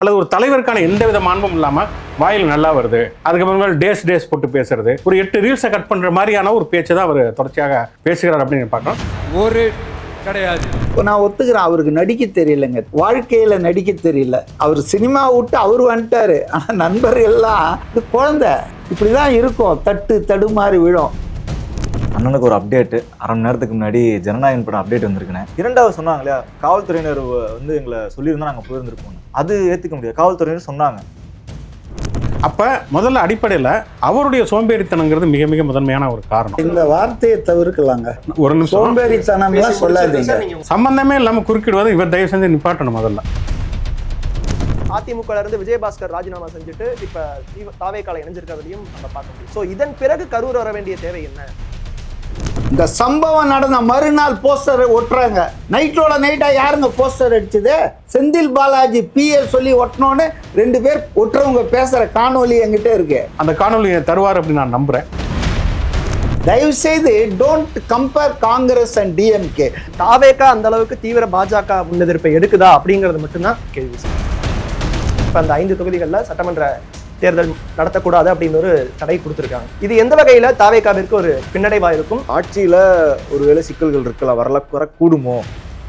அல்லது ஒரு தலைவருக்கான எந்த வித மாண்பும் இல்லாமல் வாயில் நல்லா வருது, அதுக்கப்புறமேல டேஸ் போட்டு பேசுறது, ஒரு 8 ரீல்ஸை கட் பண்ணுற மாதிரியான ஒரு பேச்சு தான் அவர் தொடர்ச்சியாக பேசுகிறார் அப்படின்னு பார்க்கலாம். ஒரு கிடையாது. இப்போ நான் ஒத்துக்கிறேன், அவருக்கு நடிக்க தெரியலங்க, வாழ்க்கையில நடிக்க தெரியல. அவர் சினிமா விட்டு அவர் வந்துட்டாரு. ஆனால் நண்பர்கள்லாம் இது குழந்தை இப்படிதான் இருக்கும், தடுமாறி விழும். அண்ணனுக்கு ஒரு அப்டேட்டு, அரை மணி நேரத்துக்கு முன்னாடி ஜனநாயகன் படம் அப்டேட் வந்திருக்கேன். இரண்டாவது சொன்னாங்க இல்லையா, காவல்துறையினர் வந்து எங்களை சொல்லியிருந்தா நாங்கள் போயிருந்துருப்போம். அது ஏற்றுக்க முடியாது, காவல்துறையினர் சொன்னாங்க. அப்போ முதல்ல அடிப்படையில் அவருடைய சோம்பேறித்தனங்கிறது மிக மிக முதன்மையான ஒரு காரணம். இந்த வார்த்தையை தவிர்க்கலாங்க. ஒரு நிமிஷம், சோம்பேறித்தனம்லாம் சொல்லாதீங்க. சம்பந்தமே இல்லாமல் குறுக்கிடுவது இவர் தயவு செஞ்சு நிப்பாட்டணும். முதல்ல அதிமுக இருந்து விஜயபாஸ்கர் ராஜினாமா செஞ்சுட்டு இப்ப தாவேக்கால இணைஞ்சிருக்கிறதையும் நம்ம பார்க்க முடியும். ஸோ இதன் பிறகு கரூர் வர வேண்டிய தேவை என்ன? இந்த சம்பவம் நடந்த மறுநாள் போஸ்டர் ஒட்டுறாங்க. நைட்டோட நைட்டா யாருங்க போஸ்டர் அடிச்சது? செந்தில் பாலாஜி பிஏ சொல்லி ஒட்டணும்னு 2 பேர் ஒட்டுறவங்க பேசுற காணொலி என்கிட்ட இருக்கு. அந்த காணொலியை தருவார் அப்படின்னு நான் நம்புறேன். தயவு செய்து don't compare Congress and DMK. தாவேக்கா அந்த அளவுக்கு தீவிர பாஜக முன்னெதிர்ப்பை எடுக்குதா அப்படிங்கிறது மட்டும்தான் கேள்வி. இப்ப அந்த 5 தொகுதிகளில் சட்டமன்ற தேர்தல் நடத்தக்கூடாது அப்படின்னு ஒரு தடை கொடுத்துருக்காங்க. இது எந்த வகையில தாவேக்காவிற்கு ஒரு பின்னடைவா இருக்கும்? ஆட்சியில் ஒருவேளை சிக்கல்கள் இருக்கலாம், வரக்கூடுமோ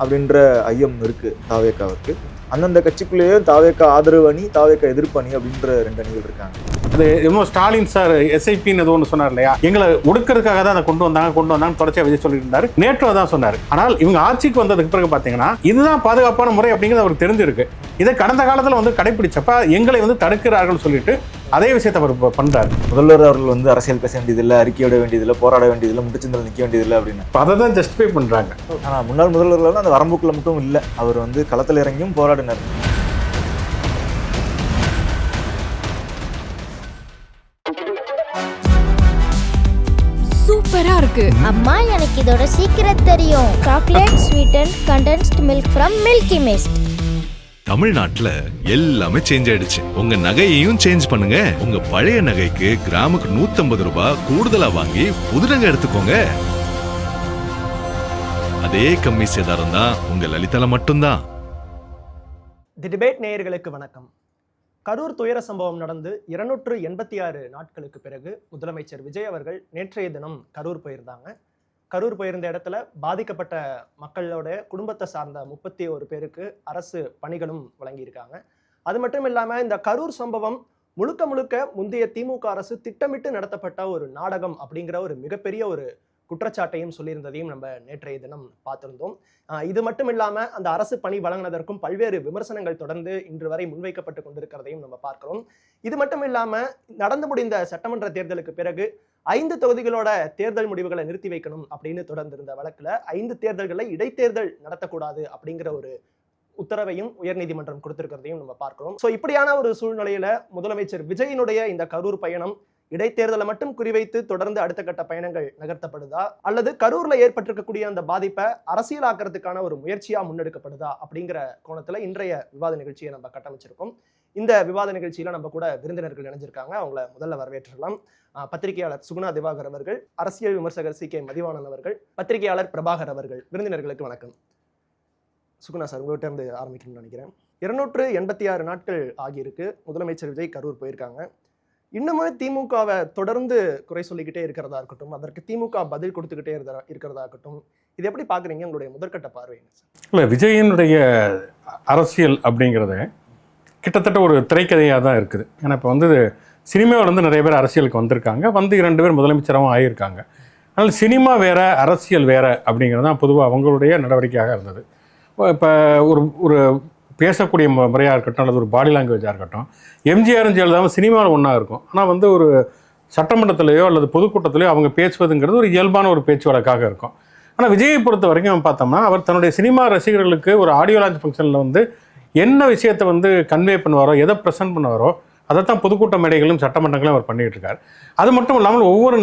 அப்படின்ற ஐயம் இருக்கு தாவேக்காவுக்கு. அந்தந்த கட்சிக்குள்ளேயே தாவேக்கா ஆதரவு அணி, தாவேக்கா எதிர்ப்பு அணி அப்படின்ற 2 அணிகள் இருக்காங்க. அது என்னமோ ஸ்டாலின் சார் எஸ்ஐபின்னு ஏதோ ஒன்று சொன்னார் இல்லையா, எங்களை ஒடுக்கிறதுக்காக தான் அதை கொண்டு வந்தாங்க தொடர்ச்சியாக விஜய் சொல்லிட்டு இருந்தாரு. நேற்று அதான் சொன்னார். ஆனால் இவங்க ஆட்சிக்கு வந்ததுக்கு பிறகு பார்த்தீங்கன்னா இதுதான் பாதுகாப்பான முறை அப்படிங்கிறது அவருக்கு தெரிஞ்சிருக்கு. இதை கடந்த காலத்தில் வந்து கடைபிடிச்சப்ப எங்களை வந்து தடுக்கிறார்கள் சொல்லிட்டு அதே விஷயத்தை அவர் பண்றாரு. முதல்வர் அவர்கள் வந்து அரசியல் பேச வேண்டியதில்லை, அறிக்கை விட வேண்டியதில்லை, போராட வேண்டியதில்லை, முட்டுச்சந்தில் நிற்க வேண்டியதில்லை அப்படின்னு அதை தான் ஜஸ்டிஃபை பண்றாங்க. ஆனால் முன்னாள் முதல்வர்கள் வந்து அந்த வரம்புக்குள்ள மட்டும் இல்லை, அவர் வந்து களத்தில் இறங்கியும் போராடினார். சூப்பரா இருக்கு அம்மா, எனக்கு இதோட சீக்கிரம் தெரியும். Chocolate sweetened condensed milk from Milky Mist. தமிழ்நாட்டுல எல்லாமே சேஞ்ச் ஆயிடுச்சு. உங்க நகையையும் சேஞ்ச் பண்ணுங்க. உங்க பழைய நகைக்கு கிராமுக்கு 150 ரூபாய் கூடுதலா வாங்கி புது நகை எடுத்துக்கோங்க. அதே கம்மி சேதாரம் தான் உங்க லலிதால மட்டும்தான். தி டிபேட் நேயர்களுக்கு வணக்கம். கரூர் துயர சம்பவம் நடந்து 286 நாட்களுக்கு பிறகு முதலமைச்சர் விஜய் அவர்கள் நேற்றைய தினம் கரூர் போயிருந்தாங்க. கரூர் போயிருந்த இடத்துல பாதிக்கப்பட்ட மக்களோட குடும்பத்தை சார்ந்த 31 பேருக்கு அரசு பணிகளும் வழங்கியிருக்காங்க. அது மட்டும் இல்லாம இந்த கரூர் சம்பவம் முழுக்க முந்தைய திமுக அரசு திட்டமிட்டு நடத்தப்பட்ட ஒரு நாடகம் அப்படிங்கிற ஒரு மிகப்பெரிய ஒரு குற்றச்சாட்டையும் சொல்லியிருந்ததையும் நம்ம நேற்றைய தினம் பார்த்திருந்தோம். இது மட்டும் இல்லாம அந்த அரசு பணி வழங்கினதற்கும் பல்வேறு விமர்சனங்கள் தொடர்ந்து இன்று வரை முன்வைக்கப்பட்டு கொண்டிருக்கிறதையும் நம்ம பார்க்கிறோம். இது மட்டும் இல்லாம நடந்து முடிந்த சட்டமன்ற தேர்தலுக்கு பிறகு 5 தொகுதிகளோட தேர்தல் முடிவுகளை நிறுத்தி வைக்கணும் அப்படின்னு தொடர்ந்திருந்த வழக்குல 5 தேர்தல்களை இடைத்தேர்தல் நடத்தக்கூடாது அப்படிங்கிற ஒரு உத்தரவையும் உயர்நீதிமன்றம் கொடுத்திருக்கிறதையும் நம்ம பார்க்கிறோம். சோ இப்படியான ஒரு சூழ்நிலையில முதலமைச்சர் விஜயினுடைய இந்த கரூர் பயணம் இடைத்தேர்தலை மட்டும் குறிவைத்து தொடர்ந்து அடுத்த கட்ட பயணங்கள் நகர்த்தப்படுதா, அல்லது கரூர்ல ஏற்பட்டிருக்கக்கூடிய அந்த பாதிப்பை அரசியலாக்குறதுக்கான ஒரு முயற்சியா முன்னெடுக்கப்படுதா அப்படிங்கிற கோணத்துல இன்றைய விவாத நிகழ்ச்சியை நம்ம கட்டமைச்சிருக்கோம். இந்த விவாத நிகழ்ச்சியில நம்ம கூட விருந்தினர்கள் இணைஞ்சிருக்காங்க. அவங்கள முதல்ல வரவேற்றலாம். பத்திரிகையாளர் சுகுணா திவாகர் அவர்கள், அரசியல் விமர்சகர் CK மதிவாணன் அவர்கள், பத்திரிகையாளர் பிரபாகர் அவர்கள். விருந்தினர்களுக்கு வணக்கம். சுகுணா சார், உங்கள்கிட்ட இருந்து ஆரம்பிக்கணும்னு நினைக்கிறேன். 286 நாட்கள் ஆகியிருக்கு. முதலமைச்சர் விஜய் கரூர் போயிருக்காங்க. இன்னுமே திமுகவை தொடர்ந்து குறை சொல்லிக்கிட்டே இருக்கிறதா இருக்கட்டும், அதற்கு திமுக பதில் கொடுத்துக்கிட்டே இருக்கிறதா இருக்கட்டும், இது எப்படி பாக்குறீங்க? உங்களுடைய முதற்கட்ட பார்வை என்ன சார்? இல்லை, விஜயனுடைய அரசியல் அப்படிங்கிறது கிட்டத்தட்ட ஒரு திரைக்கதையாக தான் இருக்குது. ஏன்னா இப்போ வந்து சினிமாவில் வந்து நிறைய பேர் அரசியலுக்கு வந்திருக்காங்க, வந்து 2 பேர் முதலமைச்சராகவும் ஆகியிருக்காங்க. அதனால் சினிமா வேற, அரசியல் வேற அப்படிங்கிறது தான் பொதுவாக அவங்களுடைய நடவடிக்கையாக இருந்தது. இப்போ ஒரு பேசக்கூடிய முறையாக இருக்கட்டும், அல்லது ஒரு பாடி லாங்குவேஜாக இருக்கட்டும், எம்ஜிஆரும் ஜெயலலிதாவும் சினிமாவில் ஒன்றா இருக்கும். ஆனால் வந்து ஒரு சட்டமன்றத்திலேயோ அல்லது பொதுக்கூட்டத்திலேயோ அவங்க பேசுவதுங்கிறது ஒரு இயல்பான ஒரு பேச்சு வழக்காக இருக்கும். ஆனால் விஜயை பொறுத்த வரைக்கும் பார்த்தோம்னா, அவர் தன்னுடைய சினிமா ரசிகர்களுக்கு ஒரு ஆடியோ லான்ச் ஃபங்க்ஷனில் வந்து என்ன விஷயத்தை வந்து கன்வே பண்ணுவாரோ, எதை ப்ரெசென்ட் பண்ணுவாரோ, அதைத்தான் பொதுக்கூட்ட மேடைகளும் சட்டமன்றங்களும் அவர் பண்ணிகிட்டு இருக்கார். அது மட்டும் இல்லாமல் ஒவ்வொரு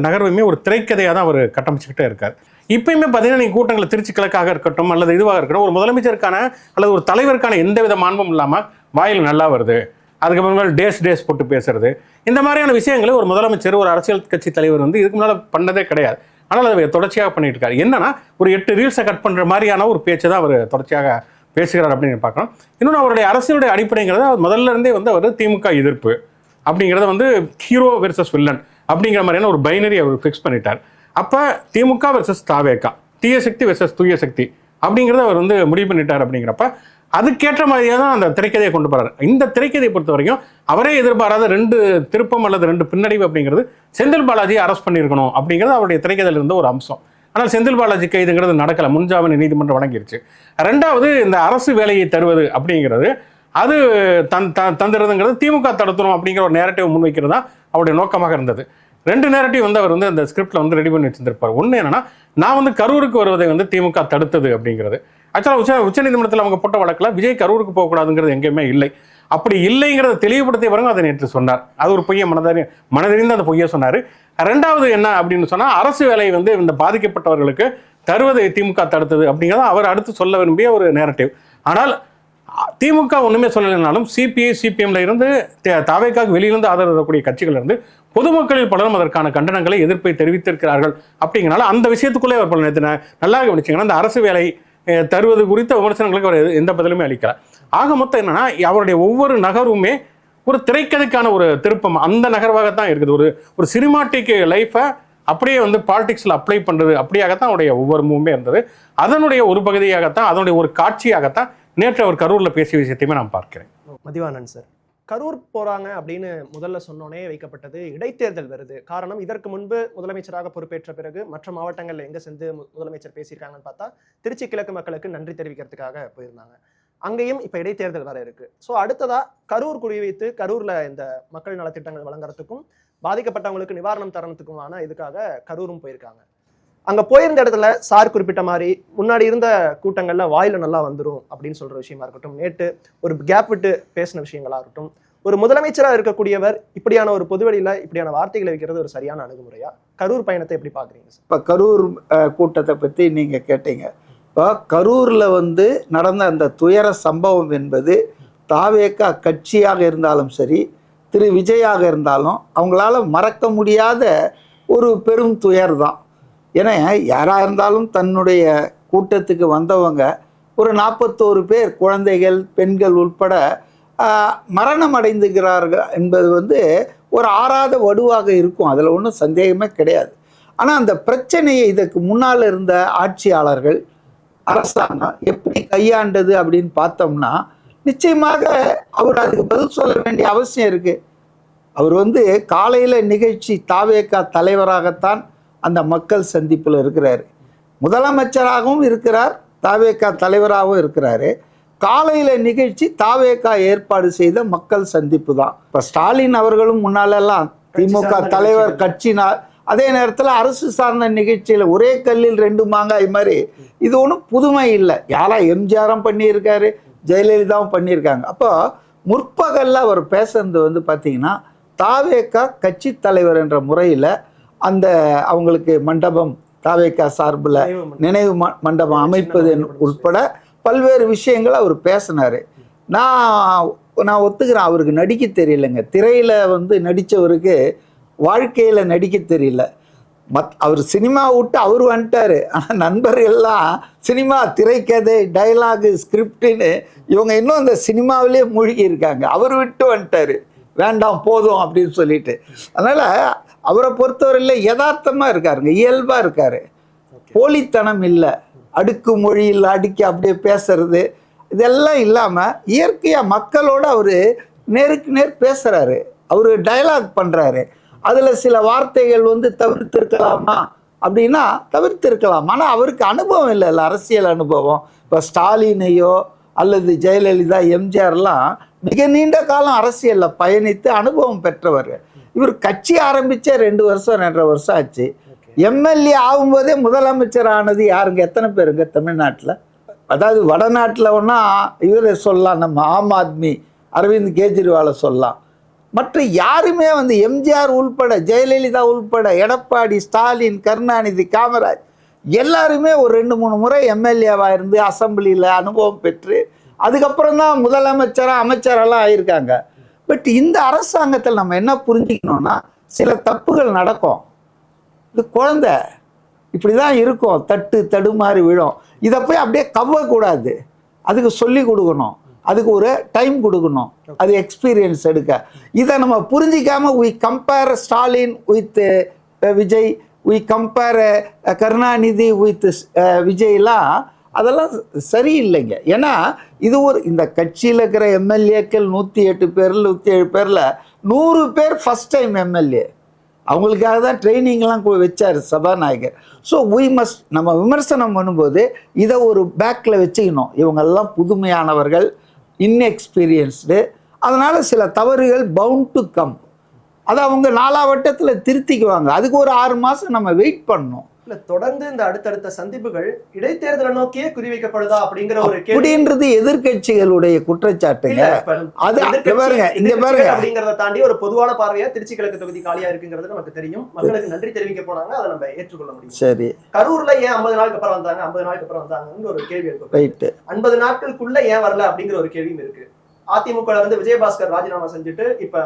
நகர்வையுமே ஒரு திரைக்கதையாக தான் அவர் கட்டமைச்சுக்கிட்டே இருக்கார். இப்பயுமே பார்த்தீங்கன்னா, நீங்கள் கூட்டங்களை திருச்சி கிழக்காக இருக்கட்டும் அல்லது இதுவாக இருக்கட்டும், ஒரு முதலமைச்சருக்கான அல்லது ஒரு தலைவருக்கான எந்த வித மாண்பும் இல்லாமல் வாயில் நல்லா வருது, அதுக்கப்புறமேல டேஸ் போட்டு பேசுறது, இந்த மாதிரியான விஷயங்களை ஒரு முதலமைச்சர், ஒரு அரசியல் கட்சி தலைவர் வந்து இதுக்கு முன்னால் பண்ணதே கிடையாது. ஆனால் அதை தொடர்ச்சியாக பண்ணிட்டு இருக்காரு. என்னன்னா, ஒரு 8 ரீல்ஸை கட் பண்ணுற மாதிரியான ஒரு பேச்சு தான் அவர் தொடர்ச்சியாக பேசுகிறார் அப்படின்னு பார்க்கலாம். இன்னொன்று அவருடைய அரசியலுடைய அடிப்படைங்கிறத முதல்ல இருந்தே வந்து அவர் திமுக எதிர்ப்பு அப்படிங்கிறத வந்து ஹீரோ வெர்சஸ் வில்லன் அப்படிங்கிற மாதிரியான ஒரு பைனரி அவர் ஃபிக்ஸ் பண்ணிட்டார். அப்போ திமுக வெர்சஸ் தாவேகா, தீய சக்தி வெர்சஸ் தூய சக்தி அப்படிங்கிறத அவர் வந்து முடிவு பண்ணிட்டார். அப்படிங்கிறப்ப அதுக்கேற்ற மாதிரியாக தான் அந்த திரைக்கதையை கொண்டு போகிறார். இந்த திரைக்கதையை பொறுத்த வரைக்கும் அவரே எதிர்பாராத 2 திருப்பம் அல்லது 2 பின்னடைவு அப்படிங்கிறது செந்தில் பாலாஜியை அரெஸ்ட் பண்ணியிருக்கணும் அப்படிங்கிறது அவருடைய திரைக்கதையில் இருந்த ஒரு அம்சம். ஆனால் செந்தில் பாலாஜி கைதுங்கிறது நடக்கலை, முன்ஜாமீன் நீதிமன்றம் வழங்கிருச்சு. 2வது இந்த அரசு வேலையை தருவது அப்படிங்கிறது அது தந்துறதுங்கிறது திமுக தடுத்துரும் அப்படிங்கிற ஒரு நேரட்டிவ் முன்வைக்கிறது தான் அவருடைய நோக்கமாக இருந்தது. 2 நேரட்டிவ் வந்து அவர் வந்து அந்த ஸ்கிரிப்டில் வந்து ரெடி பண்ணி வச்சிருந்திருப்பார். ஒன்று என்னன்னா, நான் வந்து கரூருக்கு வருவதை வந்து திமுக தடுத்தது அப்படிங்கிறது. ஆக்சுவலாக உச்சநீதிமன்றத்தில் அவங்க போட்ட வழக்கில் விஜய் கரூருக்கு போகக்கூடாதுங்கிறது எங்கேயுமே இல்லை. அப்படி இல்லைங்கிறத தெளிவுபடுத்திய பிறகு அதை நேற்று சொன்னார். அது ஒரு பொய்யை மனதறிந்து அந்த பொய்யை சொன்னார். 2வது என்ன அப்படின்னு சொன்னால், அரசு வேலையை வந்து இந்த பாதிக்கப்பட்டவர்களுக்கு தருவதை திமுக தடுத்தது அப்படிங்கிறத அவர் அடுத்து சொல்ல விரும்பிய ஒரு நேரட்டிவ். ஆனால் திமுக ஒன்றுமே சொல்லலைனாலும் சிபிஐ சிபிஎம்ல இருந்து தாவேக்காவுக்கு வெளியிலிருந்து ஆதரவு வரக்கூடிய கட்சிகள் இருந்து பொதுமக்களில் பலரும் அதற்கான கண்டனங்களை எதிர்ப்பை தெரிவித்திருக்கிறார்கள். அப்படிங்கிறனால அந்த விஷயத்துக்குள்ளே அவர் பல நேற்று நல்லா கவனிச்சிங்கன்னா, அந்த அரசு வேலை தருவது குறித்த விமர்சனங்களுக்கு அவர் எந்த பதிலுமே அளிக்கிறார். ஆக மொத்தம் என்னன்னா, அவருடைய ஒவ்வொரு நகருமே ஒரு திரைக்கதைக்கான ஒரு திருப்பம் அந்த நகர்வாகத்தான் இருக்குது. ஒரு சினிமாட்டிக் லைஃபை அப்படியே வந்து பாலிடிக்ஸில் அப்ளை பண்ணுறது அப்படியாகத்தான் அவருடைய ஒவ்வொரு மூவுமே இருந்தது. அதனுடைய ஒரு பகுதியாகத்தான், அதனுடைய ஒரு காட்சியாகத்தான் நேற்று அவர் கரூரில் பேசிய விஷயத்தையுமே நான் பார்க்கிறேன். மதிவாணன் சார், கரூர் போறாங்க அப்படின்னு முதல்ல சொன்னோனே வைக்கப்பட்டது இடைத்தேர்தல் வருது. காரணம், இதற்கு முன்பு முதலமைச்சராக பொறுப்பேற்ற பிறகு மற்ற மாவட்டங்கள்ல எங்க சென்று முதலமைச்சர் பேசியிருக்காங்கன்னு பார்த்தா திருச்சி கிழக்கு மக்களுக்கு நன்றி தெரிவிக்கிறதுக்காக போயிருந்தாங்க. அங்கேயும் இப்ப இடைத்தேர்தல் வர இருக்கு. ஸோ அடுத்ததா கரூர் குறிவைத்து கரூர்ல இந்த மக்கள் நலத்திட்டங்கள் வழங்குறதுக்கும் பாதிக்கப்பட்டவங்களுக்கு நிவாரணம் தரத்துக்குமான இதுக்காக கரூரும் போயிருக்காங்க. அங்க போயிருந்த இடத்துல சார் குறிப்பிட்ட மாதிரி முன்னாடி இருந்த கூட்டங்கள்ல வாயில நல்லா வந்துடும் அப்படின்னு சொல்ற விஷயமா இருக்கட்டும், நேற்று ஒரு கேப் விட்டு பேசின விஷயங்களா இருக்கட்டும், ஒரு முதலமைச்சராக இருக்கக்கூடியவர் இப்படியான ஒரு பொதுவெளியில இப்படியான வார்த்தைகளை வைக்கிறது ஒரு சரியான அணுகுமுறையா? கரூர் பயணத்தை எப்படி பாக்குறீங்க? இப்போ கரூர் கூட்டத்தை பற்றி நீங்கள் கேட்டீங்க. இப்போ கரூரில் வந்து நடந்த அந்த துயர சம்பவம் என்பது தாவேகா கட்சியாக இருந்தாலும் சரி, திரு விஜயாக இருந்தாலும் அவங்களால மறக்க முடியாத ஒரு பெரும் துயர் தான். ஏன்னா யாராக இருந்தாலும் தன்னுடைய கூட்டத்துக்கு வந்தவங்க ஒரு 41 பேர், குழந்தைகள் பெண்கள் உட்பட மரணம் அடைந்துகிறார்கள் என்பது வந்து ஒரு ஆறாத வடுவாக இருக்கும். அதில் ஒன்றும் சந்தேகமே கிடையாது. ஆனால் அந்த பிரச்சனையை இதற்கு முன்னால் இருந்த ஆட்சியாளர்கள், அரசாங்கம் எப்படி கையாண்டது அப்படின்னு பார்த்தோம்னா, நிச்சயமாக அவர் அதுக்கு பதில் சொல்ல வேண்டிய அவசியம் இருக்குது. அவர் வந்து காலையில் நிகழ்ச்சி தாவேகா தலைவராகத்தான் அந்த மக்கள் சந்திப்பில் இருக்கிறார், முதலமைச்சராகவும் இருக்கிறார், தாவேகா தலைவராகவும் இருக்கிறாரு. காலையில் நிகழ்ச்சி தாவேகா ஏற்பாடு செய்த மக்கள் சந்திப்பு தான். இப்போ ஸ்டாலின் அவர்களும் முன்னாலெல்லாம் திமுக தலைவர் கட்சினார், அதே நேரத்தில் அரசு சார்ந்த நிகழ்ச்சியில் ஒரே கல்லில் 2 மாங்காய் மாதிரி. இது ஒன்றும் புதுமை இல்லை. யாரா எம்ஜிஆரும் பண்ணியிருக்காரு, ஜெயலலிதாவும் பண்ணியிருக்காங்க. அப்போ முற்பகலில் அவர் பேசுறது வந்து பார்த்தீங்கன்னா, தாவேகா கட்சி தலைவர் என்ற முறையில் அந்த அவங்களுக்கு மண்டபம், தாவேகா சார்பில் நினைவு மண்டபம் அமைப்பது உட்பட பல்வேறு விஷயங்கள் அவர் பேசினார். நான் ஒத்துக்கிறேன், அவருக்கு நடிக்க தெரியலைங்க. திரையில் வந்து நடித்தவருக்கு வாழ்க்கையில் நடிக்க தெரியல. அவர் சினிமா விட்டு அவர் வந்துட்டார். ஆனால் நண்பர்கள்லாம் சினிமா, திரைக்கதை, டைலாகு, ஸ்கிரிப்டுன்னு இவங்க இன்னும் அந்த சினிமாவிலே மூழ்கி இருக்காங்க. அவர் விட்டு வந்துட்டார், வேண்டாம் போதும் அப்படின்னு சொல்லிட்டு. அதனால் அவரை பொறுத்தவரையில் யதார்த்தமாக இருக்காருங்க, இயல்பாக இருக்கார், போலித்தனம் இல்லை, அடுக்கு மொழியில் அடுக்கி அப்படியே பேசுறது இதெல்லாம் இல்லாமல் இயற்கையாக மக்களோடு அவர் நேருக்கு நேர் பேசுகிறாரு. அவர் டயலாக் பண்ணுறாரு. அதில் சில வார்த்தைகள் வந்து தவிர்த்திருக்கலாமா அப்படின்னா தவிர்த்திருக்கலாம். ஆனால் அவருக்கு அனுபவம் இல்லை, அரசியல் அனுபவம். இப்போ ஸ்டாலினையோ அல்லது ஜெயலலிதா, எம்ஜிஆர்லாம் மிக நீண்ட காலம் அரசியலில் பயணித்து அனுபவம் பெற்றவர். இவர் கட்சி ஆரம்பித்தே 2 வருஷம் 2.5 வருஷம் ஆச்சு. எம்எல்ஏ ஆகும்போதே முதலமைச்சர் ஆனது யாருங்க, எத்தனை பேருங்க தமிழ்நாட்டில்? அதாவது வடநாட்டில் ஒன்றா இவரை சொல்லலாம், நம்ம ஆம் ஆத்மி அரவிந்த் கெஜ்ரிவாலை சொல்லலாம். மற்ற யாருமே வந்து எம்ஜிஆர் உள்பட, ஜெயலலிதா உள்பட, எடப்பாடி, ஸ்டாலின், கருணாநிதி, காமராஜ் எல்லாருமே ஒரு 2-3 முறை எம்எல்ஏவாக இருந்து அசம்பிளியில் அனுபவம் பெற்று அதுக்கப்புறம் தான் முதலமைச்சராக அமைச்சரெல்லாம் ஆயிருக்காங்க. பட் இந்த அரசாங்கத்தில் நம்ம என்ன புரிஞ்சுக்கணும்னா, சில தப்புகள் நடக்கும். இது குழந்தை இப்படி தான் இருக்கும், தடுமாறி விழும். இதை போய் அப்படியே கவ்வக்கூடாது. அதுக்கு சொல்லி கொடுக்கணும், அதுக்கு ஒரு டைம் கொடுக்கணும், அது எக்ஸ்பீரியன்ஸ் எடுக்க. இதை நம்ம புரிஞ்சிக்காம we compare Stalin with Vijay, we compare Karunanidhi with விஜய்லாம், அதெல்லாம் சரியில்லைங்க. ஏன்னா இது ஒரு இந்த கட்சியில் இருக்கிற எம்எல்ஏக்கள் 108 பேரில் 107 பேரில் 100 பேர் ஃபஸ்ட் டைம் எம்எல்ஏ. அவங்களுக்காக தான் ட்ரைனிங்லாம் வச்சார் சபாநாயகர். ஸோ நம்ம விமர்சனம் பண்ணும்போது இதை ஒரு பேக்கில் வச்சுக்கணும். இவங்கெல்லாம் புதுமையானவர்கள், இன்எக்ஸ்பீரியன்ஸ்டு, அதனால் சில தவறுகள் பவுண்ட் டு கம். அதை அவங்க 4ஆம் வட்டத்தில் திருத்திக்குவாங்க. அதுக்கு ஒரு 6 மாதம் நம்ம வெயிட் பண்ணணும். இல்ல தொடர்ந்து இந்த அடுத்தடுத்த சந்திப்புகள் இடைத்தேர்தலை நோக்கியே குறிவைக்கப்படுதா அப்படிங்கிற ஒரு அப்படின்றது எதிர்கட்சிகளுடைய குற்றச்சாட்டுங்க. அது பாருங்க, இங்க பாருங்க, அப்படிங்கறத தாண்டி ஒரு பொதுவான பார்வையா திருச்சி கிழக்கு தொகுதி காலியா இருக்குங்கிறது நமக்கு தெரியும். மக்களுக்கு நன்றி தெரிவிக்க போனாங்க, அதை நம்ம ஏற்றுக்கொள்ள முடியும். சரி, கரூர்ல ஏன் 50 நாளுக்கு அப்புறம் வந்தாங்க, 50 நாளுக்கு அப்புறம் வந்தாங்கன்னு ஒரு கேள்வி இருக்கு. ரைட், 50 நாட்களுக்குள்ள ஏன் வரல அப்படிங்கிற ஒரு கேள்வியும் இருக்கு. அதிமுக இருந்து விஜயபாஸ்கர் ராஜினாமா செஞ்சுட்டு இப்ப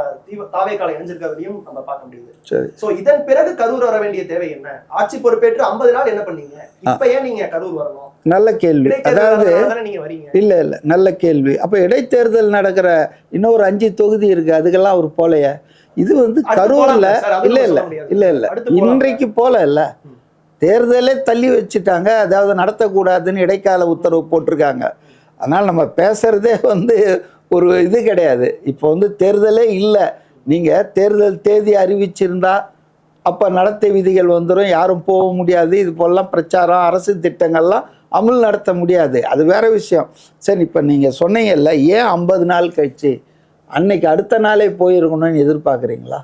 தாவேக்கால இணைஞ்சிருக்கிறதையும் நம்ம பார்க்க முடியுது. சரி, சோ இதன் பிறகு கரூர் வர வேண்டிய தேவை என்ன? ஆட்சி பொறுப்பேற்று 50 நாள் என்ன பண்ணீங்க? இப்ப ஏன் நீங்க கரூர் வரணும்? நல்ல கேள்வி. அதாவது நீங்க வரீங்க. இல்ல நல்ல கேள்வி. அப்ப இடைத்தேர்தல் நடக்கிற இன்னொரு 5 தொகுதி இருக்கு, அதுக்கெல்லாம் அவர் போலையா? இது கரூர்ல இல்ல இன்றைக்கு போல இல்ல, தேர்தலே தள்ளி வச்சுட்டாங்க. அதாவது நடத்தக்கூடாதுன்னு இடைக்கால உத்தரவு போட்டிருக்காங்க. அதனால் நம்ம பேசுகிறதே ஒரு இது கிடையாது. இப்போ தேர்தலே இல்லை. நீங்கள் தேர்தல் தேதி அறிவிச்சிருந்தா அப்போ நடத்தை விதிகள் வந்துடும், யாரும் போக முடியாது. இது போலலாம் பிரச்சாரம், அரசு திட்டங்கள்லாம் அமல் நடத்த முடியாது. அது வேற விஷயம். சரி, இப்போ நீங்கள் சொன்னீங்கல்ல, ஏன் 50 நாள் கழிச்சு அன்னைக்கு அடுத்த நாளே போயிருக்கணும்னு எதிர்பார்க்குறீங்களா?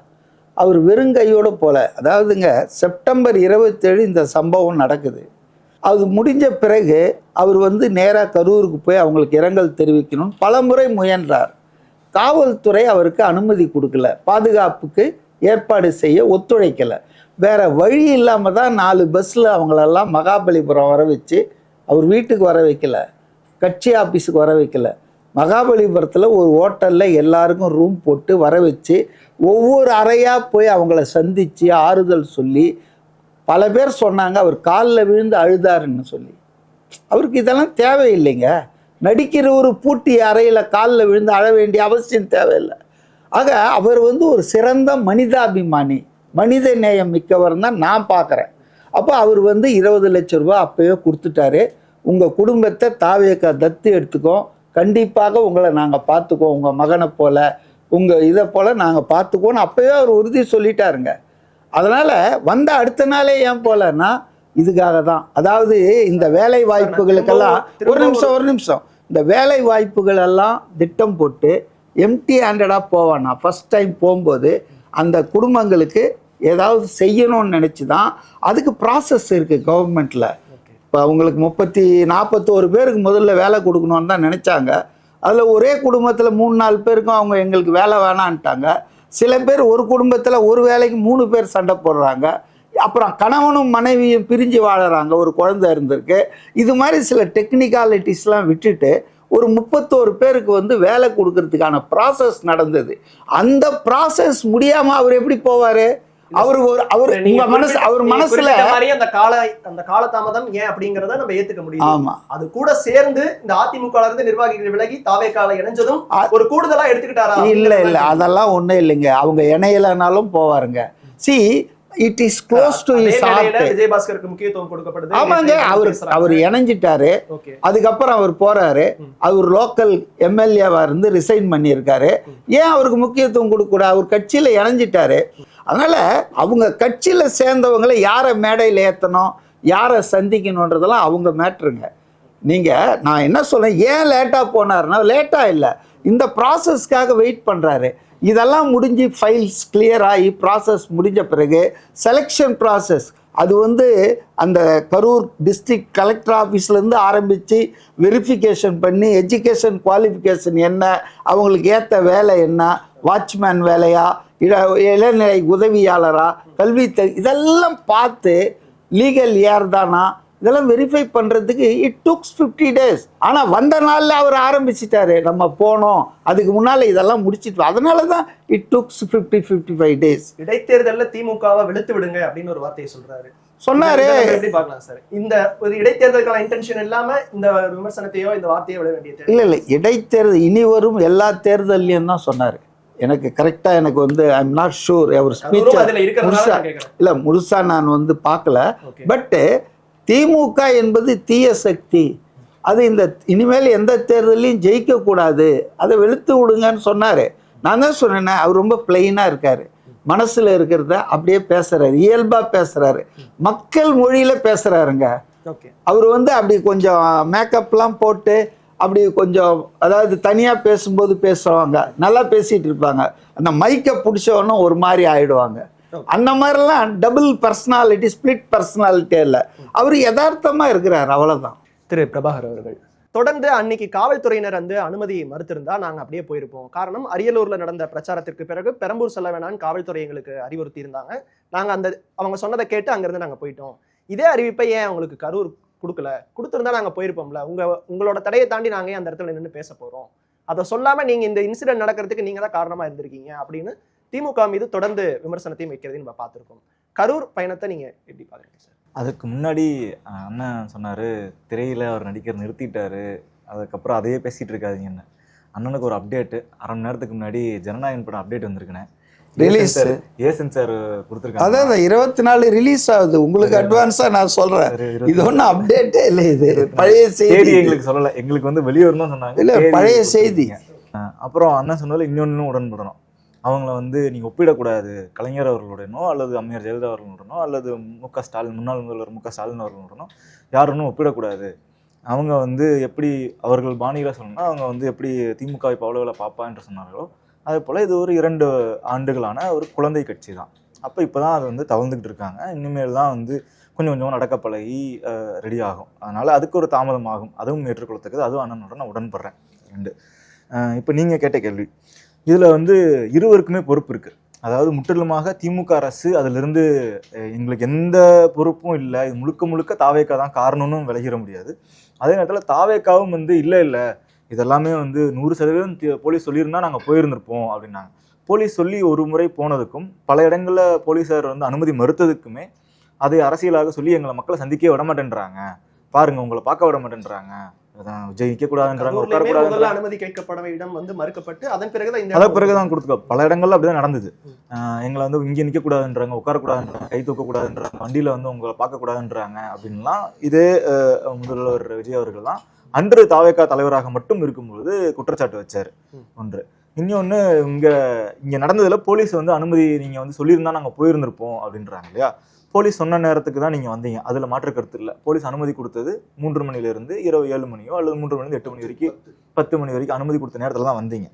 அவர் வெறுங்கையோடு போல. அதாவதுங்க, செப்டம்பர் 27 இந்த சம்பவம் நடக்குது. அது முடிஞ்ச பிறகு அவர் நேராக கரூருக்கு போய் அவங்களுக்கு இரங்கல் தெரிவிக்கணும்னு பல முறை முயன்றார். காவல்துறை அவருக்கு அனுமதி கொடுக்கல, பாதுகாப்புக்கு ஏற்பாடு செய்ய ஒத்துழைக்கலை. வேற வழி இல்லாமல் தான் 4 பஸ்ஸில் அவங்களெல்லாம் மகாபலிபுரம் வர வச்சு, அவர் வீட்டுக்கு வர வைக்கல, கட்சி ஆஃபீஸுக்கு வர வைக்கல, மகாபலிபுரத்தில் ஒரு ஹோட்டலில் எல்லாருக்கும் ரூம் போட்டு வர வச்சு ஒவ்வொரு அறையாக போய் அவங்கள சந்தித்து ஆறுதல் சொல்லி, பல பேர் சொன்னாங்க அவர் காலில் விழுந்து அழுதாருன்னு சொல்லி. அவருக்கு இதெல்லாம் தேவையில்லைங்க. நடிக்கிற ஒரு பூட்டி அறையில் காலில் விழுந்து அழ வேண்டிய அவசியம் தேவையில்லை. ஆக அவர் ஒரு சிறந்த மனிதாபிமானி, மனித நேயம் மிக்கவர் தான் நான் பார்க்குறேன். அப்போ அவர் 20 லட்சம் ரூபா அப்போயே கொடுத்துட்டாரு. உங்கள் குடும்பத்தை தாவேக்கா தத்து எடுத்துக்கோம், கண்டிப்பாக உங்களை நாங்கள் பார்த்துக்குவோம், உங்கள் மகனை போல், உங்கள் இதை போல் நாங்கள் பார்த்துக்குவோன்னு அப்போயே அவர் உறுதி சொல்லிட்டாருங்க. அதனால் அடுத்த நாளே ஏன் போலன்னா இதுக்காக தான். அதாவது இந்த வேலை வாய்ப்புகளுக்கெல்லாம் ஒரு நிமிஷம் இந்த வேலை வாய்ப்புகள் எல்லாம் திட்டம் போட்டு எம்டி ஹேண்டடாக போவானா. ஃபஸ்ட் டைம் போகும்போது அந்த குடும்பங்களுக்கு ஏதாவது செய்யணும்னு நினச்சி தான். அதுக்கு ப்ராசஸ் இருக்குது கவர்மெண்ட்டில். இப்போ அவங்களுக்கு 41 பேருக்கு முதல்ல வேலை கொடுக்கணுன்னு தான் நினச்சாங்க. அதில் ஒரே குடும்பத்தில் 3-4 பேருக்கும் அவங்க எங்களுக்கு வேலை வேணான்ட்டாங்க. சில பேர் ஒரு குடும்பத்தில் ஒரு வேலைக்கு 3 பேர் சண்டை போடுறாங்க. அப்புறம் கணவனும் மனைவியும் பிரிஞ்சு வாழறாங்க, ஒரு குழந்தை இருந்திருக்கு. இது மாதிரி சில டெக்னிக்காலிட்டிஸ்லாம் விட்டுட்டு ஒரு 31 பேருக்கு வேலை கொடுக்கறதுக்கான ப்ராசஸ் நடந்தது. அந்த ப்ராசஸ் முடியாமல் அவர் எப்படி போவார்? அவர் மனசுல அந்த காலதாமதம் ஏன் அப்படிங்கறத நம்ம ஏத்துக்க முடியும். ஆமா, அது கூட சேர்ந்து இந்த அதிமுக இருந்து நிர்வாகிகள் விலகி தாவேக்கால இணைஞ்சதும் ஒரு கூடுதலா எடுத்துக்கிட்டாரா? இல்ல அதெல்லாம் ஒண்ணும் இல்லைங்க. அவங்க இணையலனாலும் போவாருங்க. it is close to his heart. விஜயபாஸ்கருக்கு முக்கியத்துவம் கொடுக்கப்படுது. ஆமாங்க, அவர் இணைஞ்சிட்டாரு. அதுக்கப்புறம் அவர் போறாரு. அவர் லோக்கல் எம்எல்ஏவா இருந்து ரிசைன் பண்ணியிருக்காரு. ஏன் அவருக்கு முக்கியத்துவம் கொடுக்கூடாது? அவர் கட்சியில இணைஞ்சிட்டாரு. அதனால அவங்க கட்சியில சேர்ந்தவங்களை யாரை மேடையில் ஏற்றணும், யாரை சந்திக்கணுன்றதெல்லாம் அவங்க மேட்ருங்க. நான் என்ன சொல்றேன், ஏன் லேட்டாக போனார்னா, லேட்டாக இல்லை, இந்த ப்ராசஸ்க்காக வெயிட் பண்ணுறாரு. இதெல்லாம் முடிஞ்சு ஃபைல்ஸ் கிளியர் ஆகி ப்ராசஸ் முடிஞ்ச பிறகு செலெக்ஷன் ப்ராசஸ் அது அந்த கரூர் டிஸ்ட்ரிக்ட் கலெக்டர் ஆஃபீஸ்லேருந்து ஆரம்பித்து வெரிஃபிகேஷன் பண்ணி எஜுகேஷன் குவாலிஃபிகேஷன் என்ன, அவங்களுக்கு ஏற்ற வேலை என்ன, வாட்ச்மேன் வேலையா, இளநிலை உதவியாளரா, கல்வி இதெல்லாம் பார்த்து லீகல் ஏர் தானா, இதெல்லாம் வெரிஃபை பண்ணுறதுக்கு இட் டுக்ஸ் 50 days. ஆனால் வந்த நாளில் அவர் ஆரம்பிச்சிட்டாரு, நம்ம போனோம், அதுக்கு முன்னால் இதெல்லாம் முடிச்சிட்டு. அதனால தான் இட் டுக்ஸ் 50-55 days. இடைத்தேர்தலில் திமுகவை வெளுத்து விடுங்க அப்படின்னு ஒரு வார்த்தையை சொல்கிறாரு. சொன்னாரு. இதை நம்ம எப்படி பார்க்கலாம் சார்? இந்த ஒரு இடைத்தேர்தலுக்கான இன்டென்ஷன் இல்லாம இந்த விமர்சனத்தையோ இந்த வார்த்தையோ விட வேண்டியது இல்லை இடைத்தேர்தல் இனி வரும் எல்லா தேர்தல்லையும் தான் சொன்னார். எனக்கு கரெக்டாக எனக்கு வந்து ஐ எம் நாட் ஷூர் அவர் ஸ்பீச் இல்லை முழுசாக நான் வந்து பார்க்கல. பட்டு திமுக என்பது தீய சக்தி, அது இந்த இனிமேல் எந்த தேர்தலையும் ஜெயிக்கக்கூடாது, அதை வெளுத்து விடுங்கன்னு சொன்னார். நான் தான் சொன்னேன், அவர் ரொம்ப பிளெயினாக இருக்கார், மனசில் இருக்கிறத அப்படியே பேசுகிறாரு, இயல்பாக பேசுகிறாரு, மக்கள் மொழியில் பேசுகிறாருங்க. அவர் வந்து அப்படி கொஞ்சம் மேக்கப்லாம் போட்டு அப்படி கொஞ்சம் அதாவது தனியாக பேசும்போது பேசுவாங்க, நல்லா பேசிகிட்டு இருப்பாங்க, அந்த மைக்கை பிடிச்சவொன்னே ஒரு மாதிரி ஆகிடுவாங்க. அந்த மாதிரிலாம் டபுள் பர்சனாலிட்டி, ஸ்பிளிட் பர்சனாலிட்டி இல்லை, அவர் யதார்த்தமாக இருக்கிறார், அவ்வளோதான். திரு பிரபாகர் அவர்கள் தொடர்ந்து அன்னைக்கு காவல்துறையினர் வந்து அனுமதி மறுத்திருந்தா நாங்கள் அப்படியே போயிருப்போம். காரணம், அரியலூர்ல நடந்த பிரச்சாரத்திற்கு பிறகு பெரம்பூர் செல்ல வேணான்னு காவல்துறை எங்களுக்கு அறிவுறுத்தி இருந்தாங்க. நாங்கள் அவங்க சொன்னதை கேட்டு அங்கிருந்து நாங்கள் போயிட்டோம். இதே அறிவிப்பை ஏன் அவங்களுக்கு கரூர் கொடுக்கல? கொடுத்துருந்தா நாங்கள் போயிருப்போம்ல. உங்களோட தடையை தாண்டி நாங்கள் அந்த இடத்துல நின்று பேச போகிறோம், அதை சொல்லாமல் நீங்கள் இந்த இன்சிடென்ட் நடக்கிறதுக்கு நீங்கள் தான் காரணமாக இருந்திருக்கீங்க அப்படின்னு திமுக மீது தொடர்ந்து விமர்சனத்தையும் வைக்கிறதையும் நம்ம பார்த்துருக்கோம். கரூர் பயணத்தை நீங்கள் எப்படி பார்க்குறீங்க சார்? அதுக்கு முன்னாடி அண்ணன் சொன்னார் திரையில் அவர் நடிக்கிற நிறுத்திட்டாரு, அதுக்கப்புறம் அதையே பேசிகிட்டு இருக்காதீங்கன்னு. அண்ணனுக்கு ஒரு அப்டேட்டு, அரை மணி நேரத்துக்கு முன்னாடி ஜனநாயகன் படம் அப்டேட் வந்திருக்குண்ணே. ரிலீஸ் ஏசன் சார் கொடுத்துருக்காங்க. அதான் 24 ரிலீஸ் ஆகுது. உங்களுக்கு அட்வான்ஸா நான் சொல்றேன், இது ஒன்றும் அப்டேட்டே இல்லை, இது பழைய செய்தி. எங்களுக்கு சொல்லலை, எங்களுக்கு வந்து வெளியூர் தான் சொன்னாங்க, இல்லை பழைய செய்தி. அப்புறம் அண்ணன் சொன்னதில் இன்னொன்று உடன்படணும். அவங்கள வந்து நீங்கள் ஒப்பிடக்கூடாது கலைஞர் அவர்களுடனோ அல்லது அம்மையார் ஜெயலலிதா அவர்களுடனோ அல்லது முக ஸ்டாலின், முன்னாள் முதல்வர் முக ஸ்டாலின் அவர்களுடனோ யாருன்னு ஒப்பிடக்கூடாது. அவங்க வந்து எப்படி அவர்கள் பாணியில் சொல்லணும்னா அவங்க வந்து எப்படி திமுகவை பவளவில் பாப்பா என்று சொன்னார்களோ அதே போல் இது ஒரு 2 ஆண்டுகளான ஒரு குழந்தை கட்சி தான். அப்போ இப்போ தான் அது வந்து தவழ்ந்துக்கிட்டு இருக்காங்க. இனிமேல் தான் வந்து கொஞ்சம் கொஞ்சம் நடக்க பழகி ரெடி ஆகும். அதனால் அதுக்கு ஒரு தாமதம் ஆகும், அதுவும் ஏற்றுக்கொள்ளத்தக்கது, அதுவும் அண்ணனோட நான் உடன்படுறேன். 2 இப்போ நீங்கள் கேட்ட கேள்வி, இதில் வந்து இருவருக்குமே பொறுப்பு இருக்குது. அதாவது முற்றிலுமாக திமுக அரசு அதிலிருந்து எங்களுக்கு எந்த பொறுப்பும் இல்லை, இது முழுக்க முழுக்க தாவேக்கா தான் காரணம்னு விலகிட முடியாது. அதே நேரத்தில் தாவேக்காவும் வந்து இல்லை இதெல்லாமே வந்து 100% போலீஸ் சொல்லியிருந்தா நாங்கள் போயிருந்திருப்போம் அப்படின்னாங்க. போலீஸ் சொல்லி ஒரு முறை போனதுக்கும் பல இடங்களில் போலீஸார் வந்து அனுமதி மறுத்ததுக்குமே அதை அரசியலாக சொல்லி எங்களை மக்களை சந்திக்க விட மாட்டேன்றாங்க, பாருங்க உங்களை பார்க்க விட மாட்டேன்றாங்க, ஜெயிக்கக்கூடாதுன்றாங்க, அனுமதி கேட்கப்பட இடம் வந்து மறுக்கப்பட்டு அதன் பிறகுதான் கொடுத்துக்கோ. பல இடங்கள்ல அப்படிதான் நடந்தது. எங்களை வந்து இங்கே நிற்க கூடாதுன்றாங்க, உட்காரக்கூடாதுன்றாங்க, கை தூக்க கூடாதுன்றாங்க, வண்டியில வந்து உங்களை பார்க்க கூடாதுன்றாங்க அப்படின்லாம் இதே முதல்வர் விஜய் அவர்கள் தான் அன்று தாவேக்கா தலைவராக மட்டும் இருக்கும்பொழுது குற்றச்சாட்டு வச்சாரு. ஒன்று. இன்னொன்று, இங்க நடந்ததுல போலீஸ் வந்து அனுமதி நீங்க வந்து சொல்லியிருந்தா நாங்க போயிருந்திருப்போம் அப்படின்றாங்க இல்லையா. போலீஸ் சொன்ன நேரத்துக்கு தான் நீங்கள் வந்தீங்க, அதில் மாற்று கருத்து இல்லை. போலீஸ் அனுமதி கொடுத்தது 3 மணிலேருந்து இரவு 7 மணியோ அல்லது 3 மணிலேருந்து 8 மணி வரைக்கும் 10 மணி வரைக்கும் அனுமதி கொடுத்த நேரத்தில் தான் வந்தீங்க.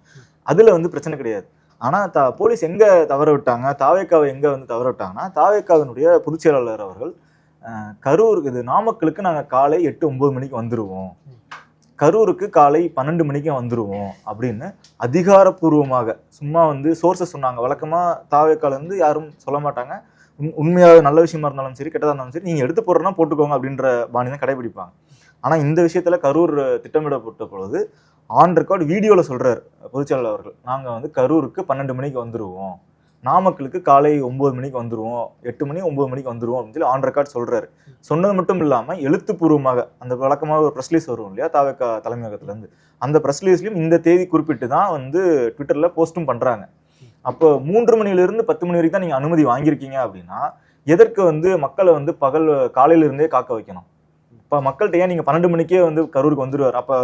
அதில் வந்து பிரச்சனை கிடையாது. ஆனால் போலீஸ் எங்கே தவற விட்டாங்க, தாவேக்காவை எங்கே வந்து தவற விட்டாங்கன்னா, தாவேக்காவினுடைய பொதுச் செயலாளர் அவர்கள் கரூருக்கு இது நாமக்கலுக்கு நாங்கள் காலை 8-9 மணிக்கு வந்துடுவோம், கரூருக்கு காலை 12 மணிக்கு வந்துடுவோம் அப்படின்னு அதிகாரப்பூர்வமாக சும்மா வந்து சோர்ஸஸ் சொன்னாங்க. வழக்கமாக தாவேக்காலேருந்து யாரும் சொல்ல மாட்டாங்க, உண்மையாக நல்ல விஷயமா இருந்தாலும் சரி கெட்டதாக இருந்தாலும் சரி நீங்கள் எடுத்து போடுறோன்னா போட்டுக்கோங்க அப்படின்ற பாணி தான் கடைபிடிப்பாங்க. ஆனால் இந்த விஷயத்தில் கரூர் திட்டமிடப்பட்ட பொழுது ஆன் ரெக்கார்டு வீடியோவில் சொல்கிறார் பொதுச்செயலாளர் அவர்கள், நாங்கள் வந்து கரூருக்கு 12 மணிக்கு வந்துடுவோம், நாமக்கலுக்கு காலை 9 மணிக்கு வந்துடுவோம், 8 மணி 9 மணிக்கு வந்துடுவோம் அப்படின்னு சொல்லி ஆன் ரெக்கார்டு சொல்கிறாரு. சொன்னது மட்டும் இல்லாமல் எழுத்துப்பூர்வமாக அந்த வழக்கமாக ஒரு ப்ரெஸ் ரிலீஸ் வரும் இல்லையா தாவேக்கா தலைமையகத்துலேருந்து, அந்த ப்ரெஸ் ரிலீஸ்லையும் இந்த தேதி குறிப்பிட்டு தான் வந்து ட்விட்டரில் போஸ்ட்டும் பண்ணுறாங்க. அப்போ 3 மணிலேருந்து 10 மணி வரைக்கும் தான் நீங்கள் அனுமதி வாங்கியிருக்கீங்க அப்படின்னா எதற்கு வந்து மக்களை வந்து காலையிலிருந்தே காக்க வைக்கணும்? இப்போ மக்கள்கிட்ட ஏன் நீங்கள் 12 மணிக்கே வந்து கரூருக்கு வந்துடுவார், அப்போ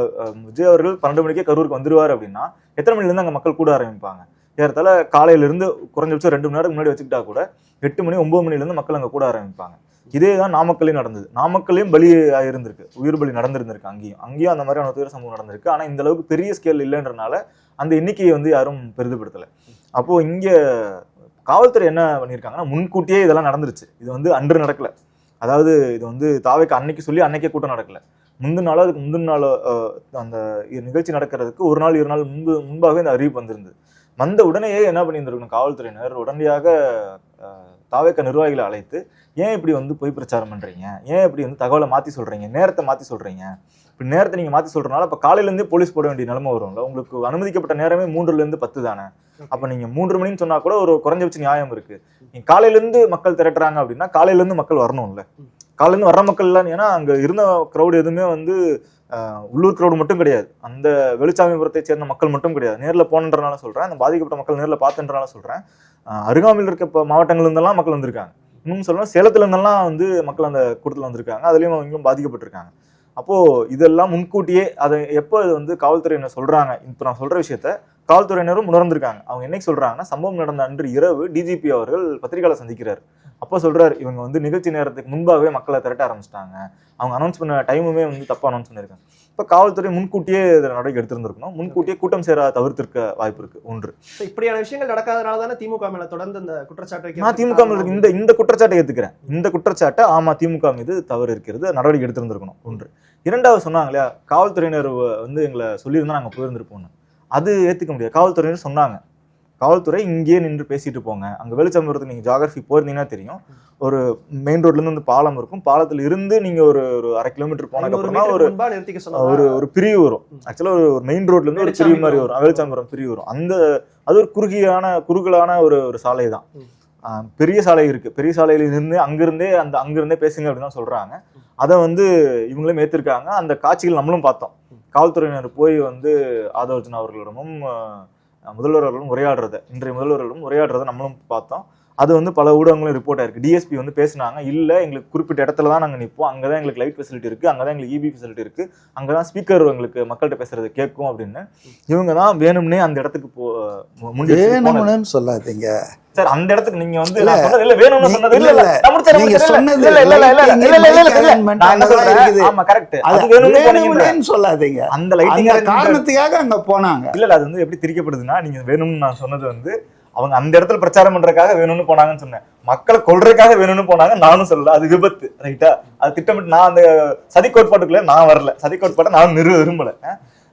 விஜய் அவர்கள் 12 மணிக்கே கரூருக்கு வந்துடுவார் அப்படின்னா எத்தனை மணிலேருந்து அங்கே மக்கள் கூட ஆரம்பிப்பாங்க? ஏறத்தால காலையிலிருந்து குறைஞ்சபட்சம் 2 மணி நேரத்துக்கு முன்னாடி வச்சுக்கிட்டா கூட 8 மணி 9 மணிலேருந்து மக்கள் அங்கே கூட ஆரம்பிப்பாங்க. இதே தான் நாமக்கல்லையும் நடந்தது. நாமக்கல்லையும் பலி ஆயிருந்திருக்கு, உயிர் பலி நடந்திருந்திருக்கு, அங்கேயும் அந்த மாதிரியான துயர சம்பவம் நடந்திருக்கு. ஆனால் இந்த அளவுக்கு பெரிய ஸ்கேல் இல்லைன்றனால அந்த எண்ணிக்கையை வந்து யாரும் பெரிதுபடுத்தலை. அப்போ இங்க காவல்துறை என்ன பண்ணியிருக்காங்கன்னா, முன்கூட்டியே இதெல்லாம் நடந்துருச்சு, இது வந்து அன்று நடக்கல. அதாவது இது வந்து தாவேக்கா அன்னைக்கு சொல்லி அன்னைக்கே கூட்டம் நடக்கல, முந்தின நாளோ அதுக்கு முந்தின நாளோ அந்த நிகழ்ச்சி நடக்கிறதுக்கு 1 நாள் 2 நாள் முன்பாகவே இந்த அறிவிப்பு வந்திருந்தது. வந்த உடனேயே என்ன பண்ணியிருந்திருக்கணும், காவல்துறையினர் உடனடியாக தாவேக்கா நிர்வாகிகளை அழைத்து ஏன் இப்படி வந்து பொய் பிரச்சாரம் பண்றீங்க, ஏன் இப்படி வந்து தகவலை மாற்றி சொல்றீங்க, நேரத்தை மாற்றி சொல்றீங்க, இப்போ நேரத்தை நீங்க மாத்தி சொல்றதுனால இப்போ காலையில இருந்தே போலீஸ் போட வேண்டிய நிலைமை வரும்ல. உங்களுக்கு அனுமதிக்கப்பட்ட நேரமே 3ல இருந்து 10 தானே. அப்ப நீங்க 3 மணின்னு சொன்னா கூட ஒரு குறைஞ்சபட்ச நியாயம் இருக்கு. நீங்க காலையில இருந்து மக்கள் திரட்டுறாங்க அப்படின்னா காலையில இருந்து மக்கள் வரணும்ல. காலையில இருந்து வர்ற மக்கள் எல்லாம், ஏன்னா அங்க இருந்த கிரௌடு எதுவுமே வந்து உள்ளூர் கிரௌடு மட்டும் கிடையாது, அந்த வெளிச்சாமிபுரத்தை சேர்ந்த மக்கள் மட்டும் கிடையாது. நேரில் போனன்றனால சொல்றேன், அந்த பாதிக்கப்பட்ட மக்கள் நேரில் பார்த்துன்றனால சொல்றேன். அருகாமையில் இருக்க மாவட்டங்கள்ல இருந்தெல்லாம் மக்கள் வந்திருக்காங்க. இன்னும் சொல்லணும், சேலத்துல இருந்தெல்லாம் வந்து மக்கள் அந்த கூட்டத்தில் வந்திருக்காங்க. அதுலயும் அவங்களும் பாதிக்கப்பட்டிருக்காங்க. அப்போ இதெல்லாம் முன்கூட்டியே அதை எப்போ இது வந்து காவல்துறையினர் சொல்றாங்க, இப்போ நான் சொல்ற விஷயத்த காவல்துறையினரும் உணர்ந்திருக்காங்க. அவங்க என்னைக்கு சொல்றாங்கன்னா, சம்பவம் நடந்த அன்று இரவு டிஜிபி அவர்கள் பத்திரிகையாளர் சந்திக்கிறார். அப்போ சொல்றாரு, இவங்க வந்து நிகழ்ச்சி நேரத்துக்கு முன்பாகவே மக்களை திரட்ட ஆரம்பிச்சிட்டாங்க, அவங்க அனௌன்ஸ் பண்ண டைமுமே வந்து தப்பா அனௌன்ஸ் பண்ணியிருக்காங்க. இப்போ காவல்துறை முன்கூட்டியே நடவடிக்கை எடுத்திருந்திருக்கணும், முன்கூட்டியே கூட்டம் சேர தவிர்த்திருக்க வாய்ப்பு இருக்கு. ஒன்று, இப்படியான விஷயங்கள் நடக்காதனால தானே திமுக மேல தொடர்ந்து இந்த குற்றச்சாட்டு. நான் திமுக மேல இந்த குற்றச்சாட்டை ஏத்துக்கிறேன். இந்த குற்றச்சாட்டை ஆமா திமுக மீது தவறு இருக்கிறது, நடவடிக்கை எடுத்திருந்திருக்கணும். ஒன்று. இரண்டாவது, சொன்னாங்க இல்லையா, காவல்துறையினர் வந்து எங்களை சொல்லியிருந்தா நாங்க போயிருந்திருப்போம். அது ஏத்துக்க முடியாது. காவல்துறையினர் சொன்னாங்க, காவல்துறை இங்கேயே நின்று பேசிட்டு போங்க. அங்க வெளிச்சம்பரத்துக்கு நீங்க ஜியோகிராஃபி போயிருந்தீங்கன்னா தெரியும், ஒரு மெயின் ரோட்ல இருந்து பாலம் இருக்கும், பாலத்துல இருந்து நீங்க ஒரு 1/2 கிலோமீட்டர் போனதுக்கு அப்புறமா ஒரு பிரிவு வரும். ஆக்சுவலா ஒரு மெயின் ரோட்ல இருந்து ஒரு பிரிவு மாதிரி வரும், வெளிச்சம்பரம் பிரிவு வரும். அது ஒரு குறுகலான ஒரு சாலை தான். பெரிய சாலை இருக்கு, பெரிய சாலையில இருந்து அங்கிருந்தே பேசுங்க அப்படின்னு தான் சொல்றாங்க. அதை வந்து இவங்களும் ஏத்திருக்காங்க. அந்த காட்சிகள் நம்மளும் பார்த்தோம். காவல்துறையினர் போய் வந்து ஆதவர்ஜுனா அவர்களிடமும் முதல்வர் அவர்களும் உரையாடுறத, இன்றைய முதல்வர்களும் உரையாடுறதை நம்மளும் பார்த்தோம். அது வந்து பல ஊடகங்களும் ரிப்போர்ட் ஆயிருக்கு. டிஎஸ்பி வந்து பேசினாங்க, இல்ல எங்களுக்கு குறிப்பிட்ட இடத்துல தான் நாங்க நிற்போம், அங்கதான் எங்களுக்கு லைட் ஃபெசிலிட்டி இருக்கு, அங்கதான் எங்களுக்கு இபி ஃபெசிலிட்டி இருக்கு, அங்கதான் ஸ்பீக்கர் எங்களுக்கு மக்கள்கிட்ட பேசுறது கேட்கும் அப்படின்னு. இவங்க தான் வேணும்னே அந்த இடத்துக்கு வேணும்னு சொல்லாதீங்க சார். அந்த இடத்துக்கு நீங்க வந்து சொல்லாதீங்க, அந்த லைட்டிங் காரணத்துக்காக அங்க போனாங்க. இல்ல அது வந்து எப்படி திரிக்கப்படுதுன்னா, நீங்க வேணும்னு நான் சொன்னது வந்து அவங்க அந்த இடத்துல பிரச்சாரம் பண்றதுக்காக வேணும்னு போனாங்கன்னு சொன்னேன். மக்களை கொல்றதுக்காக வேணும்னு போனாங்க நானும் சொல்லல, அது விபத்து. ரைட்டா? அது திட்டமிட்டு நான் அந்த சதி கோட்பாட்டுக்குள்ள நான் வரல, சதி கோட்பாட்டை நான் விரும்பல.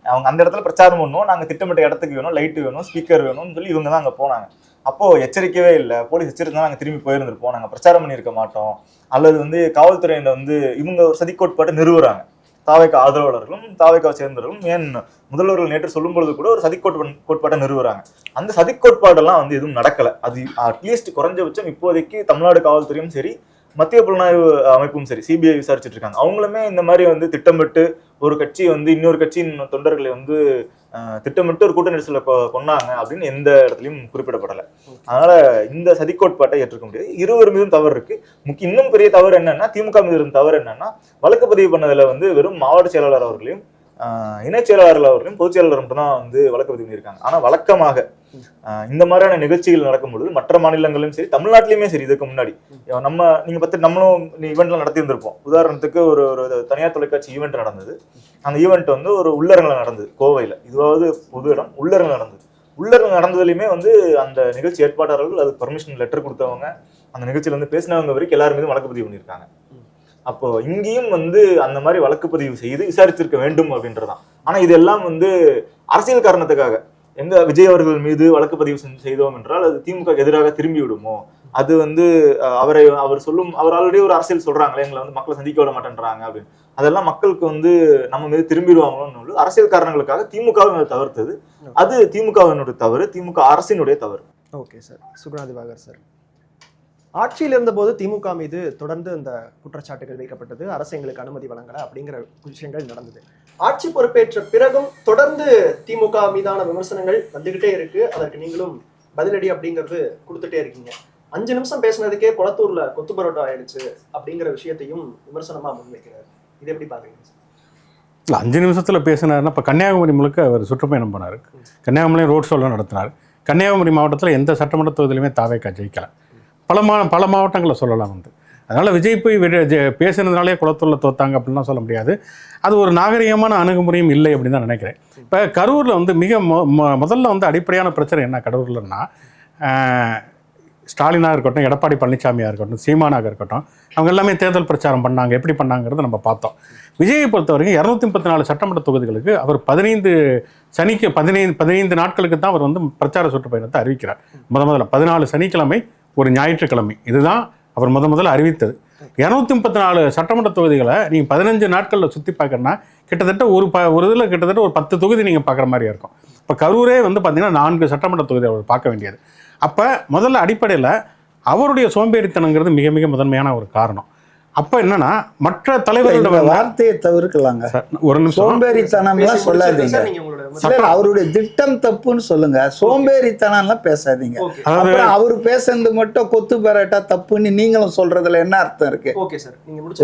அவங்க அந்த இடத்துல பிரச்சாரம் பண்ணுவோம், நாங்க திட்டமிட்ட இடத்துக்கு வேணும், லைட் வேணும், ஸ்பீக்கர் வேணும்னு சொல்லி இவங்க தான் அங்க போனாங்க. அப்போ எச்சரிக்கவே இல்லை, போலீஸ் எச்சரிக்கை நாங்க திரும்பி போயிருந்திருப்போம், நாங்க பிரச்சாரம் பண்ணியிருக்க மாட்டோம். அல்லது வந்து காவல்துறையில வந்து இவங்க ஒரு சதி கோட்பாட்டை நிறுவுறாங்க. தாவேக ஆதரவாளர்களும் தாவேகாவை சேர்ந்தவர்களும் ஏன் முதல்வர்கள் நேற்று சொல்லும் பொழுது கூட ஒரு சதி கோட்பாட்டை நிறுவுறாங்க. அந்த சதி கோட்பாடெல்லாம் வந்து எதுவும் நடக்கல. அது அட்லீஸ்ட் குறைஞ்சபட்சம் இப்போதைக்கு தமிழ்நாடு காவல்துறையும் சரி, மத்திய புலனாய்வு அமைப்பும் சரி, சிபிஐ விசாரிச்சுட்டு இருக்காங்க. அவங்களுமே இந்த மாதிரி வந்து திட்டமிட்டு ஒரு கட்சி வந்து இன்னொரு கட்சியின் தொண்டர்களை வந்து திட்டமிட்டு ஒரு கூட்ட நெரிசல கொண்டாங்க அப்படின்னு எந்த இடத்துலையும் குறிப்பிடப்படலை. அதனால இந்த சதி கோட்பாட்டை ஏற்றுக்க முடியாது. இருவர் மீதும் தவறு இருக்கு. இன்னும் பெரிய தவறு என்னன்னா, திமுக மீது இருந்த தவறு என்னன்னா, வழக்கு பதிவு பண்ணதுல வந்து வெறும் மாவட்ட செயலாளர் அவர்களையும் இணைச் செயலாளர் அவர்களையும் பொதுச் செயலாளர் மட்டும் தான் வந்து வழக்கு பதிவு பண்ணியிருக்காங்க. ஆனா வழக்கமாக இந்த மாதிரியான நிகழ்ச்சிகள் நடக்கும்பொழுது மற்ற மாநிலங்களிலும் சரி, தமிழ்நாட்டிலுமே சரி, இதுக்கு முன்னாடி நீங்க பார்த்து நம்மளும் ஈவெண்ட்லாம் நடத்தி இருந்திருப்போம். உதாரணத்துக்கு ஒரு தனியார் தொலைக்காட்சி ஈவெண்ட் நடந்தது. அந்த ஈவெண்ட் வந்து ஒரு உள்ளரங்கில் நடந்தது கோவையில. இதுவாவது பொது இடம், உள்ளரங்கில் நடந்தது. உள்ளரங்கு நடந்ததுலையுமே வந்து அந்த நிகழ்ச்சி ஏற்பாட்டாளர்கள் அதுக்கு பர்மிஷன் லெட்டர் கொடுத்தவங்க, அந்த நிகழ்ச்சியில வந்து பேசினவங்க வரைக்கும் எல்லாருமே வழக்கு பதிவு பண்ணியிருக்காங்க. அப்போ இங்கேயும் வந்து அந்த மாதிரி வழக்கு பதிவு செய்து விசாரிச்சிருக்க வேண்டும் அப்படின்றதான். ஆனா இதெல்லாம் வந்து அரசியல் காரணத்துக்காக, எங்க விஜய் அவர்கள் மீது வழக்கு பதிவு செய்தோம் என்றால் அது திமுக எதிராக திரும்பி விடுமோ, அது வந்து அவர் ஆல்ரெடி ஒரு அரசியல் சொல்றாங்களே, எங்களை வந்து மக்களை சந்திக்க விட மாட்டேன்றாங்க அப்படின்னு, அதெல்லாம் மக்களுக்கு வந்து நம்ம மீது திரும்பிடுவாங்களோன்னு அரசியல் காரணங்களுக்காக திமுகவை தவிர்த்தது. அது திமுகவினுடைய தவறு, திமுக அரசினுடைய தவறு. Okay sir. Suguna Diwakar sir, ஆட்சியில் இருந்தபோது திமுக மீது தொடர்ந்து இந்த குற்றச்சாட்டுகள் வைக்கப்பட்டது, அரசு எங்களுக்கு அனுமதி வழங்கல அப்படிங்கிற விஷயங்கள் நடந்தது. ஆட்சி பொறுப்பேற்ற பிறகும் தொடர்ந்து திமுக மீதான விமர்சனங்கள் வந்துகிட்டே இருக்கு. அதற்கு நீங்களும் பதிலடி அப்படிங்கிறது கொடுத்துட்டே இருக்கீங்க. 5 நிமிஷம் பேசினதுக்கே குளத்தூர்ல கொத்து பரோட்டா ஆயிடுச்சு அப்படிங்கிற விஷயத்தையும் விமர்சனமா முன்வைக்கிறார். இது எப்படி பாக்குறீங்க? இல்லை, 5 நிமிஷத்தில் பேசினாருன்னா, இப்போ கன்னியாகுமரி முழுக்க அவர் சுற்றுப்பயணம் பண்ணார். கன்னியாகுமரி ரோட் ஷோலாம் நடத்தினார். கன்னியாகுமரி மாவட்டத்தில் எந்த சட்டமன்ற தொகுதியிலுமே தாவேகா ஜெயிக்கல. பல மாவட்டங்களை சொல்லலாம் வந்து. அதனால் விஜய் போய் பேசுனதுனாலே குளத்தூரில் தோத்தாங்க அப்படின்லாம் சொல்ல முடியாது. அது ஒரு நாகரிகமான அணுகுமுறையும் இல்லை அப்படின்னு தான் நினைக்கிறேன். இப்போ கரூரில் வந்து முதல்ல வந்து அடிப்படையான பிரச்சனை என்ன கரூர்லன்னா, ஸ்டாலினாக இருக்கட்டும், எடப்பாடி பழனிசாமியாக இருக்கட்டும், சீமானாக இருக்கட்டும், அவங்க எல்லாமே தேர்தல் பிரச்சாரம் பண்ணாங்க. எப்படி பண்ணாங்கிறத நம்ம பார்த்தோம். விஜயை பொறுத்தவரைக்கும் 234 சட்டமன்ற தொகுதிகளுக்கு அவர் 15 நாட்களுக்கு தான் அவர் வந்து பிரச்சார சுற்றுப்பயணத்தை அறிவிக்கிறார். முதல்ல 14 சனிக்கிழமை, ஒரு ஞாயிற்றுக்கிழமை. இதுதான் அவர் முதல்ல அறிவித்தது. 234 சட்டமன்ற தொகுதிகளை நீங்கள் 15 நாட்களில் சுற்றி பார்க்கறனா கிட்டத்தட்ட ஒரு இதில் கிட்டத்தட்ட ஒரு 10 தொகுதி நீங்கள் பார்க்குற மாதிரி இருக்கும். இப்போ கரூரே வந்து பார்த்தீங்கன்னா 4 சட்டமன்ற தொகுதி அவர் பார்க்க வேண்டியது. அப்போ முதல்ல அடிப்படையில் அவருடைய சோம்பேறித்தனங்கிறது மிக மிக முதன்மையான ஒரு காரணம். அப்போ என்னன்னா மற்ற தலைவர்களோட வார்த்தையை தவிர்க்கலாங்க. ஒரு நிமிஷம், சோம்பேறித்தனம்லாம் சொல்லாதீங்க. அவருடைய திட்டம் தப்புன்னு சொல்லுங்க, சோம்பேறித்தனம்லாம் பேசாதீங்க. அப்புறம் அவரு பேசுறது மட்டும் கொத்து பெறட்டா தப்புன்னு நீங்களும் சொல்றதுல என்ன அர்த்தம் இருக்கு?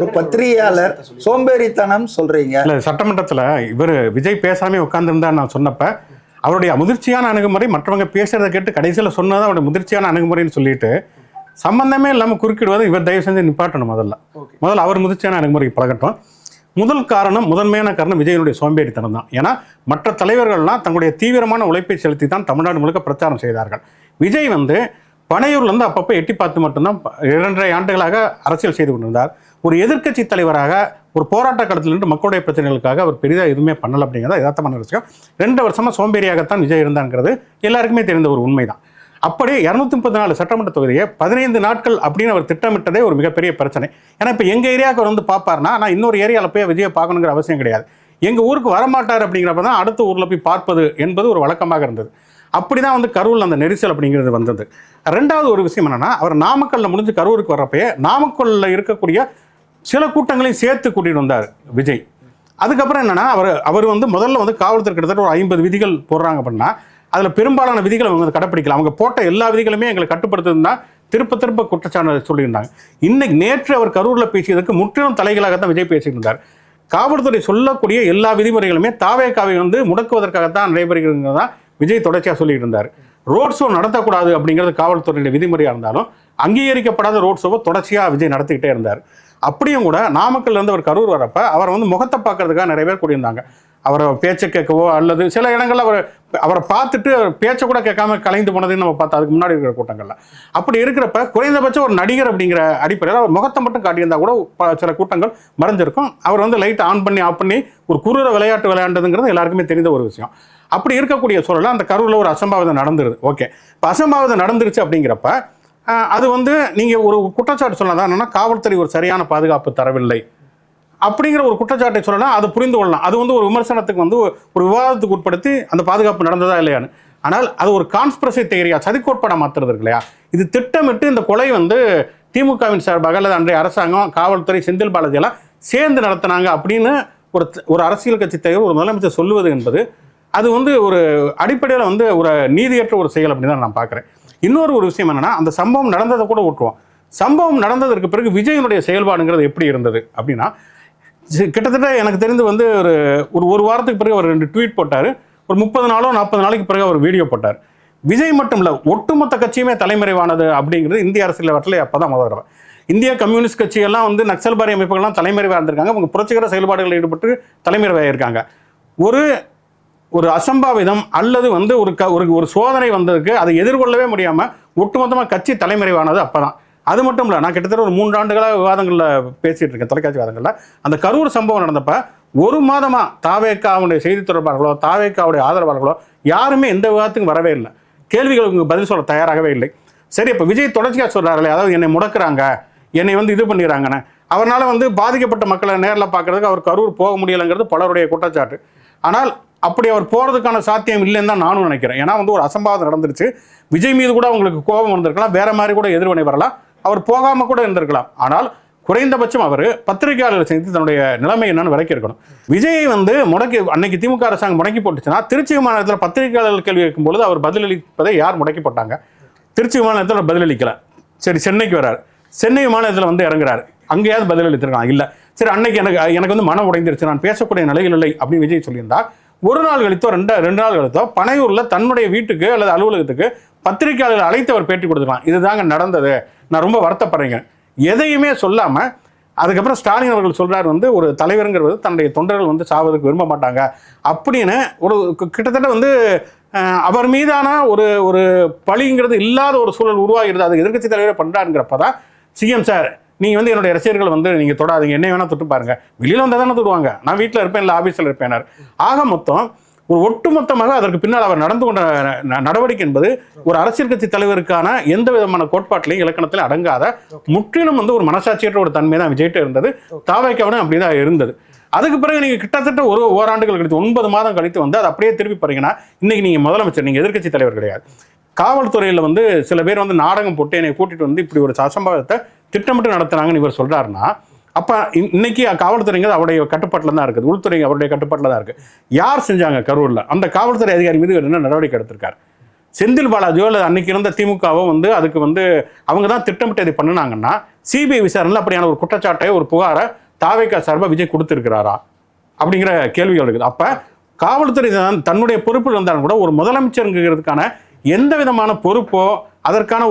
ஒரு பத்திரிகையாளர் சோம்பேறித்தனம் சொல்றீங்க. இல்ல, சட்டமன்றத்தில் இவர் விஜய் பேசாமே உட்கார்ந்துருந்தா நான் சொன்னப்ப அவருடைய முதிர்ச்சியான அணுகுமுறை மற்றவங்க பேசுறதை கேட்டு கடைசியில் சொன்னதான் அவருடைய முதிர்ச்சியான அணுகுமுறைன்னு சொல்லிட்டு சம்பந்தமே இல்லாமல் குறுக்கிடுவது இவர் தயவு செஞ்சு நிப்பாட்டணும். முதல்ல அவர் முதிர்ச்சியான அணுகுமுறைக்கு பழகட்டும். முதன்மையான காரணம் விஜயனுடைய சோம்பேறித்தனம் தான். ஏன்னா மற்ற தலைவர்கள்லாம் தங்களுடைய தீவிரமான உழைப்பை செலுத்தி தான் தமிழ்நாடு முழுக்க பிரச்சாரம் செய்தார்கள். விஜய் வந்து பனையூர்லேருந்து அப்பப்போ எட்டி பார்த்து மட்டும்தான் 2.5 ஆண்டுகளாக அரசியல் செய்து கொண்டிருந்தார். ஒரு எதிர்க்கட்சி தலைவராக ஒரு போராட்ட களத்திலிருந்து மக்களுடைய பிரச்சனைகளுக்காக அவர் பெரிதாக எதுவுமே பண்ணலை அப்படிங்கிறத யதார்த்தமான விஷயம். 2 வருஷமாக சோம்பேறியாகத்தான் விஜய் இருந்தாங்கிறது எல்லாருக்குமே தெரிந்த ஒரு உண்மை தான். அப்படி 234 சட்டமன்ற தொகுதியை 15 நாட்கள் அப்படின்னு அவர் திட்டமிட்டதே ஒரு மிகப்பெரிய பிரச்சனை. ஏன்னா இப்போ எங்கள் ஏரியாவுக்கு அவர் வந்து பார்ப்பார்னா நான் இன்னொரு ஏரியாவில் போய் விஜயை பார்க்கணுங்கிற அவசியம் கிடையாது. எங்கள் ஊருக்கு வரமாட்டார் அப்படிங்கிறப்ப தான் அடுத்த ஊரில் போய் பார்ப்பது என்பது ஒரு வழக்கமாக இருந்தது. அப்படி தான் வந்து கரூரில் அந்த நெரிசல் அப்படிங்கிறது வந்தது. 2வது ஒரு விஷயம் என்னென்னா, அவர் நாமக்கல்லில் முடிஞ்சு கரூருக்கு வர்றப்பயே நாமக்கல்லில் இருக்கக்கூடிய சில கூட்டங்களையும் சேர்த்து கூட்டிகிட்டு வந்தார் விஜய். அதுக்கப்புறம் என்னென்னா அவர் வந்து முதல்ல வந்து காவல்துறை கிட்டத்தட்ட ஒரு 50 விதிகள் போடுறாங்க அப்படின்னா அதில் பெரும்பாலான விதிகளை அவங்க கடைப்பிடிக்கலாம். அவங்க போட்ட எல்லா விதிகளுமே எங்களை கட்டுப்படுத்துதுன்னா திரும்ப குற்றச்சாட்டு சொல்லியிருந்தாங்க. இன்னைக்கு நேற்று அவர் கரூரில் பேசியதற்கு முற்றிலும் தலைகளாகத்தான் விஜய் பேசிட்டு இருந்தார். காவல்துறை சொல்லக்கூடிய எல்லா விதிமுறைகளுமே தாவேக்காவை வந்து முடக்குவதற்காகத்தான் நடைபெறுகிறது தான் விஜய் தொடர்ச்சியாக சொல்லிட்டு இருந்தார். ரோட் ஷோ நடத்தக்கூடாது அப்படிங்கிறது காவல்துறையுடைய விதிமுறையாக இருந்தாலும் அங்கீகரிக்கப்படாத ரோட் ஷோவை தொடர்ச்சியாக விஜய் நடத்திக்கிட்டே இருந்தார். அப்படியும் கூட நாமக்கல்லேருந்து அவர் கரூர் வரப்போ அவரை வந்து முகத்தை பார்க்கறதுக்காக நிறைய பேர் கூடியிருந்தாங்க. அவரை பேச்சை கேட்கவோ அல்லது சில இடங்களில் அவரை பார்த்துட்டு பேச்சை கூட கேட்காம கலைந்து போனதுன்னு நம்ம பார்த்தோம் அதுக்கு முன்னாடி இருக்கிற கூட்டங்களில். அப்படி இருக்கிறப்ப குறைந்தபட்சம் ஒரு நடிகர் அப்படிங்கிற அடிப்படையில் அவர் முகத்தை மட்டும் காட்டியிருந்தா கூட சில கூட்டங்கள் மறைஞ்சிருக்கும். அவர் வந்து லைட் ஆன் பண்ணி ஆஃப் பண்ணி ஒரு குரூர விளையாட்டு விளையாண்டதுங்கிறது எல்லாருக்குமே தெரிந்த ஒரு விஷயம். அப்படி இருக்கக்கூடிய சூழலில் அந்த கரூரில் ஒரு அசம்பாவிதம் நடந்துருது. ஓகே, இப்போ அசம்பாவிதம் நடந்துருச்சு அப்படிங்கிறப்ப அது வந்து நீங்கள் ஒரு குற்றச்சாட்டு சொல்லலாம். என்னன்னா காவல்துறை ஒரு சரியான பாதுகாப்பு தரவில்லை அப்படிங்கிற ஒரு குற்றச்சாட்டை சொல்லலாம். அதை புரிந்து கொள்ளலாம். அது வந்து ஒரு விமர்சனத்துக்கு வந்து ஒரு விவாதத்துக்கு உட்படுத்தி அந்த பாதுகாப்பு நடந்ததா இல்லையான்னு. ஆனால் அது ஒரு கான்ஸ்பிரசி தியரியா சதிக்கோட்பாடாக மாற்றுறது இருக்கு இல்லையா? இது திட்டமிட்டு இந்த கொலை வந்து திமுகவின் சார்பாக அல்லது அன்றைய அரசாங்கம் காவல்துறை செந்தில் பாலாஜி எல்லாம் சேர்ந்து நடத்தினாங்க அப்படின்னு ஒரு அரசியல் கட்சி தலைவர் ஒரு முதலமைச்சர் சொல்லுவது என்பது அது வந்து ஒரு அடிப்படையில் வந்து ஒரு நீதியற்ற ஒரு செயல் அப்படின்னு தான் நான் பார்க்குறேன். இன்னொரு ஒரு விஷயம் என்னன்னா, அந்த சம்பவம் நடந்ததை கூட விட்டுருவோம். சம்பவம் நடந்ததற்கு பிறகு விஜயனுடைய செயல்பாடுங்கிறது எப்படி இருந்தது அப்படின்னா, கிட்டத்தட்ட எனக்கு தெரிந்து வந்து ஒரு வாரத்துக்கு பிறகு அவர் 2 ட்வீட் போட்டார். ஒரு 30 நாளோ 40 நாளைக்கு பிறகு அவர் வீடியோ போட்டார். விஜய் மட்டும் இல்லை, ஒட்டுமொத்த கட்சியுமே தலைமறைவானது அப்படிங்கிறது இந்திய அரசியல் வரல. அப்போ தான் முதல் தடவை இந்திய கம்யூனிஸ்ட் கட்சியெல்லாம் வந்து நக்சல்பாரி அமைப்புகள்லாம் தலைமறைவாக இருந்திருக்காங்க. அவங்க புரட்சிகர செயல்பாடுகளில் ஈடுபட்டு தலைமறைவாக இருக்காங்க. ஒரு அசம்பாவிதம் அல்லது வந்து ஒரு சோதனை வந்ததுக்கு அதை எதிர்கொள்ளவே முடியாமல் ஒட்டுமொத்தமாக கட்சி தலைமறைவானது அப்போ தான். அது மட்டும் இல்லை, நான் கிட்டத்தட்ட ஒரு 3 ஆண்டுகளாக விவாதங்களில் பேசிகிட்டு இருக்கேன், தொலைக்காட்சி விவாதங்களில். அந்த கரூர் சம்பவம் நடந்தப்ப 1 மாதமாக தாவேக்காவுடைய செய்தி தொடர்பாளர்களோ தாவேக்காவுடைய ஆதரவாளர்களோ யாருமே எந்த விவாதத்துக்கும் வரவே இல்லை. கேள்விகளுக்கு பதில் சொல்ல தயாராகவே இல்லை. சரி, இப்போ விஜய் தொடர்ச்சியாக சொல்கிறார்களே, அதாவது என்னை முடக்கிறாங்க, என்னை வந்து இது பண்ணிடுறாங்கன்னு. அவரால் வந்து பாதிக்கப்பட்ட மக்களை நேரில் பார்க்கறதுக்கு அவர் கரூர் போக முடியலைங்கிறது பலருடைய குற்றச்சாட்டு. ஆனால் அப்படி அவர் போகிறதுக்கான சாத்தியம் இல்லைன்னு தான் நானும் நினைக்கிறேன். ஏன்னா வந்து ஒரு அசம்பாவிதம் நடந்துருச்சு. விஜய் மீது கூட அவங்களுக்கு கோபம் வந்திருக்கலாம், வேற மாதிரி கூட எதிர்வினை வரலாம், அவர் போகாமல் கூட இருந்திருக்கலாம். ஆனால் குறைந்தபட்சம் அவர் பத்திரிகையாளர்கள் செய்து தன்னுடைய நிலைமை என்னன்னு விளக்கி இருக்கணும். விஜயை வந்து முடக்கி அன்னைக்கு திமுக அரசாங்கம் முடக்கி போட்டுச்சுன்னா திருச்சி விமானத்தில் பத்திரிகையாளர்கள் கேள்வி கேட்கும்பொழுது அவர் பதிலளிப்பதை யார் முடக்கி போட்டாங்க? திருச்சி விமானத்தில் பதிலளிக்கல. சரி, சென்னைக்கு வர்றாரு, சென்னை விமானத்தில் வந்து இறங்குறாரு, அங்கேயாவது பதிலளித்திருக்காங்க. இல்லை, சரி அன்னைக்கு எனக்கு வந்து மனம் உடைந்துருச்சு, நான் பேசக்கூடிய நிலையில் இல்லை அப்படின்னு விஜய் சொல்லியிருந்தா, ஒரு நாள் கழித்தோ 2 நாள் கழித்தோ பனையூரில் தன்னுடைய வீட்டுக்கு அல்லது அலுவலகத்துக்கு பத்திரிகையாளர்கள் அழைத்து அவர் பேட்டி கொடுத்துக்கலாம். இதுதாங்க நடந்தது, நான் ரொம்ப வருத்தப்படுறேங்க, எதையுமே சொல்லாமல். அதுக்கப்புறம் ஸ்டாலின் அவர்கள் சொல்கிறார் வந்து ஒரு தலைவருங்கிறது தன்னுடைய தொண்டர்கள் வந்து சாவதுக்கு விரும்ப மாட்டாங்க அப்படின்னு கிட்டத்தட்ட வந்து அவர் மீதான ஒரு பழிங்கிறது இல்லாத ஒரு சூழல் உருவாகிறது. அது எதிர்க்கட்சி தலைவரே பண்ணுறாருங்கிறப்ப தான் சிஎம் சார் நீங்கள் வந்து என்னுடைய ரசிகர்கள் வந்து நீங்கள் தொடாதீங்க, என்ன வேணால் தொட்டு பாருங்கள், வெளியில் வந்தால் தானே தொடுவாங்க, நான் வீட்டில் இருப்பேன் இல்லை ஆஃபீஸில் இருப்பேனார். ஆக மொத்தம் ஒரு ஒட்டுமொத்தமாக அதற்கு பின்னால் அவர் நடந்து கொண்ட நடவடிக்கை என்பது ஒரு அரசியல் கட்சி தலைவருக்கான எந்த விதமான கோட்பாட்டிலையும் இலக்கணத்திலும் அடங்காத முற்றிலும் வந்து ஒரு மனசாட்சியற்ற ஒரு தன்மை தான் விஜய்கிட்ட இருந்தது. தாவேக்காவும் அப்படிதான் இருந்தது. அதுக்கு பிறகு நீங்க கிட்டத்தட்ட ஓராண்டுகள் கழித்து 9 மாதம் கழித்து வந்து அதை அப்படியே திருப்பி பாருங்கன்னா இன்னைக்கு நீங்க முதலமைச்சர், நீங்க எதிர்க்கட்சி தலைவர் கிடையாது. காவல்துறையில வந்து சில பேர் வந்து நாடகம் போட்டு என்னை கூட்டிட்டு வந்து இப்படி ஒரு அசம்பாவிதத்தை திட்டமிட்டு நடத்துறாங்கன்னு இவர் சொல்றாருன்னா, அப்ப இன்னைக்கு காவல்துறைங்கிறது அவருடைய கட்டுப்பாட்டில் தான் இருக்குது, உள்துறை அவருடைய கட்டுப்பாட்டில் தான் இருக்கு. யார் செஞ்சாங்க கரூர்ல? அந்த காவல்துறை அதிகாரி மீது என்ன நடவடிக்கை எடுத்திருக்காரு? செந்தில் பாலாஜியோ அல்லது அன்னைக்கு இருந்த திமுகவோ வந்து அதுக்கு வந்து அவங்க தான் திட்டமிட்டு இதை பண்ணினாங்கன்னா சிபிஐ விசாரணையில் அப்படியான ஒரு குற்றச்சாட்டை, ஒரு புகாரை தாவேக்கா சார்பாக விஜய் கொடுத்திருக்கிறாரா அப்படிங்கிற கேள்விகள் இருக்குது. அப்ப காவல்துறை தன்னுடைய பொறுப்பு இருந்தாலும் கூட ஒரு முதலமைச்சருங்கிறதுக்கான எந்த விதமான பொறுப்போ அதற்கான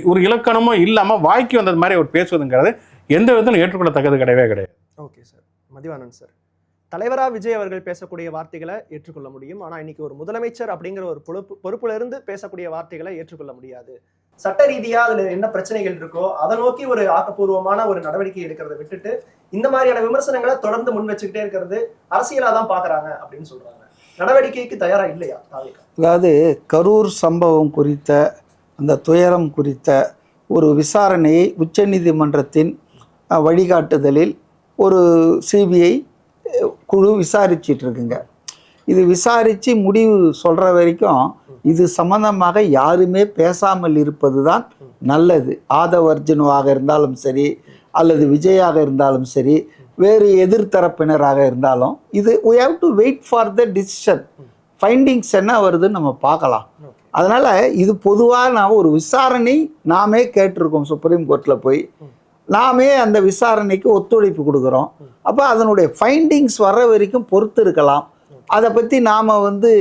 ஒரு இலக்கணமோ இல்லாம வாய்க்கு வந்தது மாதிரி அவர் பேசுவதுங்கிறது எந்த விதத்திலும் ஏற்றுக்கொள்ளத்தக்கது கிடையவே கிடையாது. Okay sir. மதிவாணன் சார், தலைவரா விஜய் அவர்கள் பேசக்கூடிய வார்த்தைகளை ஏற்றுக்கொள்ள முடியும், ஆனா இன்னைக்கு ஒரு முதலமைச்சர் அப்படிங்கிற ஒரு பொறுப்புல இருந்து பேசக்கூடிய வார்த்தைகளை ஏற்றுக்கொள்ள முடியாது. சட்ட ரீதியா அதுல என்ன பிரச்சனைகள் இருக்கோ அதை நோக்கி ஒரு ஆக்கப்பூர்வமான ஒரு நடவடிக்கை எடுக்கிறத விட்டுட்டு இந்த மாதிரியான விமர்சனங்களை தொடர்ந்து முன் வச்சுக்கிட்டே இருக்கிறது அரசியலா தான் பாக்குறாங்க அப்படின்னு சொல்றாங்க. நடவடிக்கைக்கு தயாரா இல்லையா தாவேக்கா? அதாவது கரூர் சம்பவம் குறித்த அந்த துயரம் குறித்த ஒரு விசாரணையை உச்சநீதிமன்றத்தின் வழிகாட்டுதலில் ஒரு சிபிஐ குழு விசாரிச்சிட்டு இருக்குங்க. இது விசாரித்து முடிவு சொல்கிற வரைக்கும் இது சம்பந்தமாக யாருமே பேசாமல் இருப்பது தான் நல்லது. ஆதவ் அர்ஜுனாக இருந்தாலும் சரி, அல்லது விஜயாக இருந்தாலும் சரி, வேறு எதிர்த்தரப்பினராக இருந்தாலும் இது we have to wait for the decision. Findings என்ன வருதுன்னு நம்ம பார்க்கலாம். அதனால் இது பொதுவாக நாம் ஒரு விசாரணை நாமே கேட்டிருக்கோம் சுப்ரீம் கோர்ட்டில் போய், நாமே அந்த விசாரணைக்கு ஒத்துழைப்பு கொடுக்குறோம். அப்போ அதனுடைய ஃபைண்டிங்ஸ் வர்ற வரைக்கும் பொறுத்து இருக்கலாம். அதை பற்றி நாம் வந்து